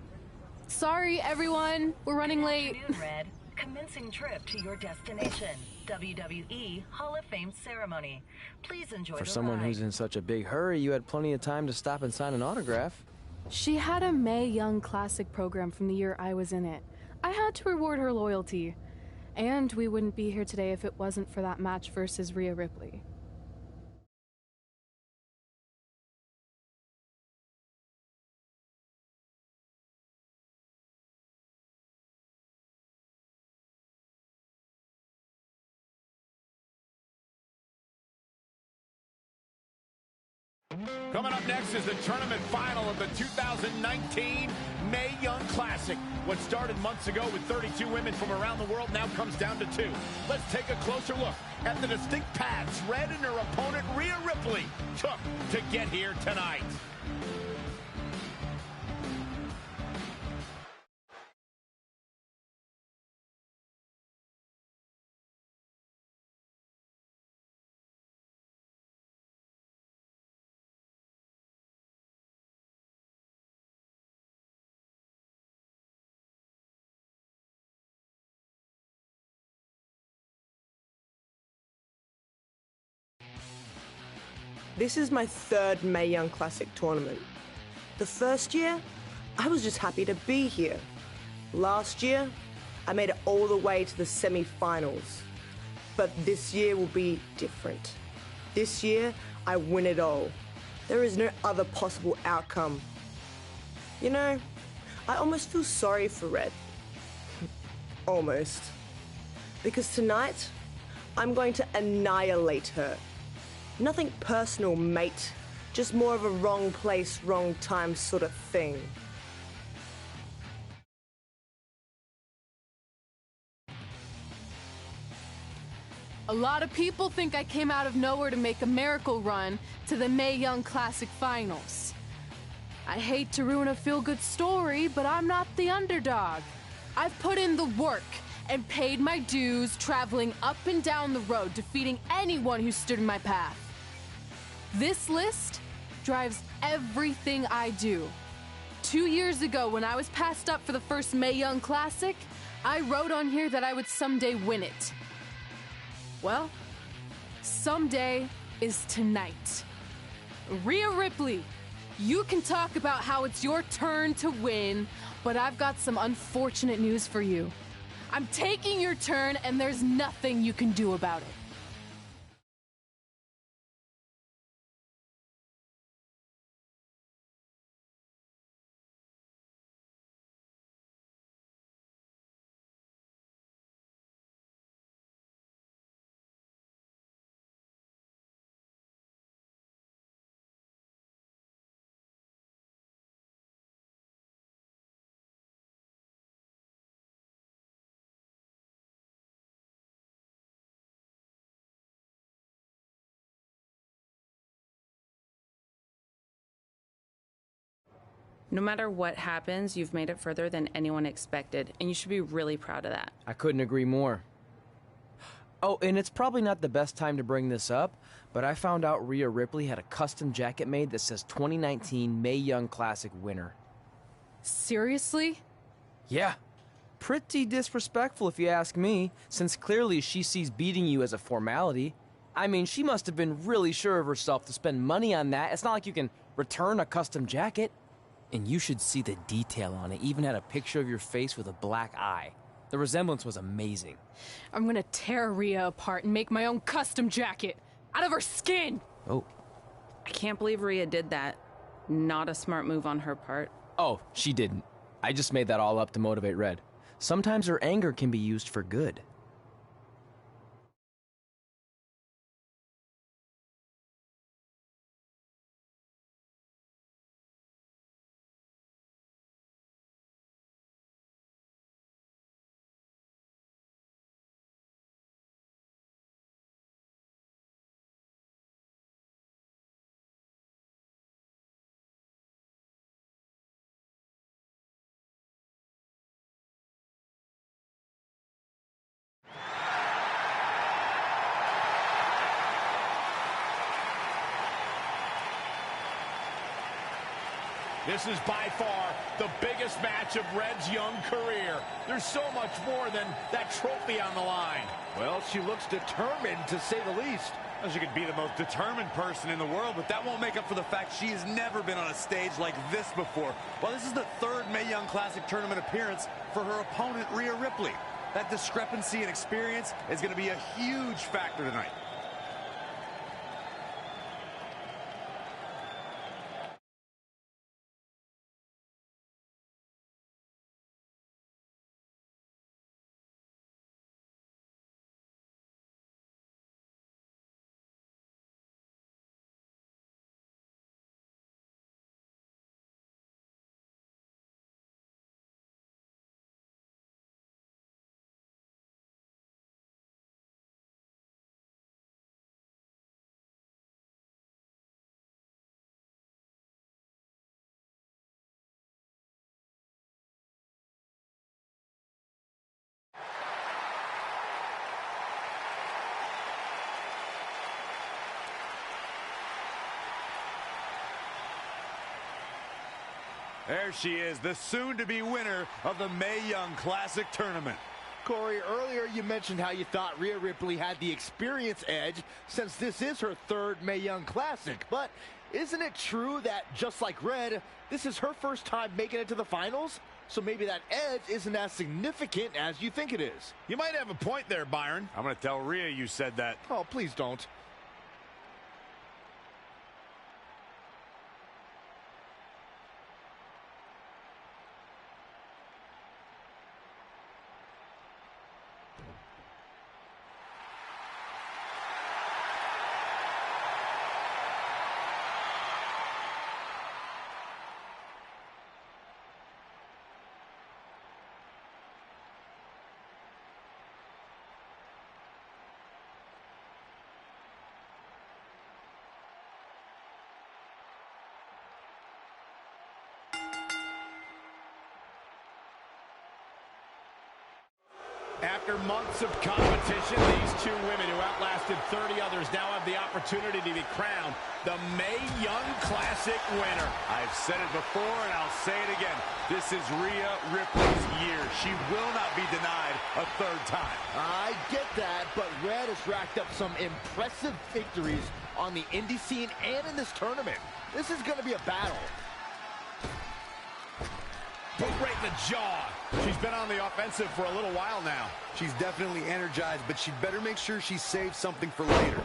Sorry, everyone. We're running late. Good afternoon, Red. Commencing trip to your destination. WWE Hall of Fame ceremony. Please enjoy For the someone ride. who's in such a big hurry, you had plenty of time to stop and sign an autograph. She had a Mae Young Classic program from the year I was in it. I had to reward her loyalty. And we wouldn't be here today if it wasn't for that match versus Rhea Ripley. Coming up next is the tournament final of the 2019 Mae Young Classic. What started months ago with 32 women from around the world now comes down to 2. Let's take a closer look at the distinct paths Red and her opponent Rhea Ripley took to get here tonight. This is my 3rd Mae Young Classic tournament. The first year, I was just happy to be here. Last year, I made it all the way to the semi-finals. But this year will be different. This year, I win it all. There is no other possible outcome. You know, I almost feel sorry for Red. Almost. Because tonight, I'm going to annihilate her. Nothing personal, mate. Just more of a wrong place, wrong time sort of thing. A lot of people think I came out of nowhere to make a miracle run to the Mae Young Classic Finals. I hate to ruin a feel-good story, but I'm not the underdog. I've put in the work and paid my dues traveling up and down the road, defeating anyone who stood in my path. This list drives everything I do. 2 years ago, when I was passed up for the first Mae Young Classic, I wrote on here that I would someday win it. Well, someday is tonight. Rhea Ripley, you can talk about how it's your turn to win, but I've got some unfortunate news for you. I'm taking your turn, and there's nothing you can do about it. No matter what happens, you've made it further than anyone expected, and you should be really proud of that. I couldn't agree more. Oh, and it's probably not the best time to bring this up, but I found out Rhea Ripley had a custom jacket made that says 2019 Mae Young Classic winner. Seriously? Yeah. Pretty disrespectful if you ask me, since clearly she sees beating you as a formality. I mean, she must have been really sure of herself to spend money on that. It's not like you can return a custom jacket. And you should see the detail on it. Even had a picture of your face with a black eye. The resemblance was amazing. I'm gonna tear Rhea apart and make my own custom jacket out of her skin. Oh. I can't believe Rhea did that. Not a smart move on her part. Oh, she didn't. I just made that all up to motivate Red. Sometimes her anger can be used for good. This is by far the biggest match of Red's young career. There's so much more than that trophy on the line. Well, she looks determined, to say the least. Well, she could be the most determined person in the world, but that won't make up for the fact she has never been on a stage like this before. Well, this is the 3rd Mae Young Classic tournament appearance for her opponent, Rhea Ripley. That discrepancy in experience is going to be a huge factor tonight. There she is, the soon-to-be winner of the Mae Young Classic Tournament. Corey, earlier you mentioned how you thought Rhea Ripley had the experience edge since this is her third Mae Young Classic. But isn't it true that, just like Red, this is her first time making it to the finals? So maybe that edge isn't as significant as you think it is. You might have a point there, Byron. I'm going to tell Rhea you said that. Oh, please don't. After months of competition, these two women who outlasted 30 others now have the opportunity to be crowned the Mae Young Classic winner. I've said it before and I'll say it again. This is Rhea Ripley's year. She will not be denied a third time. I get that, but Red has racked up some impressive victories on the indie scene and in this tournament. This is going to be a battle. Boot right in the jaw. She's been on the offensive for a little while now. She's definitely energized, but she'd better make sure she saves something for later.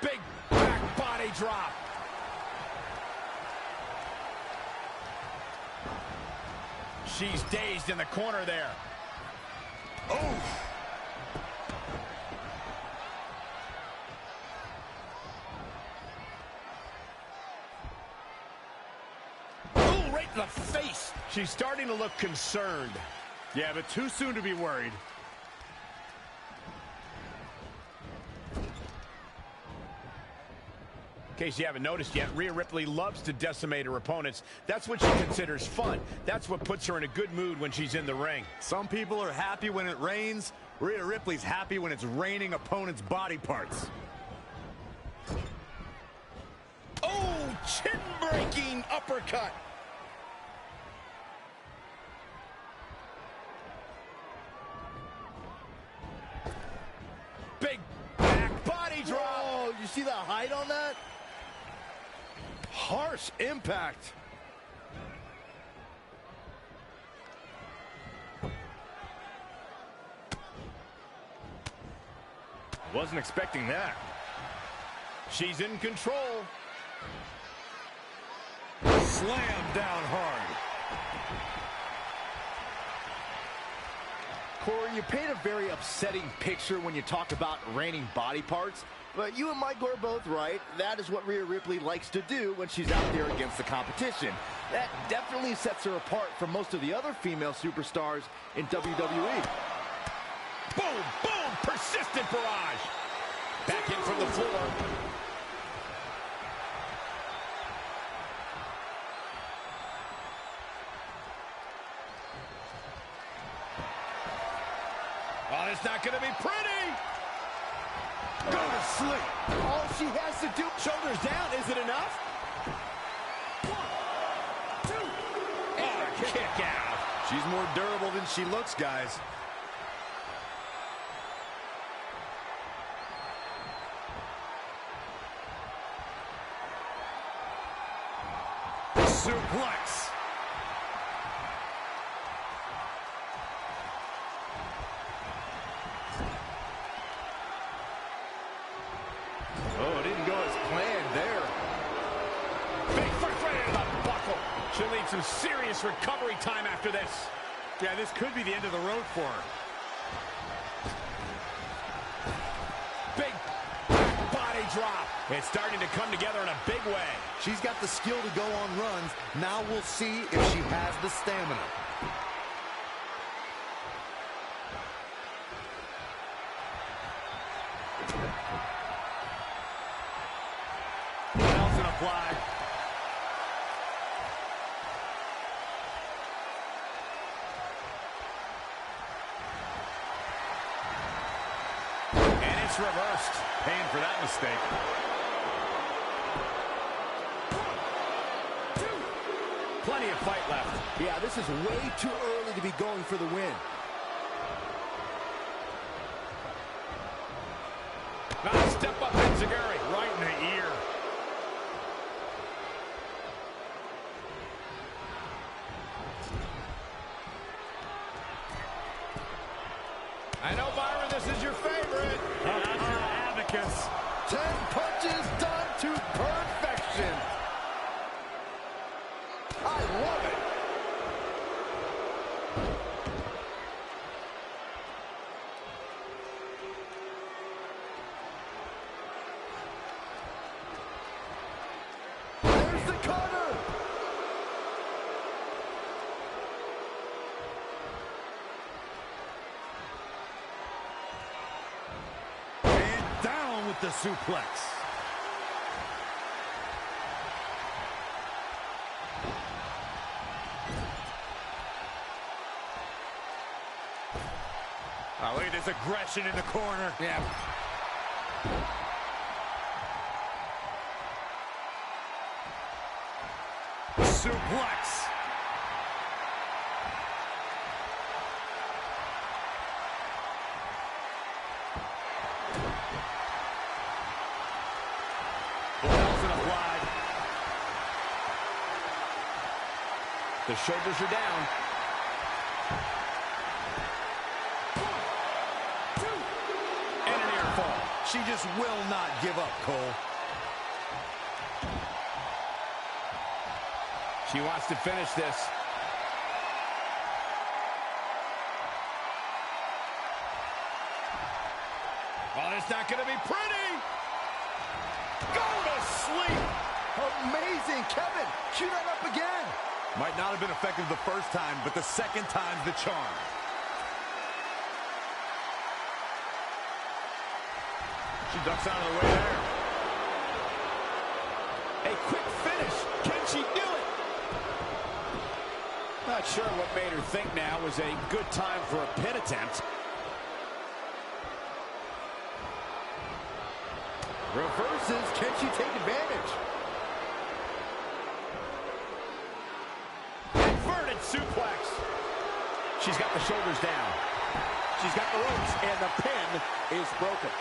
Big back body drop. She's dazed in the corner there. Oh! Right in the face. She's starting to look concerned. Yeah, but too soon to be worried. In case you haven't noticed yet, Rhea Ripley loves to decimate her opponents. That's what she considers fun. That's what puts her in a good mood when she's in the ring. Some people are happy when it rains. Rhea Ripley's happy when it's raining opponents' body parts. Oh, chin-breaking uppercut. Big back body drop. Oh, you see the height on that? Harsh impact. Wasn't expecting that. She's in control. Slam down hard. Corey, you paint a very upsetting picture when you talk about raining body parts, but you and Michael are both right. That is what Rhea Ripley likes to do when she's out there against the competition. That definitely sets her apart from most of the other female superstars in WWE. Boom, boom, persistent barrage. Back in from the floor. Oh, it's not going to be pretty. Go to sleep. All she has to do, shoulders down. Is it enough? 1, 2, and kick out. She's more durable than she looks, guys. suplex. Oh, it didn't go as planned there. Big foot right into the buckle. She'll need some serious recovery time after this. Yeah, this could be the end of the road for her. Big body drop. It's starting to come together in a big way. She's got the skill to go on runs. Now we'll see if she has the stamina. Nelson applied. And it's reversed. Paying for that mistake. Plenty of fight left. Yeah, this is way too early to be going for the win. Nice step up Enziguri. Right in the ear. I know, Byron, this is your favorite. That's your abacus. 10 punches done to perfection. I love it. There's the cutter. And down with the suplex. Oh, look at this aggression in the corner. Yeah. Suplex. Nelson applied. The shoulders are down. And an ear fall. She just will not give up, Cole. She wants to finish this. Oh, it's not going to be pretty. Go to sleep. Amazing. Kevin, cue that up again. Might not have been effective the first time, but the second time's the charm. She ducks out of the way there. A quick finish. Can she do it? Not sure what made her think now was a good time for a pin attempt. Reverses. Can she take advantage? Inverted suplex. She's got the shoulders down. She's got the ropes, and the pin is broken.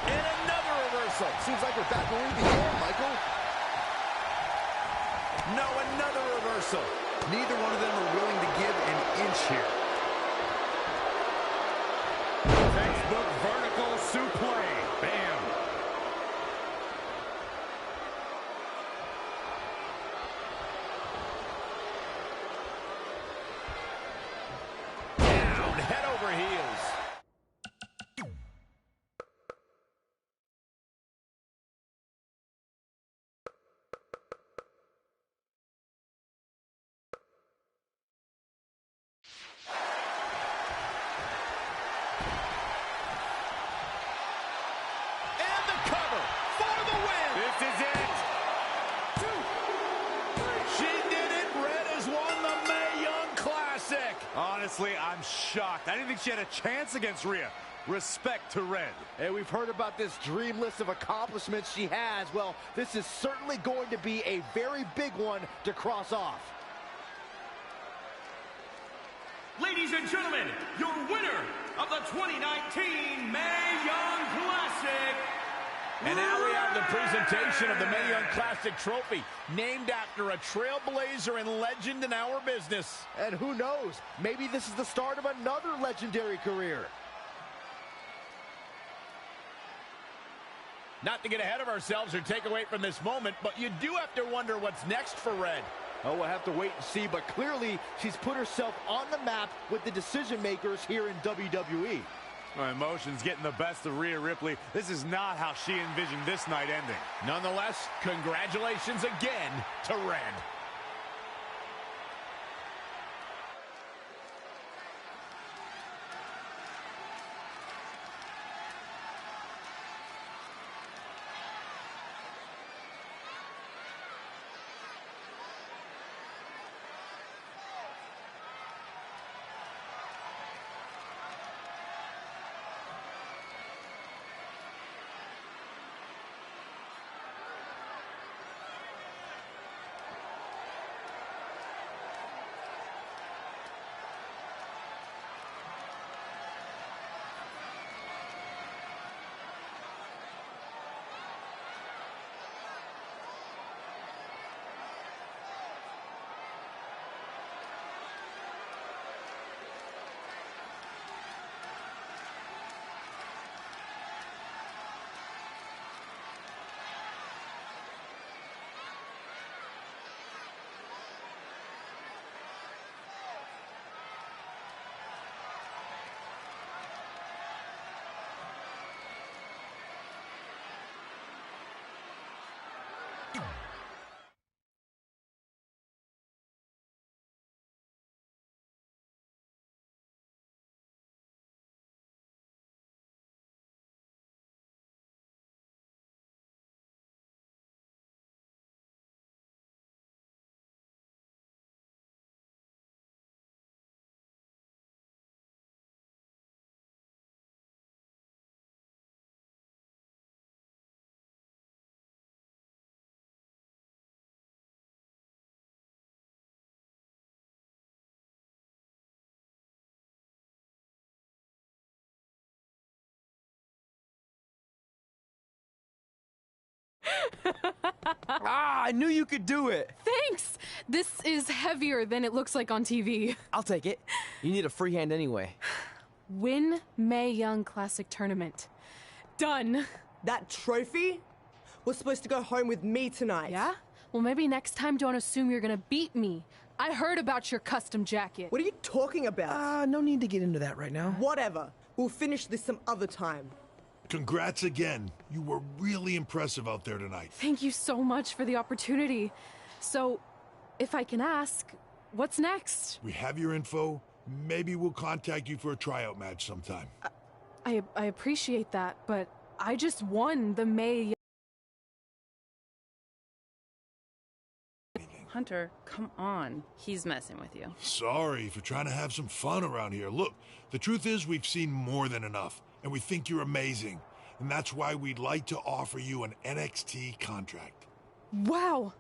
And another reversal. Seems like we're back where we began, Michael. No, another reversal. Neither one of them are willing to give an inch here. Textbook vertical suplex. Bam. Down, head over heels. And the cover for the win. This is it. 2, 3. She did it. Red has won the Mae Young Classic. Honestly, I'm shocked. I didn't think she had a chance against Rhea. Respect to Red. Hey, we've heard about this dream list of accomplishments she has. Well, this is certainly going to be a very big one to cross off. Ladies and gentlemen, your winner of the 2019 Mae Young Classic. And now we have the presentation of the Mae Young Classic Trophy, named after a trailblazer and legend in our business. And who knows, maybe this is the start of another legendary career. Not to get ahead of ourselves or take away from this moment, but you do have to wonder what's next for Red. Oh, we'll have to wait and see, but clearly she's put herself on the map with the decision makers here in WWE. Her emotions getting the best of Rhea Ripley. This is not how she envisioned this night ending. Nonetheless, congratulations again to Red. I knew you could do it. Thanks! This is heavier than it looks like on TV. I'll take it. You need a free hand anyway. Win Mae Young Classic Tournament. Done. That trophy was supposed to go home with me tonight. Yeah? Well, maybe next time don't assume you're gonna beat me. I heard about your custom jacket. What are you talking about? No need to get into that right now. Whatever. We'll finish this some other time. Congrats again. You were really impressive out there tonight. Thank you so much for the opportunity. So, if I can ask, what's next? We have your info. Maybe we'll contact you for a tryout match sometime. I appreciate that, but I just won the Mae. Hunter, come on. He's messing with you. Sorry for trying to have some fun around here. Look, the truth is we've seen more than enough, and we think you're amazing. And that's why we'd like to offer you an NXT contract. Wow!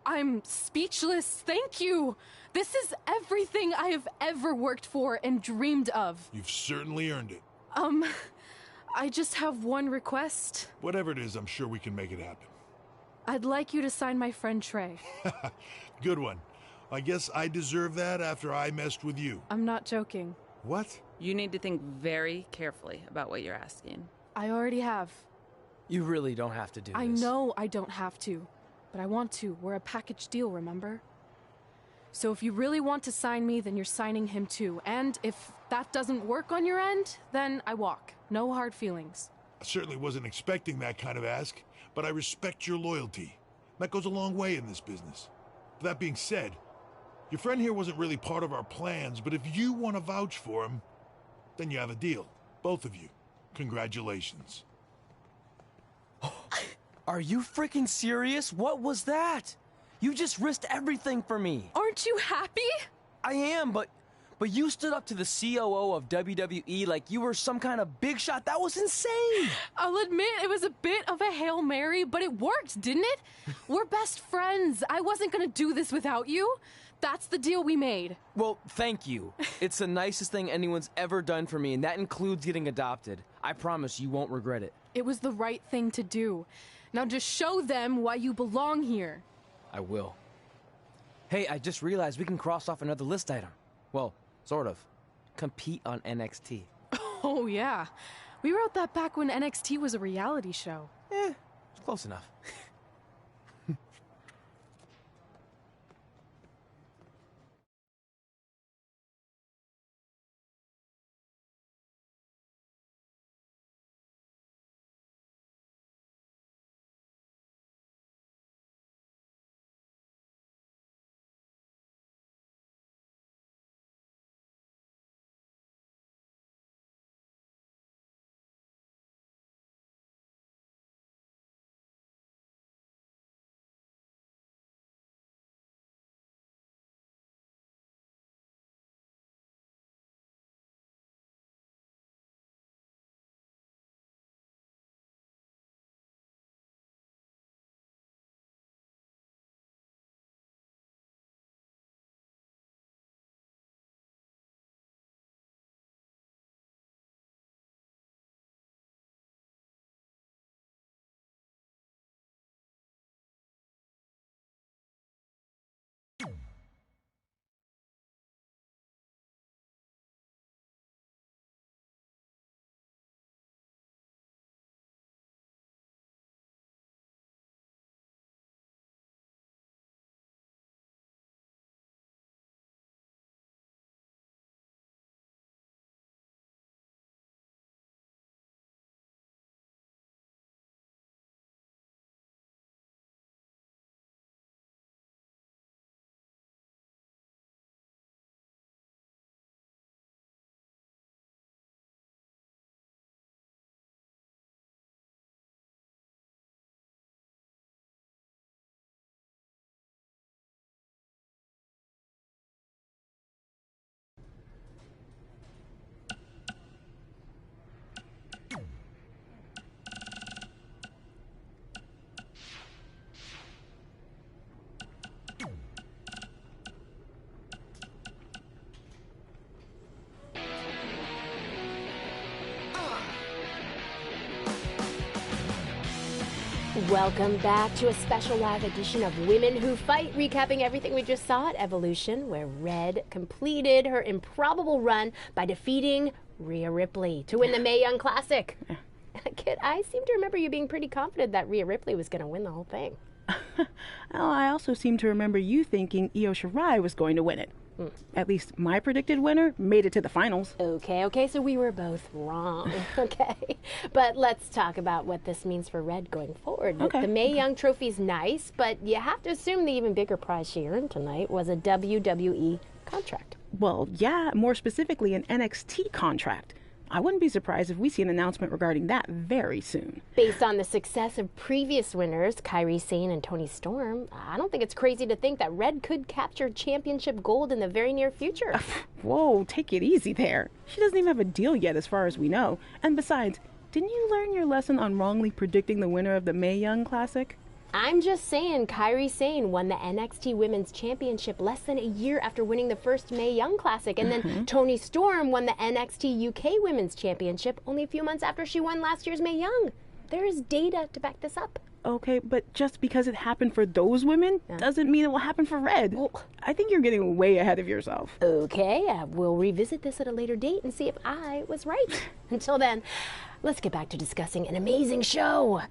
I'm speechless. Thank you. This is everything I have ever worked for and dreamed of. You've certainly earned it. I just have one request. Whatever it is, I'm sure we can make it happen. I'd like you to sign my friend Trey. Good one. I guess I deserve that after I messed with you. I'm not joking. What? You need to think very carefully about what you're asking. I already have. You really don't have to do this. I know I don't have to, but I want to. We're a package deal, remember? So if you really want to sign me, then you're signing him too. And if that doesn't work on your end, then I walk. No hard feelings. I certainly wasn't expecting that kind of ask, but I respect your loyalty. That goes a long way in this business. That being said, your friend here wasn't really part of our plans, but if you want to vouch for him, then you have a deal. Both of you. Congratulations. Are you freaking serious? What was that? You just risked everything for me. Aren't you happy? I am, but you stood up to the COO of WWE like you were some kind of big shot. That was insane. I'll admit it was a bit of a Hail Mary, but it worked, didn't it? We're best friends. I wasn't gonna do this without you. That's the deal we made. Well, thank you. It's the nicest thing anyone's ever done for me, and that includes getting adopted. I promise you won't regret it. It was the right thing to do. Now just show them why you belong here. I will. Hey, I just realized we can cross off another list item. Well, sort of. Compete on NXT. Oh, yeah. We wrote that back when NXT was a reality show. It's close enough. Welcome back to a special live edition of Women Who Fight, recapping everything we just saw at Evolution, where Red completed her improbable run by defeating Rhea Ripley to win the Mae Young Classic. Kit, I seem to remember you being pretty confident that Rhea Ripley was going to win the whole thing. Well, I also seem to remember you thinking Io Shirai was going to win it. At least my predicted winner made it to the finals. Okay, so we were both wrong. Okay, but let's talk about what this means for Red going forward. Okay. The Mae Young trophy's nice, but you have to assume the even bigger prize she earned tonight was a WWE contract. Well, yeah, more specifically an NXT contract. I wouldn't be surprised if we see an announcement regarding that very soon. Based on the success of previous winners, Kairi Sane and Toni Storm, I don't think it's crazy to think that Red could capture championship gold in the very near future. Whoa, take it easy there. She doesn't even have a deal yet as far as we know. And besides, didn't you learn your lesson on wrongly predicting the winner of the Mae Young Classic? I'm just saying, Kairi Sane won the NXT Women's Championship less than a year after winning the first Mae Young Classic, and then Toni Storm won the NXT UK Women's Championship only a few months after she won last year's Mae Young. There is data to back this up. Okay, but just because it happened for those women doesn't mean it will happen for Red. I think you're getting way ahead of yourself. Okay, we'll revisit this at a later date and see if I was right. Until then, let's get back to discussing an amazing show.